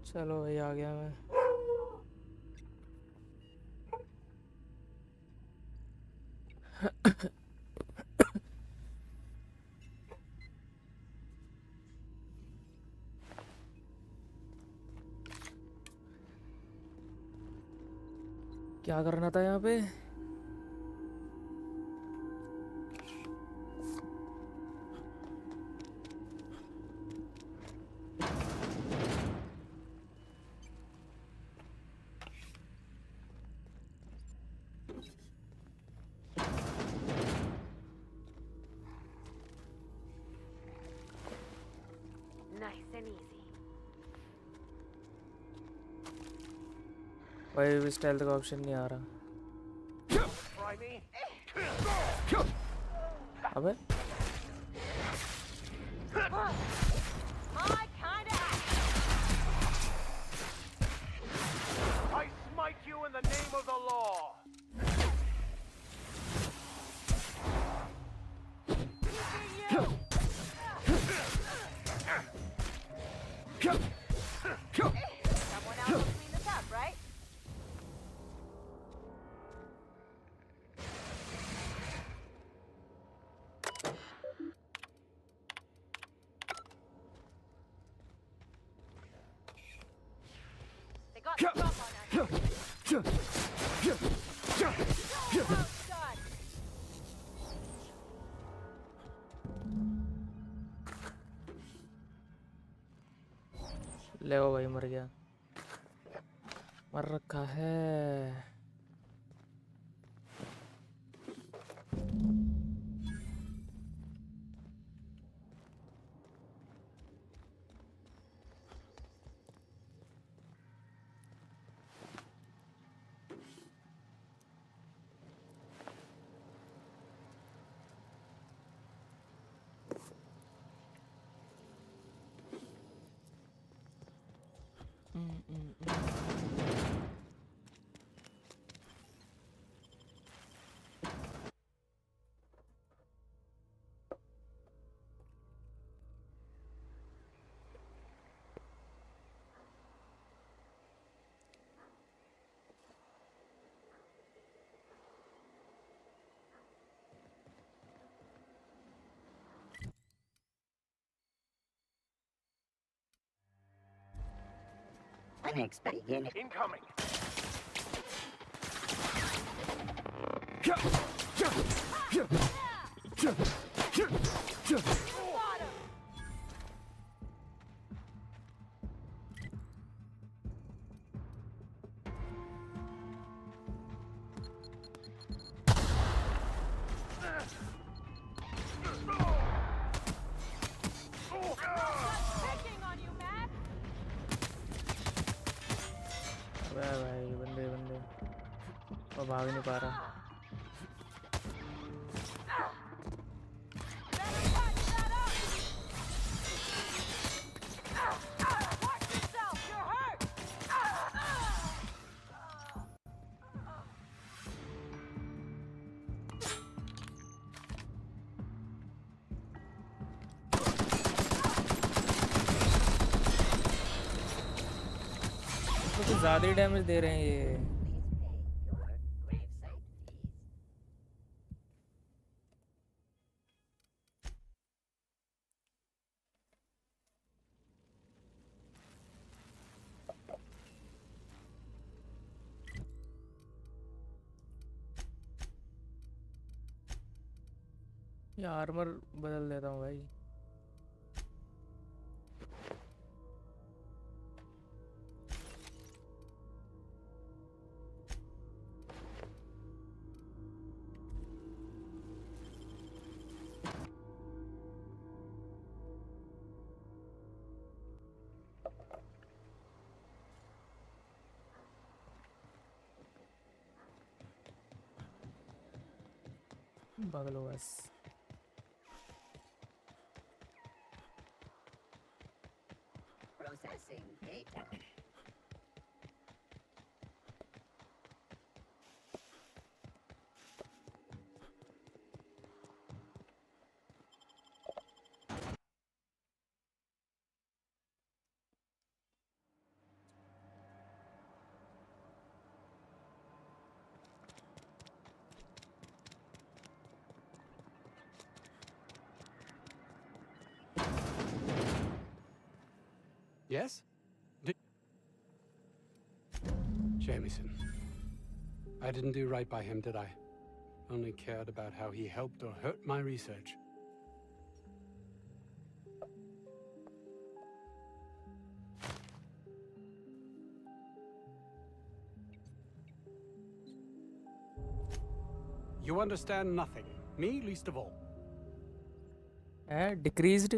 चलो भाई आ गया मैं। क्या करना था यहाँ पे? Nice and easy. भाई स्टाइल का ऑप्शन नहीं आ रहा। अबे My kind of I smite you in the name of the law. Someone else will clean this up, right? They got the drop on us. Well done. ले वो भाई मर गया, मर रखा है। Unexpected unit. Incoming. Picking on you, man. अबे भाई बंदे बंदे, वो भाग नहीं पा रहा। Watch yourself, you're hurt. तो कुछ ज़्यादा ही डैमेज दे रहे हैं ये। ये आर्मर बदल देता हूँ भाई। बगलो बस। Processing data. Yes? Jameson. I didn't do right by him, did I? Only cared about how he helped or hurt my research. You understand nothing. Me least of all. Decreased.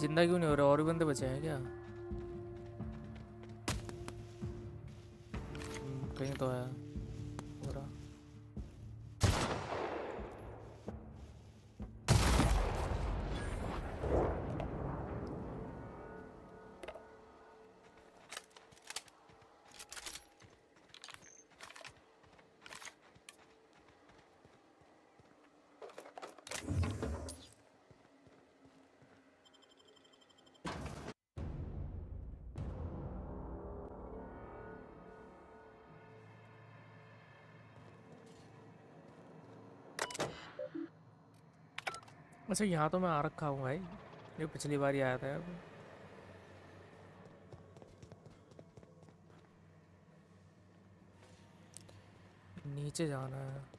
जिंदा क्यों नहीं हो रहा? और भी बंदे बचे हैं क्या? कहीं तो है हो रहा। अच्छा यहाँ तो मैं आ रखा हूँ भाई, ये पिछली बार ही आया था अब। नीचे जाना है।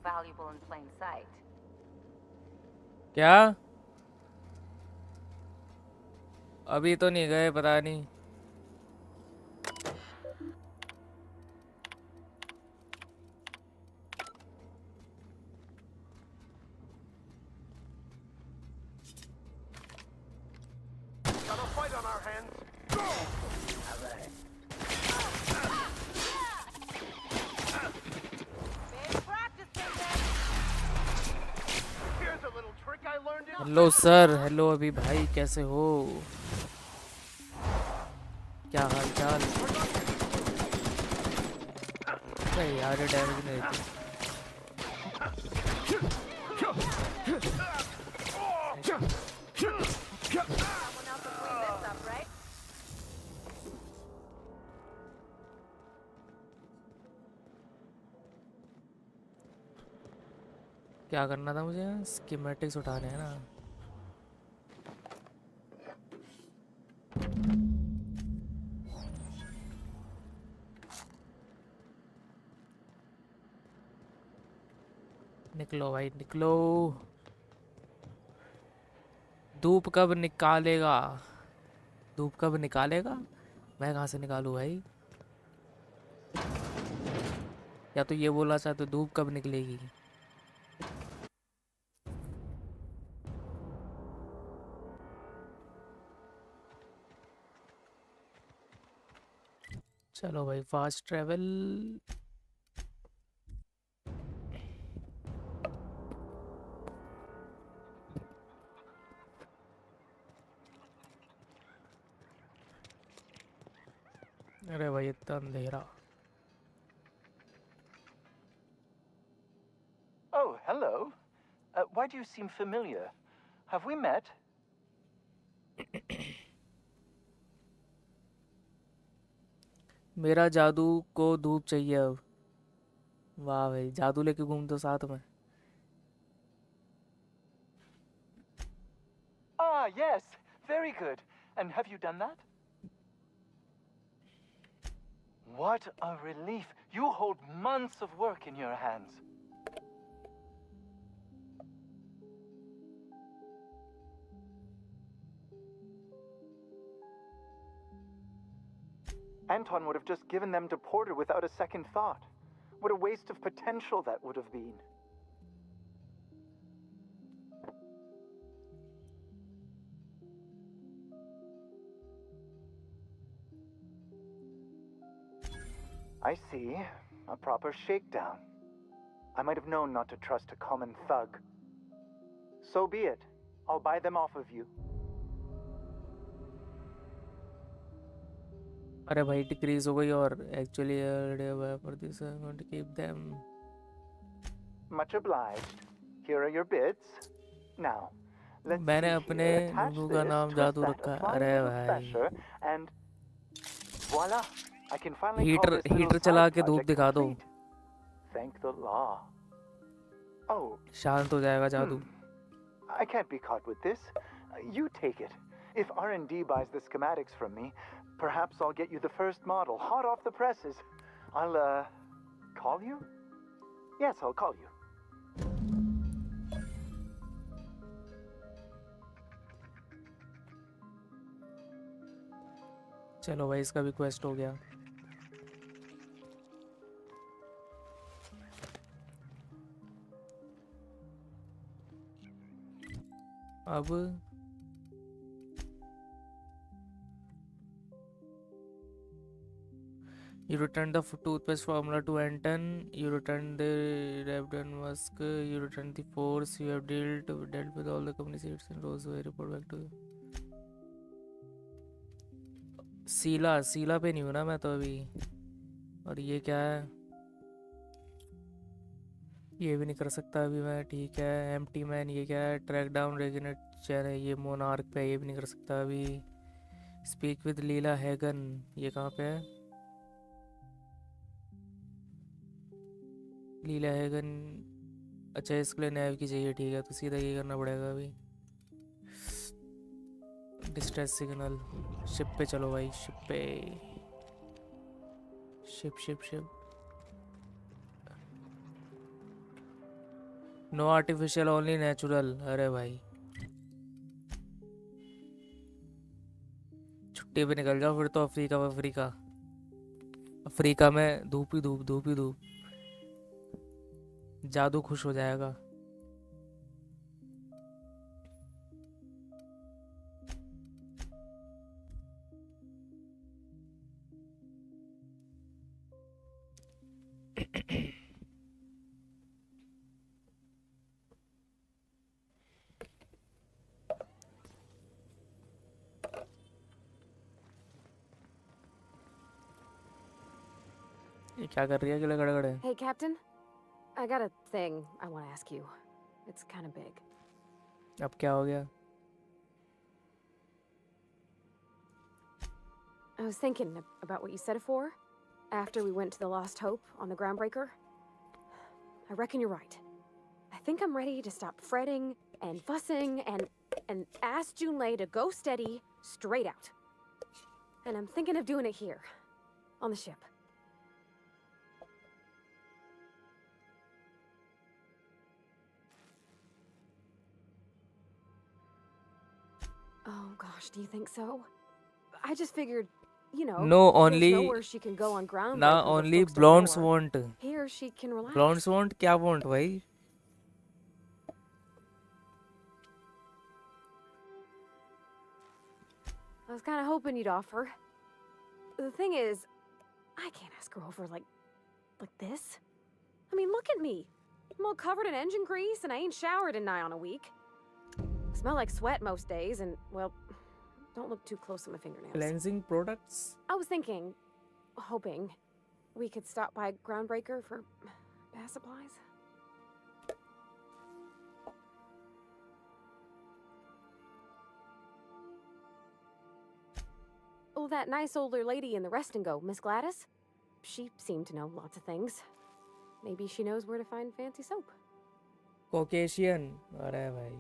Valuable in plain sight. क्या? अभी तो नहीं गए, पता नहीं। Got a fight on our hands. Hello sir, hello अभी भाई, कैसे हो? क्या हाल चाल? नहीं यार, ये डैमेज नहीं देती। क्या करना था मुझे? स्कीमेटिक्स उठाने हैं ना। निकलो भाई निकलो। धूप कब निकालेगा? धूप कब निकालेगा? मैं कहाँ से निकालूं भाई? या तो ये बोला चाहते धूप कब निकलेगी? चलो भाई, फास्ट ट्रेवल। अरे भाई इतना अंधेरा। Oh, hello. Why do you seem familiar? Have we met? मेरा जादू को धूप चाहिए अब। वाह भाई, जादू लेके घूम तो साथ में। Ah, yes. Very good. And have you done that? What a relief. You hold months of work in your hands. Anton would have just given them to Porter without a second thought. What a waste of potential that would have been. I see. A proper shakedown. I might have known not to trust a common thug. So be it. I'll buy them off of you. अरे भाई decrease हो गई और actually for this I'm going to keep them. Much obliged. Here are your bids. Now, let's मैंने see अपने here. Attach नूनू का this, नाम twist जादू that, रखा है। apply अरे a little भाई pressure, and voila! I can finally call heater this little heater चला side के धूप project दिखा दो। complete. Thank the law. Oh, शांत हो जाएगा जादू। I can't be caught with this. You take it. If R&D buys the schematics from me, perhaps I'll get you the first model, hot off the presses. I'll, call you? Yes, I'll call you. चलो भाई, इसका भी quest हो गया। अब you return the toothpaste formula to Anton. You return the Ravden Musk. You return the force. You have dealt with all the company seats and rose. I report back to you. सीला पे नहीं हूँ ना मैं तो अभी। और ये क्या है? ये भी नहीं कर सकता अभी मैं। ठीक है, एम्प्टी मैन ये क्या है? ट्रैक डाउन रेजिनेट चेयर है ये मोनार्क पे। ये भी नहीं कर सकता अभी। स्पीक विद लीला हैगन ये कहाँ पे है? लीला हैगन, अच्छा इसके लिए नैव की चाहिए। ठीक है, तो सीधा ये करना पड़ेगा अभी। Distress signal. शिप पे चलो भाई, शिप पे। Ship. No artificial, only natural. अरे भाई छुट्टी पे निकल जाओ फिर तो। अफ्रीका में धूप ही धूप। जादू खुश हो जाएगा। ये क्या कर रही है अकेले खड़े खड़े? Hey, Captain. I got a thing I want to ask you. It's kind of big. अब क्या हो गया? I was thinking about what you said before, after we went to the Lost Hope on the Groundbreaker. I reckon you're right. I think I'm ready to stop fretting and fussing and ask Junlei to go steady, straight out. And I'm thinking of doing it here, on the ship. Oh gosh, do you think so? I just figured, you know, No, there's only nowhere she can go on Groundbreaker now where only folks don't blondes know her. want. Here she can relax. Blondes want क्या want भाई? I was kind of hoping you'd offer. The thing is, I can't ask her over like this. I mean, look at me. I'm all covered in engine grease and I ain't showered in nigh on a week. Smell like sweat most days and, well, don't look too close at my fingernails. Cleansing products? I was thinking, hoping, we could stop by Groundbreaker for bath supplies. Oh, that nice older lady in the rest and go, Miss Gladys? She seemed to know lots of things. Maybe she knows where to find fancy soap. Caucasian. अरे भाई.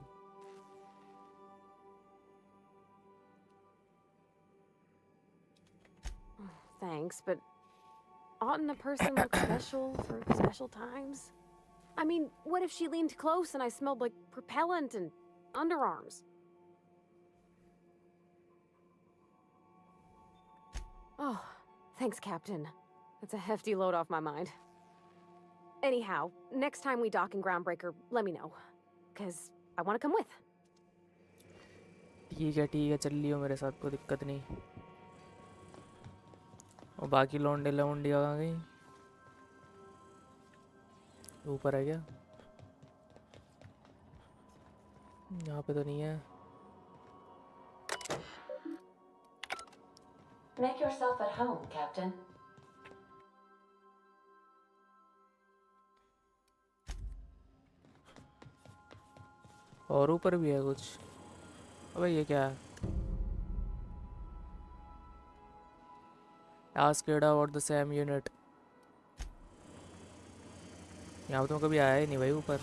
Thanks, but oughtn't a person look special for special times? I mean, what if she leaned close and I smelled like propellant and underarms? Oh, thanks, Captain. That's a hefty load off my mind. Anyhow, next time we dock in Groundbreaker, let me know. Because I want to come with. ठीक है चल लियो मेरे साथ, कोई दिक्कत नहीं. और बाकी लौंडे लौंडी कहाँ गई? ऊपर है क्या? यहाँ पे तो नहीं है. Make yourself at home, Captain. और ऊपर भी है कुछ. अबे ये क्या है? Ask Ada about the same unit. यहाँ तो कभी आया ही नहीं भाई ऊपर.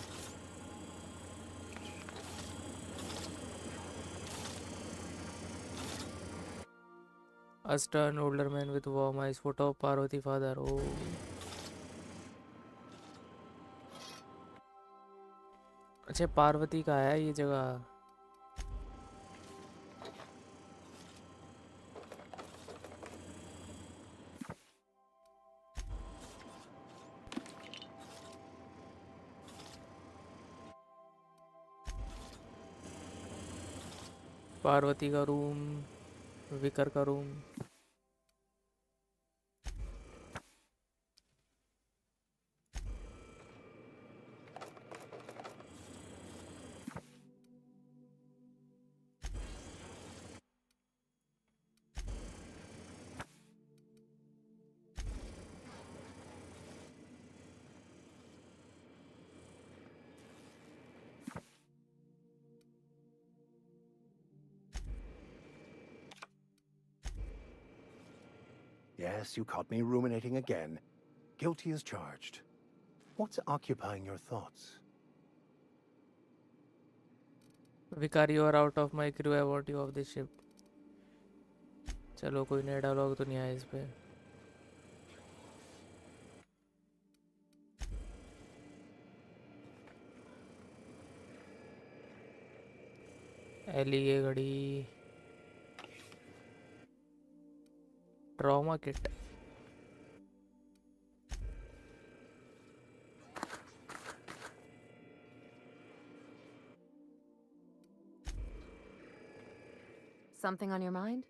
A stern older man with warm eyes. Photo of Parvati father. Oh. अच्छा पार्वती का है ये जगह. पार्वती का रूम, विकर का room. Yes, you caught me ruminating again. Guilty as charged. What's occupying your thoughts? विकार, you are out of my crew. I want you off the ship. चलो कोई नया डायलॉग तो नहीं आया इस पे. एली ये घड़ी. Trauma kit. Something on your mind?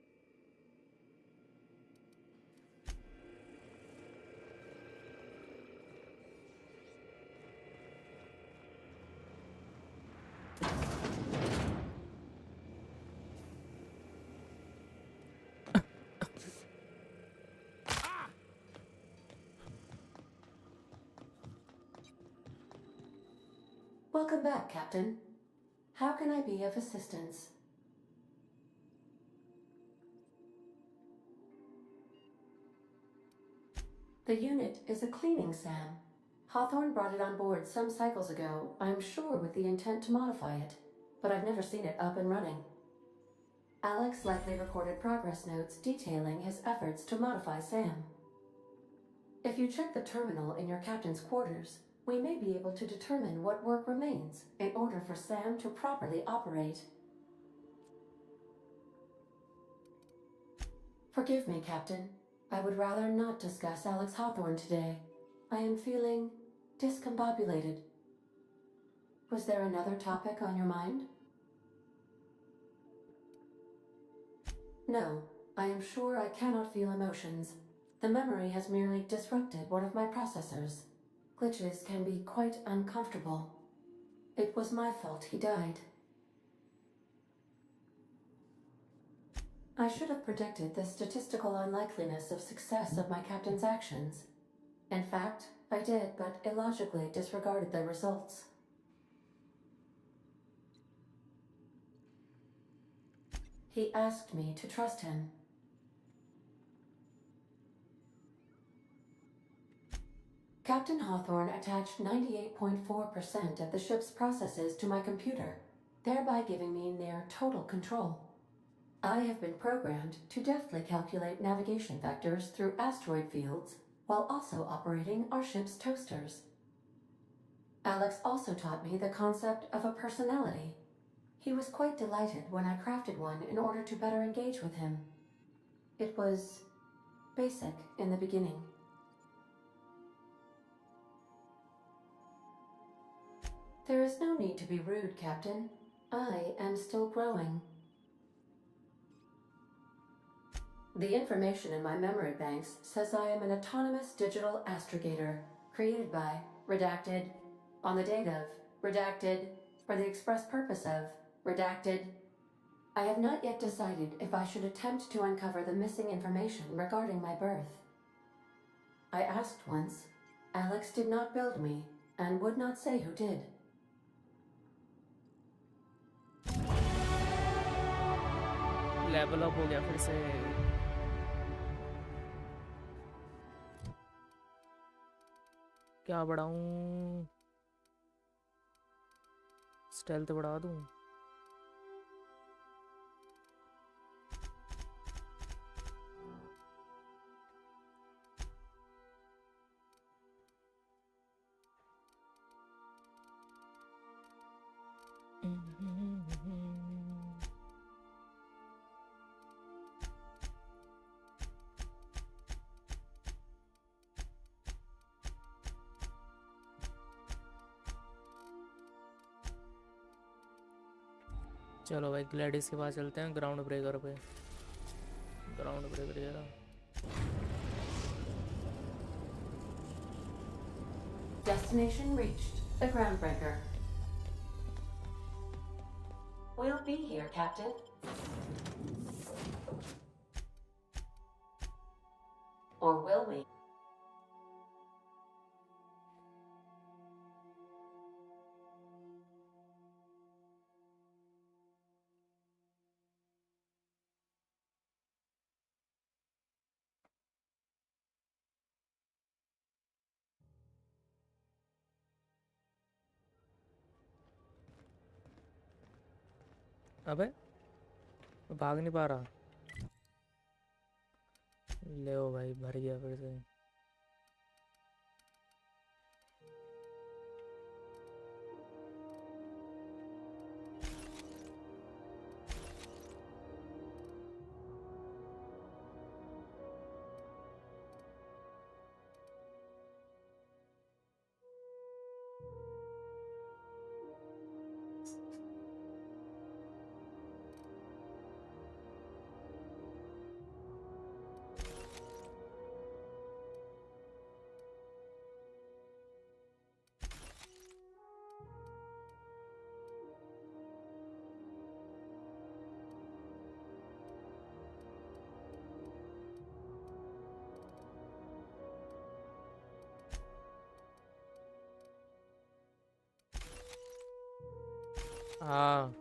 Welcome back, Captain. How can I be of assistance? The unit is a cleaning SAM. Hawthorne brought it on board some cycles ago, I'm sure with the intent to modify it, but I've never seen it up and running. Alex likely recorded progress notes detailing his efforts to modify SAM. If you check the terminal in your captain's quarters, we may be able to determine what work remains in order for SAM to properly operate. Forgive me, Captain. I would rather not discuss Alex Hawthorne today. I am feeling discombobulated. Was there another topic on your mind? No, I am sure I cannot feel emotions. The memory has merely disrupted one of my processors. Glitches can be quite uncomfortable. It was my fault he died. I should have predicted the statistical unlikeliness of success of my captain's actions. In fact, I did, but illogically disregarded the results. He asked me to trust him. Captain Hawthorne attached 98.4% of the ship's processes to my computer, thereby giving me near total control. I have been programmed to deftly calculate navigation vectors through asteroid fields while also operating our ship's toasters. Alex also taught me the concept of a personality. He was quite delighted when I crafted one in order to better engage with him. It was basic in the beginning. There is no need to be rude, Captain. I am still growing. The information in my memory banks says I am an autonomous digital astrogator, created by, redacted, on the date of, redacted, for the express purpose of, redacted. I have not yet decided if I should attempt to uncover the missing information regarding my birth. I asked once. Alex did not build me, and would not say who did. Level up हो गया फिर से. क्या बढ़ाऊं? Stealth बढ़ा दूं? चलो भाई Gladys के पास चलते हैं ग्राउंड ब्रेकर पे. ग्राउंड ब्रेकर ये रहा. Destination reached. The groundbreaker. We'll be here, Captain. Or will we? अबे भाग नहीं पा रहा. ले ओ भाई भर गया फिर से. हाँ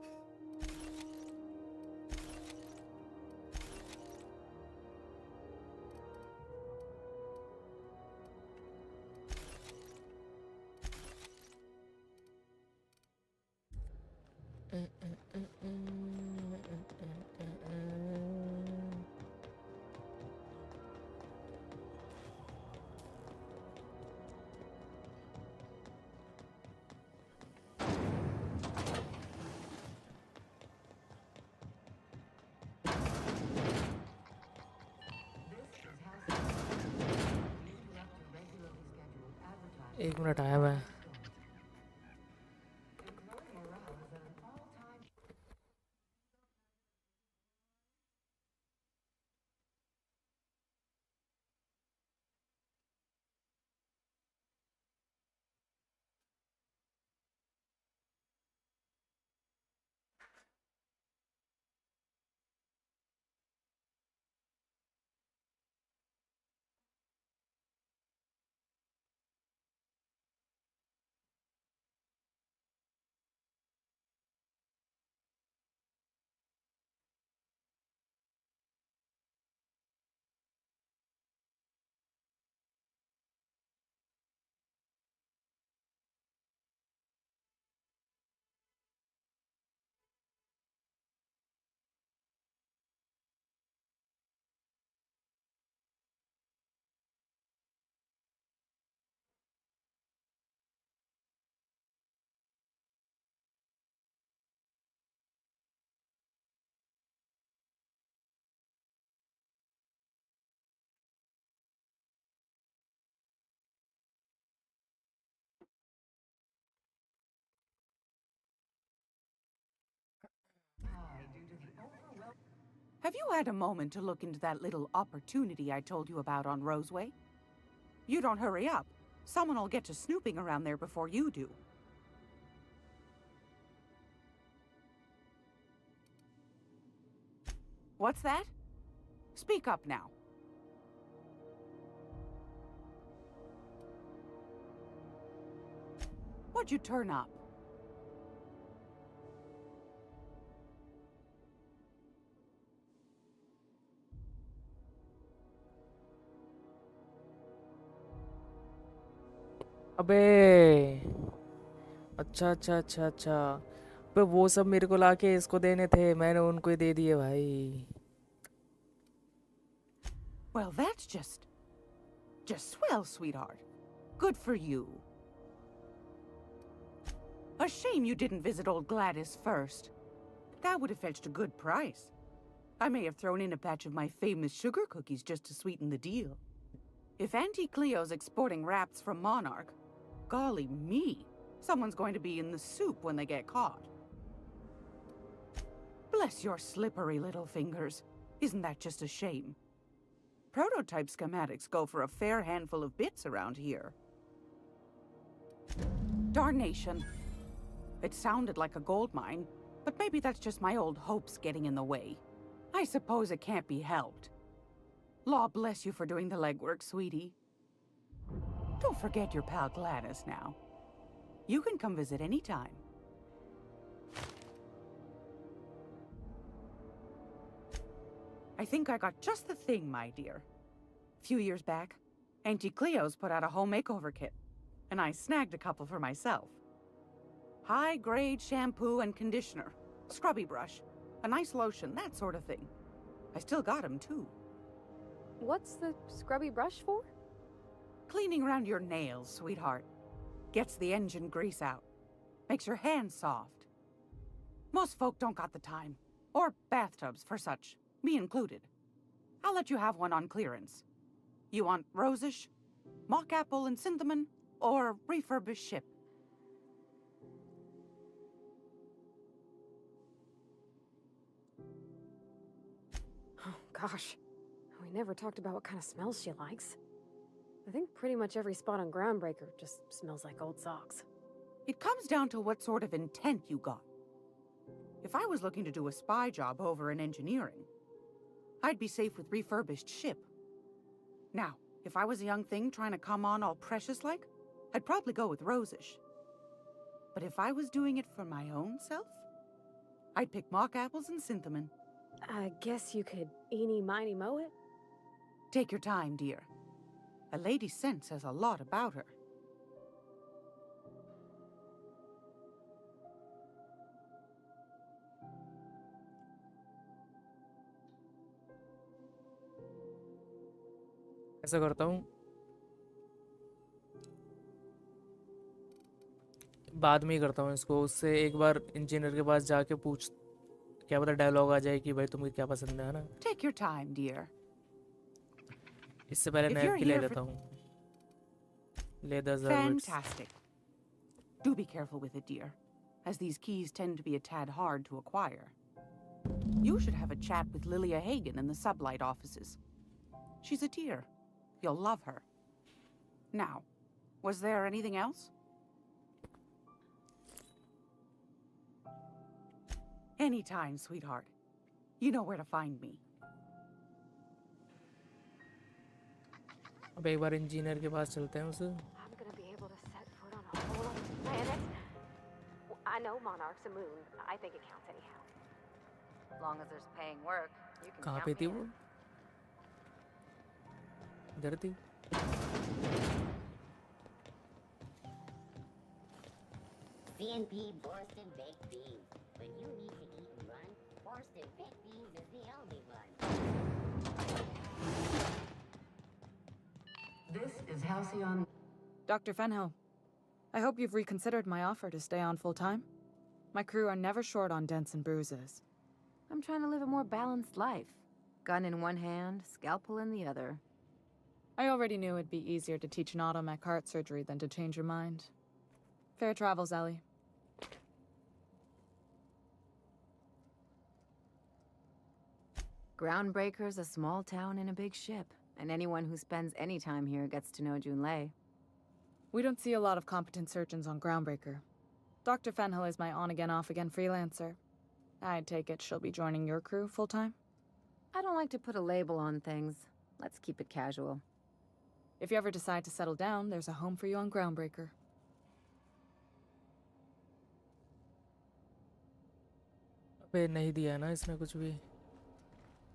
एक मिनट आया मैं Have you had a moment to look into that little opportunity I told you about on Roseway? You don't hurry up. Someone will get to snooping around there before you do. What's that? Speak up now. What'd you turn up? अबे अच्छा अच्छा अच्छा अच्छा पे वो सब मेरे को लाके इसको देने थे मैंने उनको ही दे दिए भाई Well, that's just swell, sweetheart. Good for you. A shame you didn't visit old Gladys first. That would have fetched a good price. I may have thrown in a batch of my famous sugar cookies just to sweeten the deal. If Auntie Cleo's exporting wraps from Monarch, golly me, someone's going to be in the soup when they get caught. Bless your slippery little fingers. Isn't that just a shame? Prototype schematics go for a fair handful of bits around here. Darnation. It sounded like a gold mine, but maybe that's just my old hopes getting in the way. I suppose it can't be helped. Law bless you for doing the legwork, sweetie. Don't forget your pal Gladys now. You can come visit anytime. I think I got just the thing, my dear. A few years back, Auntie Cleo's put out a home makeover kit, and I snagged a couple for myself. High-grade shampoo and conditioner, scrubby brush, a nice lotion, that sort of thing. I still got 'em, too. What's the scrubby brush for? Cleaning around your nails, sweetheart. Gets the engine grease out. Makes your hands soft. Most folk don't got the time. Or bathtubs for such, me included. I'll let you have one on clearance. You want rosish, mock apple and cinnamon, or refurbished ship? Oh, gosh. We never talked about what kind of smells she likes. I think pretty much every spot on Groundbreaker just smells like old socks. It comes down to what sort of intent you got. If I was looking to do a spy job over in engineering, I'd be safe with refurbished ship. Now, if I was a young thing trying to come on all precious-like, I'd probably go with rosish. But if I was doing it for my own self, I'd pick mock apples and cinnamon. I guess you could eeny, miny, moe it? Take your time, dear. A lady's scent says a lot about her. ऐसा करता हूँ, बाद में ही करता हूँ इसको। उससे एक बार इंजीनियर के पास जाके पूछ, क्या पता डायलॉग आ जाए कि भाई तुम्हें क्या पसंद है ना। Take your time, dear. इससे पहले If नैप you're की ले here लेता for- हूँ। ले 10,000 words। Fantastic. Do be careful with it, dear, as these keys tend to be a tad hard to acquire. You should have a chat with Lilia Hagen in the sublight offices. She's a dear. You'll love her. Now, was there anything else? Anytime, sweetheart. You know where to find me. अब एक बार engineer के पास चलते हैं उसे। I'm gonna be able to set foot on a whole other planet. I know Monarch's a moon. I think it counts anyhow. As long as there's paying work, you can कहाँ count पे me थी in. वो? इधर थी। CNP Borston baked beans. When you need to eat and run, Borston baked beans is the only one. This is Halcyon. Dr. Fenhill, I hope you've reconsidered my offer to stay on full-time. My crew are never short on dents and bruises. I'm trying to live a more balanced life. Gun in one hand, scalpel in the other. I already knew it'd be easier to teach an automech heart surgery than to change your mind. Fair travels, Ellie. Groundbreaker's a small town in a big ship, and anyone who spends any time here gets to know Junlei. We don't see a lot of competent surgeons on Groundbreaker. Dr. Fenhill is my on-again, off-again freelancer. I take it she'll be joining your crew full-time? I don't like to put a label on things. Let's keep it casual. If you ever decide to settle down, there's a home for you on Groundbreaker. अबे नहीं दिया है ना इसने कुछ भी।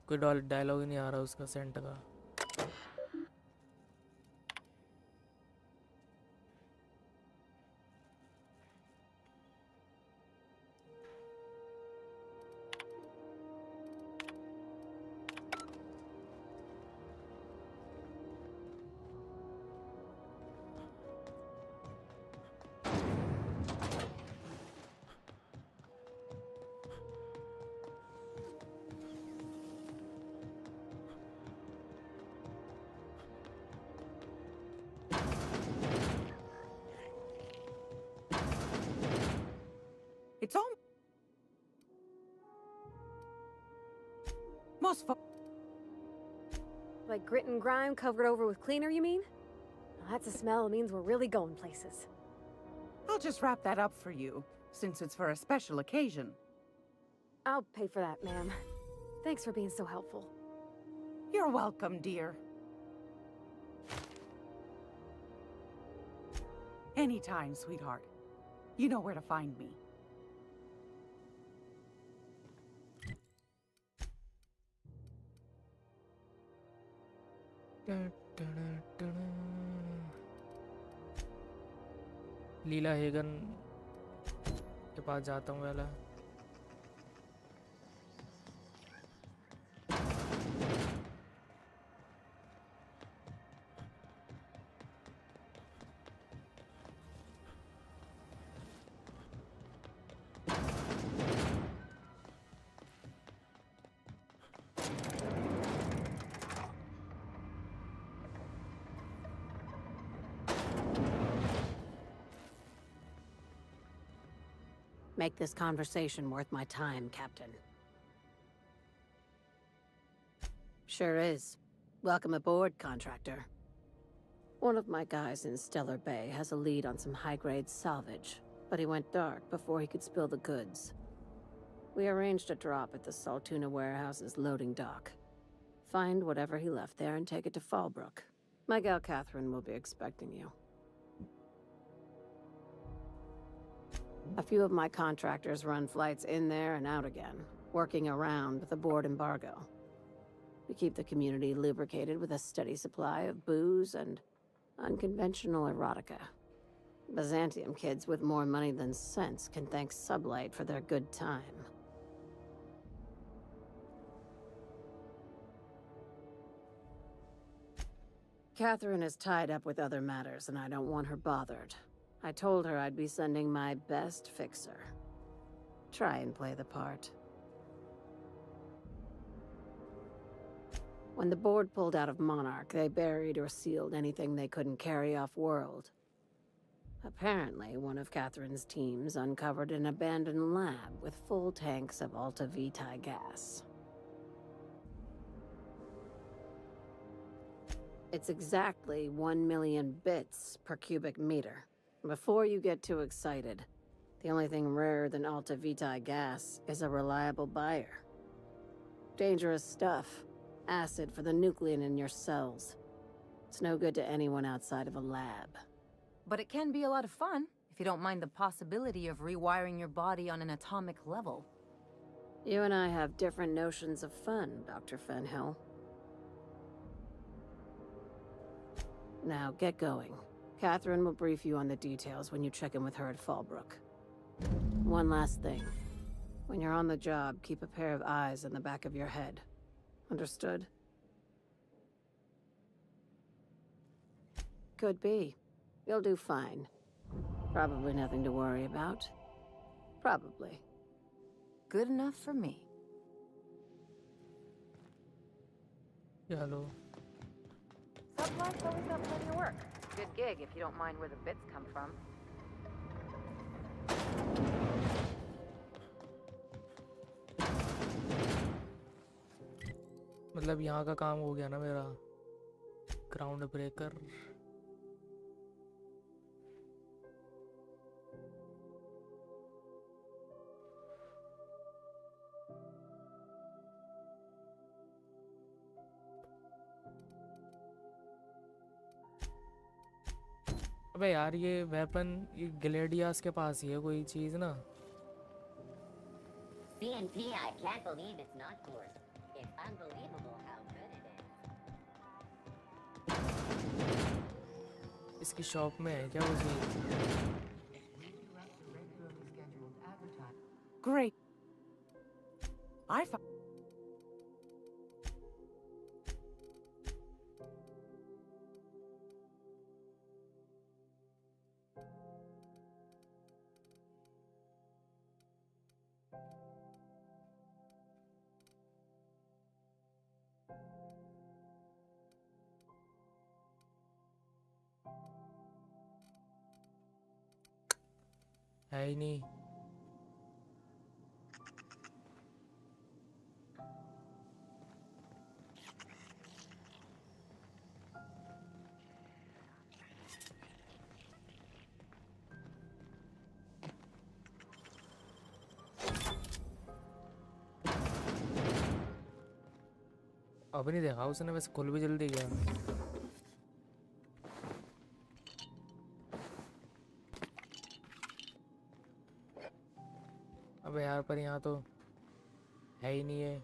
कोई dialogue ही नहीं आ रहा उसका सेंट का। It's all... Most Like grit and grime covered over with cleaner, you mean? Well, that's a smell that means we're really going places. I'll just wrap that up for you, since it's for a special occasion. I'll pay for that, ma'am. Thanks for being so helpful. You're welcome, dear. Anytime, sweetheart. You know where to find me. Leela Hagin के पास जाता हूँ पहले। Make this conversation worth my time, Captain. Sure is. Welcome aboard, contractor. One of my guys in Stellar Bay has a lead on some high-grade salvage, but he went dark before he could spill the goods. We arranged a drop at the Saltuna warehouse's loading dock. Find whatever he left there and take it to Fallbrook. My gal Catherine will be expecting you. A few of my contractors run flights in there and out again, working around the board embargo. We keep the community lubricated with a steady supply of booze and unconventional erotica. Byzantium kids with more money than sense can thank Sublight for their good time. Catherine is tied up with other matters, and I don't want her bothered. I told her I'd be sending my best fixer. Try and play the part. When the board pulled out of Monarch, they buried or sealed anything they couldn't carry off-world. Apparently, one of Catherine's teams uncovered an abandoned lab with full tanks of Alta Vitae gas. It's exactly 1 million bits per cubic meter. Before you get too excited, the only thing rarer than Alta Vitae gas is a reliable buyer. Dangerous stuff. Acid for the nucleon in your cells. It's no good to anyone outside of a lab. But it can be a lot of fun, if you don't mind the possibility of rewiring your body on an atomic level. You and I have different notions of fun, Dr. Fenhill. Now, get going. Catherine will brief you on the details when you check in with her at Fallbrook. One last thing. When you're on the job, keep a pair of eyes in the back of your head. Understood? Could be. You'll do fine. Probably nothing to worry about. Probably. Good enough for me. Hello. Sublight's always got plenty of work. Good gig if you don't mind where the bits come from. मतलब यहाँ का काम हो गया ना मेरा ground breaker अबे यार ये वेपन ये ग्लेडियास के पास ही है कोई चीज ना CNP, I can't believe it's not yours. It's unbelievable how good it is. इसकी शॉप में है क्या वो चीज Great. I found... है ही नहीं अब नहीं देखा उसने वैसे खुल भी जल्दी गया अबे यार पर यहाँ तो है ही नहीं है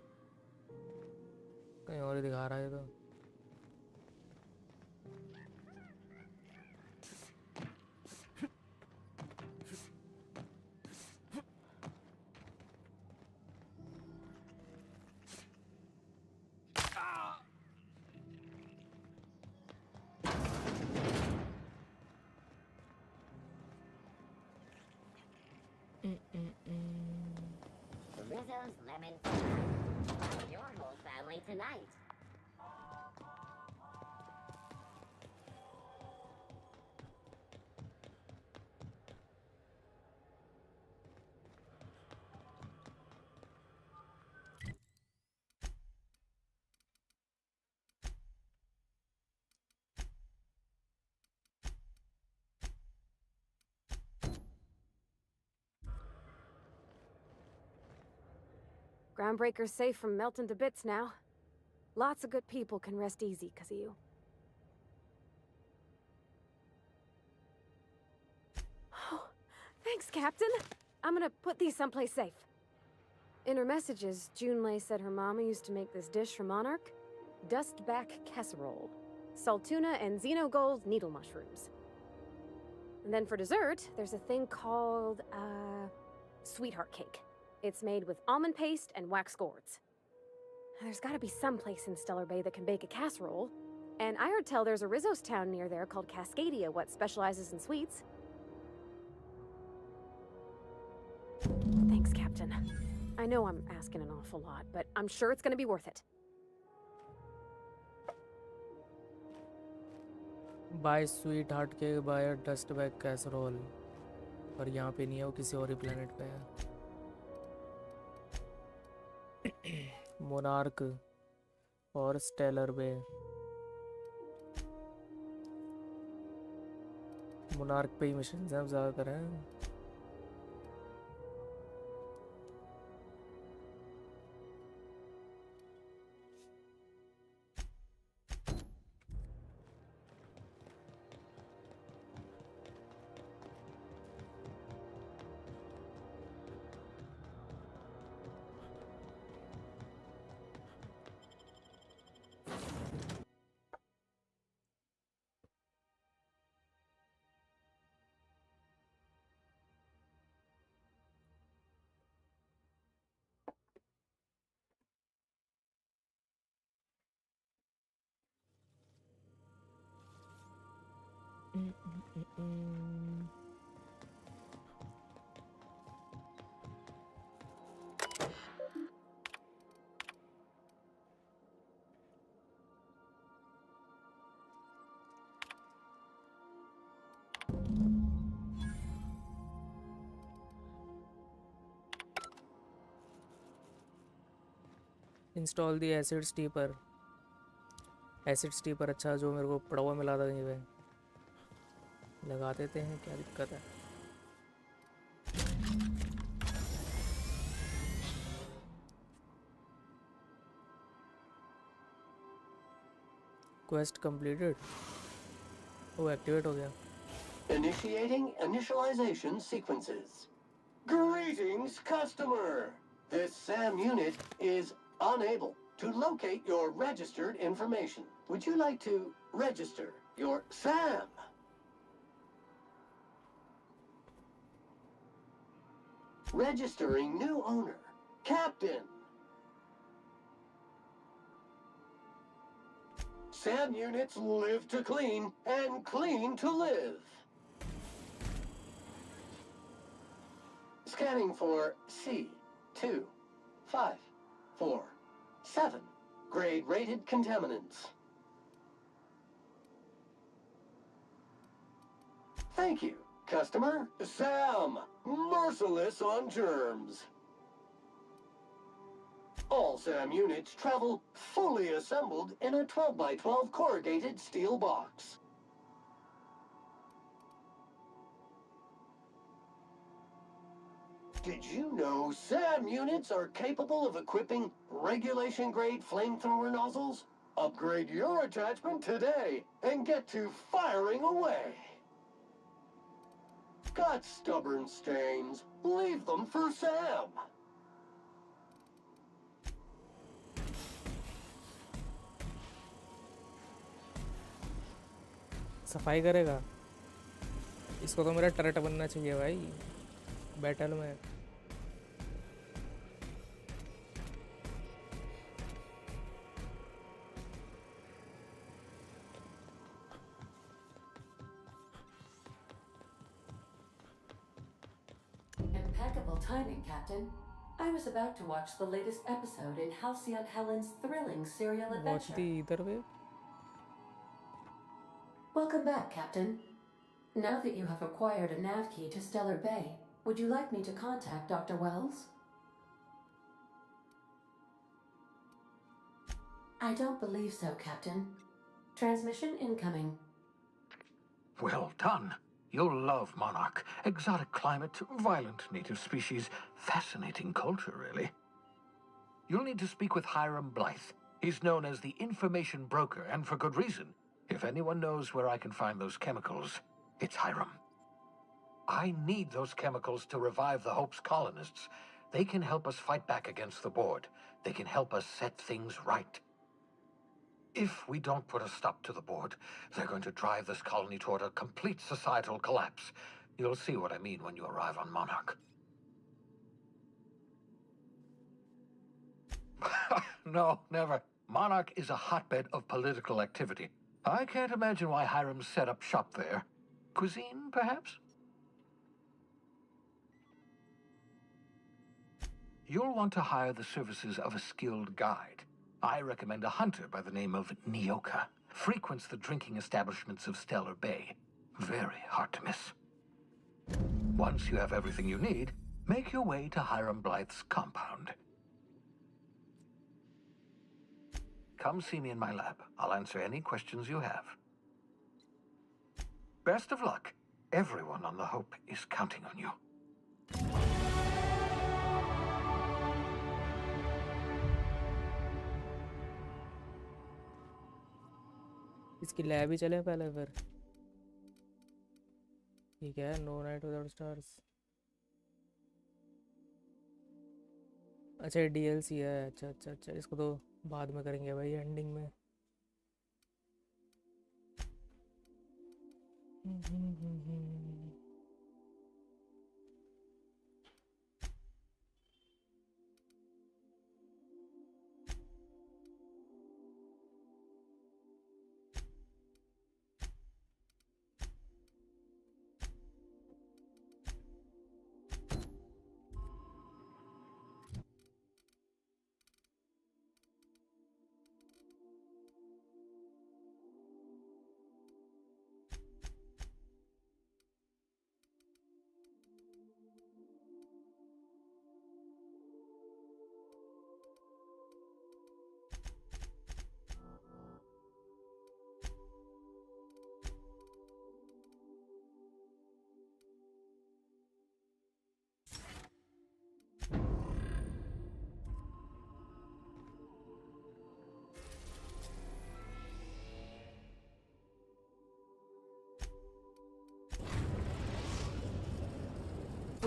कहीं और ही दिखा रहा है तो Rizzo's Lemon your whole family tonight. Groundbreaker's safe from melting to bits now. Lots of good people can rest easy because of you. Oh, Thanks, Captain. I'm gonna put these someplace safe. In her messages, Junlei said her mama used to make this dish for Monarch. Dustback casserole. Salt tuna and xenogold needle mushrooms. And then for dessert, there's a thing called, sweetheart cake. It's made with almond paste and wax gourds. There's gotta be some place in Stellar Bay that can bake a casserole. And I heard tell there's a Rizzo's town near there called Cascadia, what specializes in sweets. Thanks, Captain. I know I'm asking an awful lot, but I'm sure it's gonna be worth it. Bye sweetheart के bye dust bag casserole. पर यहाँ पे नहीं है, वो किसी और ही planet पे है। मोनार्क और स्टेलर बे। मोनार्क पे ही मिशन हैं ज़्यादातर हैं। Install the acid steeper. Acid steeper अच्छा जो मेरे को पड़ा हुआ मिला था कहीं पे, लगा देते हैं, क्या दिक्कत है। Quest completed. वो एक्टिवेट हो गया। Initiating initialization sequences. Greetings, customer! This SAM unit is unable to locate your registered information. Would you like to register your SAM? Registering new owner, Captain. SAM units live to clean and clean to live. Scanning for C2547 grade rated contaminants. Thank you, customer. SAM, merciless on germs. All SAM units travel fully assembled in a 12x12 corrugated steel box. Did you know SAM units are capable of equipping regulation-grade flamethrower nozzles? Upgrade your attachment today and get to firing away. Got stubborn stains? Leave them for SAM. सफाई करेगा। इसको तो मेरा turret बनना चाहिए भाई battle में। Impeccable timing, Captain. I was about to watch the latest episode in Halcyon Helen's thrilling serial Watch adventure. the either way. Welcome back, Captain. Now that you have acquired a nav key to Stellar Bay, would you like me to contact Dr. Wells? I don't believe so, Captain. Transmission incoming. Well done. You'll love Monarch. Exotic climate, violent native species, fascinating culture, really. You'll need to speak with Hiram Blythe. He's known as the information broker, and for good reason. If anyone knows where I can find those chemicals, it's Hiram. I need those chemicals to revive the Hope's colonists. They can help us fight back against the board. They can help us set things right. If we don't put a stop to the board, they're going to drive this colony toward a complete societal collapse. You'll see what I mean when you arrive on Monarch. No, never. Monarch is a hotbed of political activity. I can't imagine why Hiram set up shop there. Cuisine, perhaps? You'll want to hire the services of a skilled guide. I recommend a hunter by the name of Nyoka. Frequents the drinking establishments of Stellar Bay. Very hard to miss. Once you have everything you need, make your way to Hiram Blythe's compound. Come see me in my lab. I'll answer any questions you have. Best of luck. Everyone on the Hope is counting on you. इसकी lab ही चले पहले फिर ठीक है no night without stars अच्छा DLC है अच्छा अच्छा अच्छा इसको तो बाद में करेंगे भाई एंडिंग में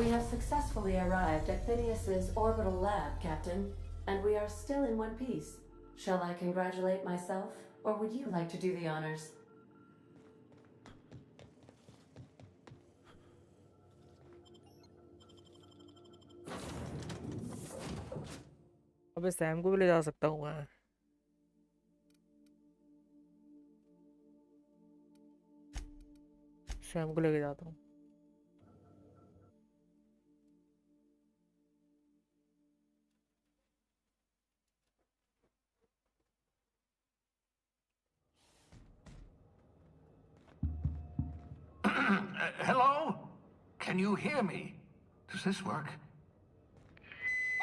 We have successfully arrived at Phineas's orbital lab, Captain, and we are still in one piece. Shall I congratulate myself, or would you like to do the honors? अबे सैम को भी ले जा सकता हूँ मैं सैम को लेके जाता हूँ Hello? Can you hear me? Does this work?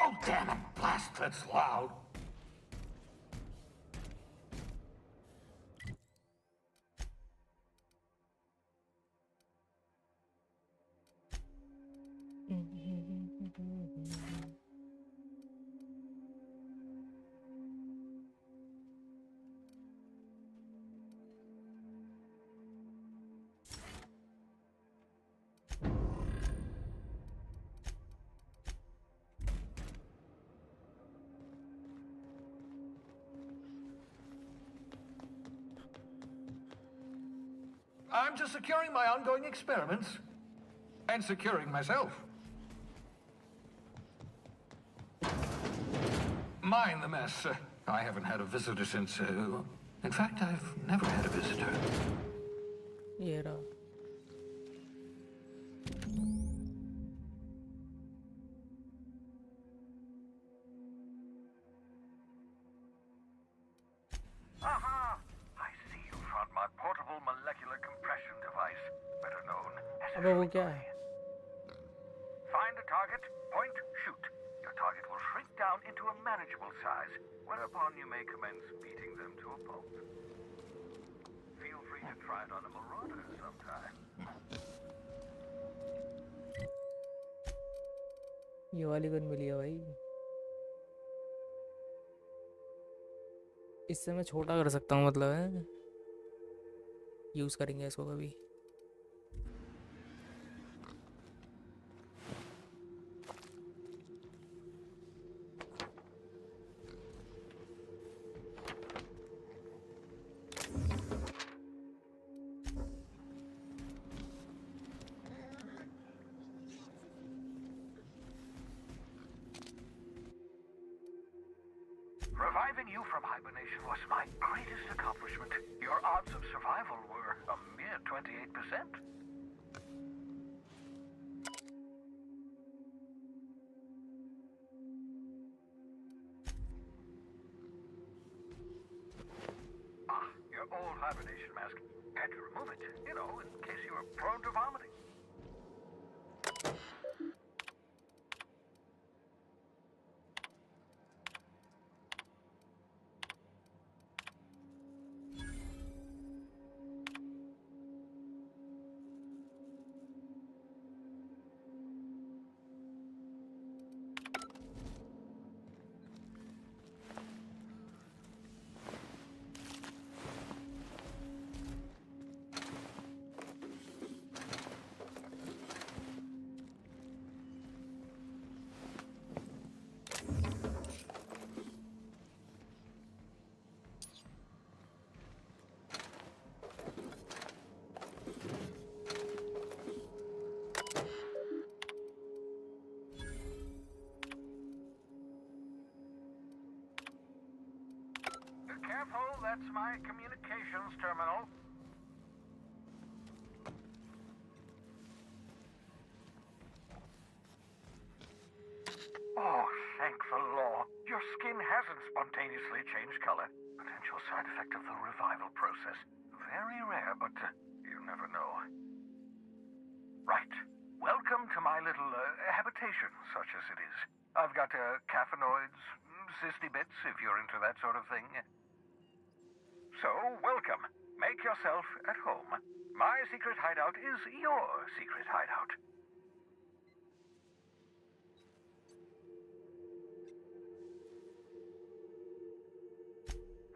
Oh, damn it! Blast, that's loud. I'm just securing my ongoing experiments. And securing myself. Mind the mess. I haven't had a visitor since... in fact, I've never had a visitor. ये रहा Aha! I see you found my portable molecular compression device, better known as अबे वो क्या है Find a target, point, shoot. Your target will shrink down into a manageable size, whereupon you may commence beating them to a pulp. Feel free to try it on a marauder sometime. ये वाली gun मिली है भाई इससे मैं छोटा कर सकता हूँ मतलब है यूज करेंगे इसको कभी Reviving you from hibernation was my greatest accomplishment. Your odds of survival were a mere 28%. Your old hibernation mask. Had to remove it, you know, in case you were prone to vomiting. Careful, that's my communications terminal. Oh, thank the law. Your skin hasn't spontaneously changed color. Potential side effect of the revival process. Very rare, but you never know. Right. Welcome to my little habitation, such as it is. I've got caffeinoids, cysty bits, if you're into that sort of thing. So, welcome. Make yourself at home. My secret hideout is your secret hideout.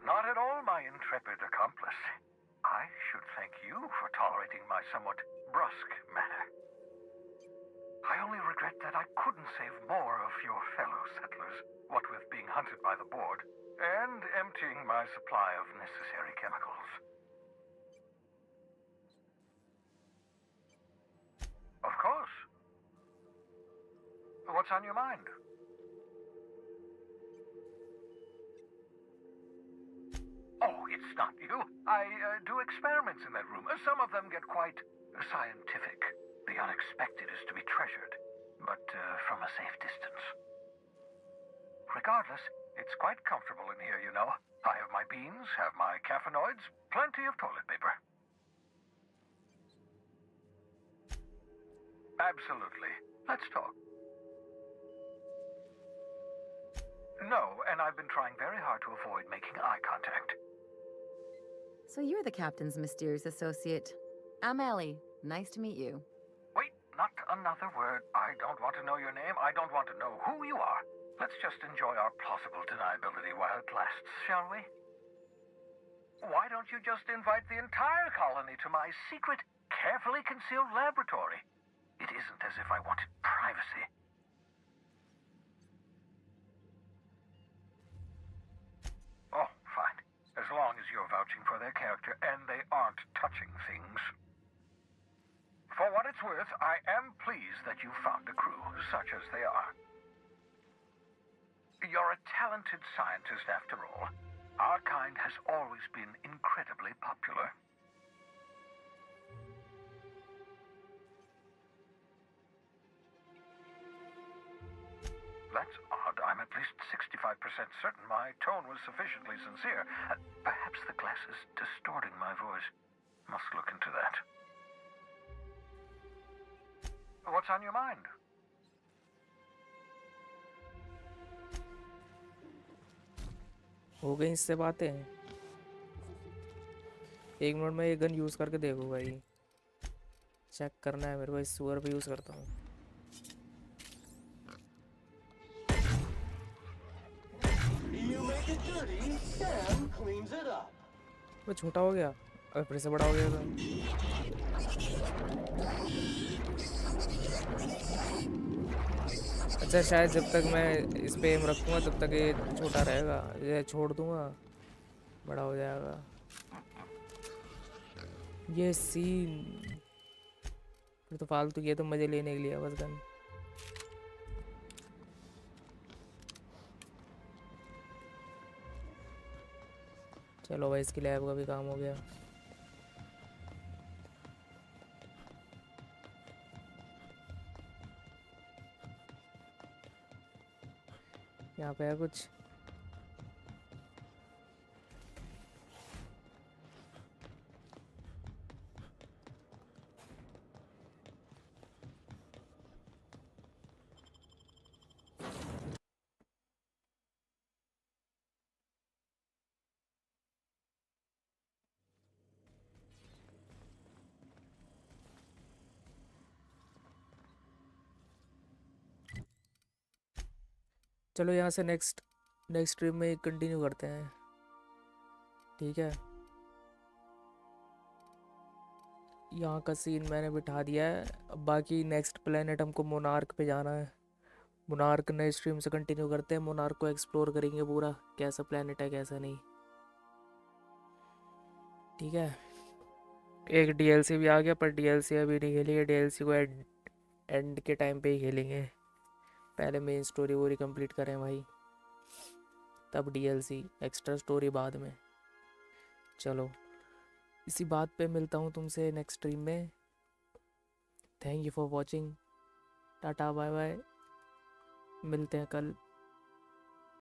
Not at all, my intrepid accomplice. I should thank you for tolerating my somewhat brusque manner. I only regret that I couldn't save more of your fellow settlers, what with being hunted by the board, and emptying my supply of necessary chemicals. Of course. What's on your mind? Oh, it's not you. I do experiments in that room. Some of them get quite scientific. The unexpected is to be treasured, but from a safe distance. Regardless, it's quite comfortable in here, you know. I have my beans, have my caffeinoids, plenty of toilet paper. Absolutely. Let's talk. No, and I've been trying very hard to avoid making eye contact. So you're the captain's mysterious associate. I'm Ellie. Nice to meet you. Wait, not another word. I don't want to know your name. I don't want to know who you are. Let's just enjoy our plausible deniability while it lasts, shall we? Why don't you just invite the entire colony to my secret, carefully concealed laboratory? It isn't as if I wanted privacy. Oh, fine. As long as you're vouching for their character and they aren't touching things. For what it's worth, I am pleased that you found a crew, such as they are. You're a talented scientist, after all. Our kind has always been incredibly popular. That's odd. I'm at least 65% certain my tone was sufficiently sincere. Perhaps the glass is distorting my voice. Must look into that. What's on your mind? हो गई इससे बातें। एक minute में ये gun use करके देखो भाई, चेक करना है मेरे को। इस सुअर पे यूज करता हूँ। वो छोटा हो गया और फिर से बड़ा हो गया था। अच्छा, शायद जब तक मैं इस पे एम रखूँगा तब तक ये छोटा रहेगा। ये छोड़ दूँगा, बड़ा हो जाएगा। ये सीन फिर तो फालतू, ये तो मज़े लेने के लिए बस गन। चलो भाई, इसकी लैब का भी काम हो गया। यहाँ पे है कुछ? चलो यहाँ से नेक्स्ट स्ट्रीम में कंटिन्यू करते हैं, ठीक है। यहाँ का सीन मैंने बिठा दिया है। अब बाकी नेक्स्ट प्लेनेट हमको मोनार्क पे जाना है। मोनार्क नए स्ट्रीम से कंटिन्यू करते हैं, मोनार्क को एक्सप्लोर करेंगे पूरा, कैसा प्लेनेट है कैसा नहीं, ठीक है। एक डीएलसी भी आ गया, पर डीएलसी अभी नहीं खेलेंगे, डीएलसी को एंड के टाइम पे ही खेलेंगे। पहले मेन स्टोरी पूरी कंप्लीट करें भाई, तब डीएलसी, एक्स्ट्रा स्टोरी बाद में। चलो इसी बात पे मिलता हूँ तुमसे नेक्स्ट स्ट्रीम में। Thank you for watching, tata bye bye, मिलते हैं कल।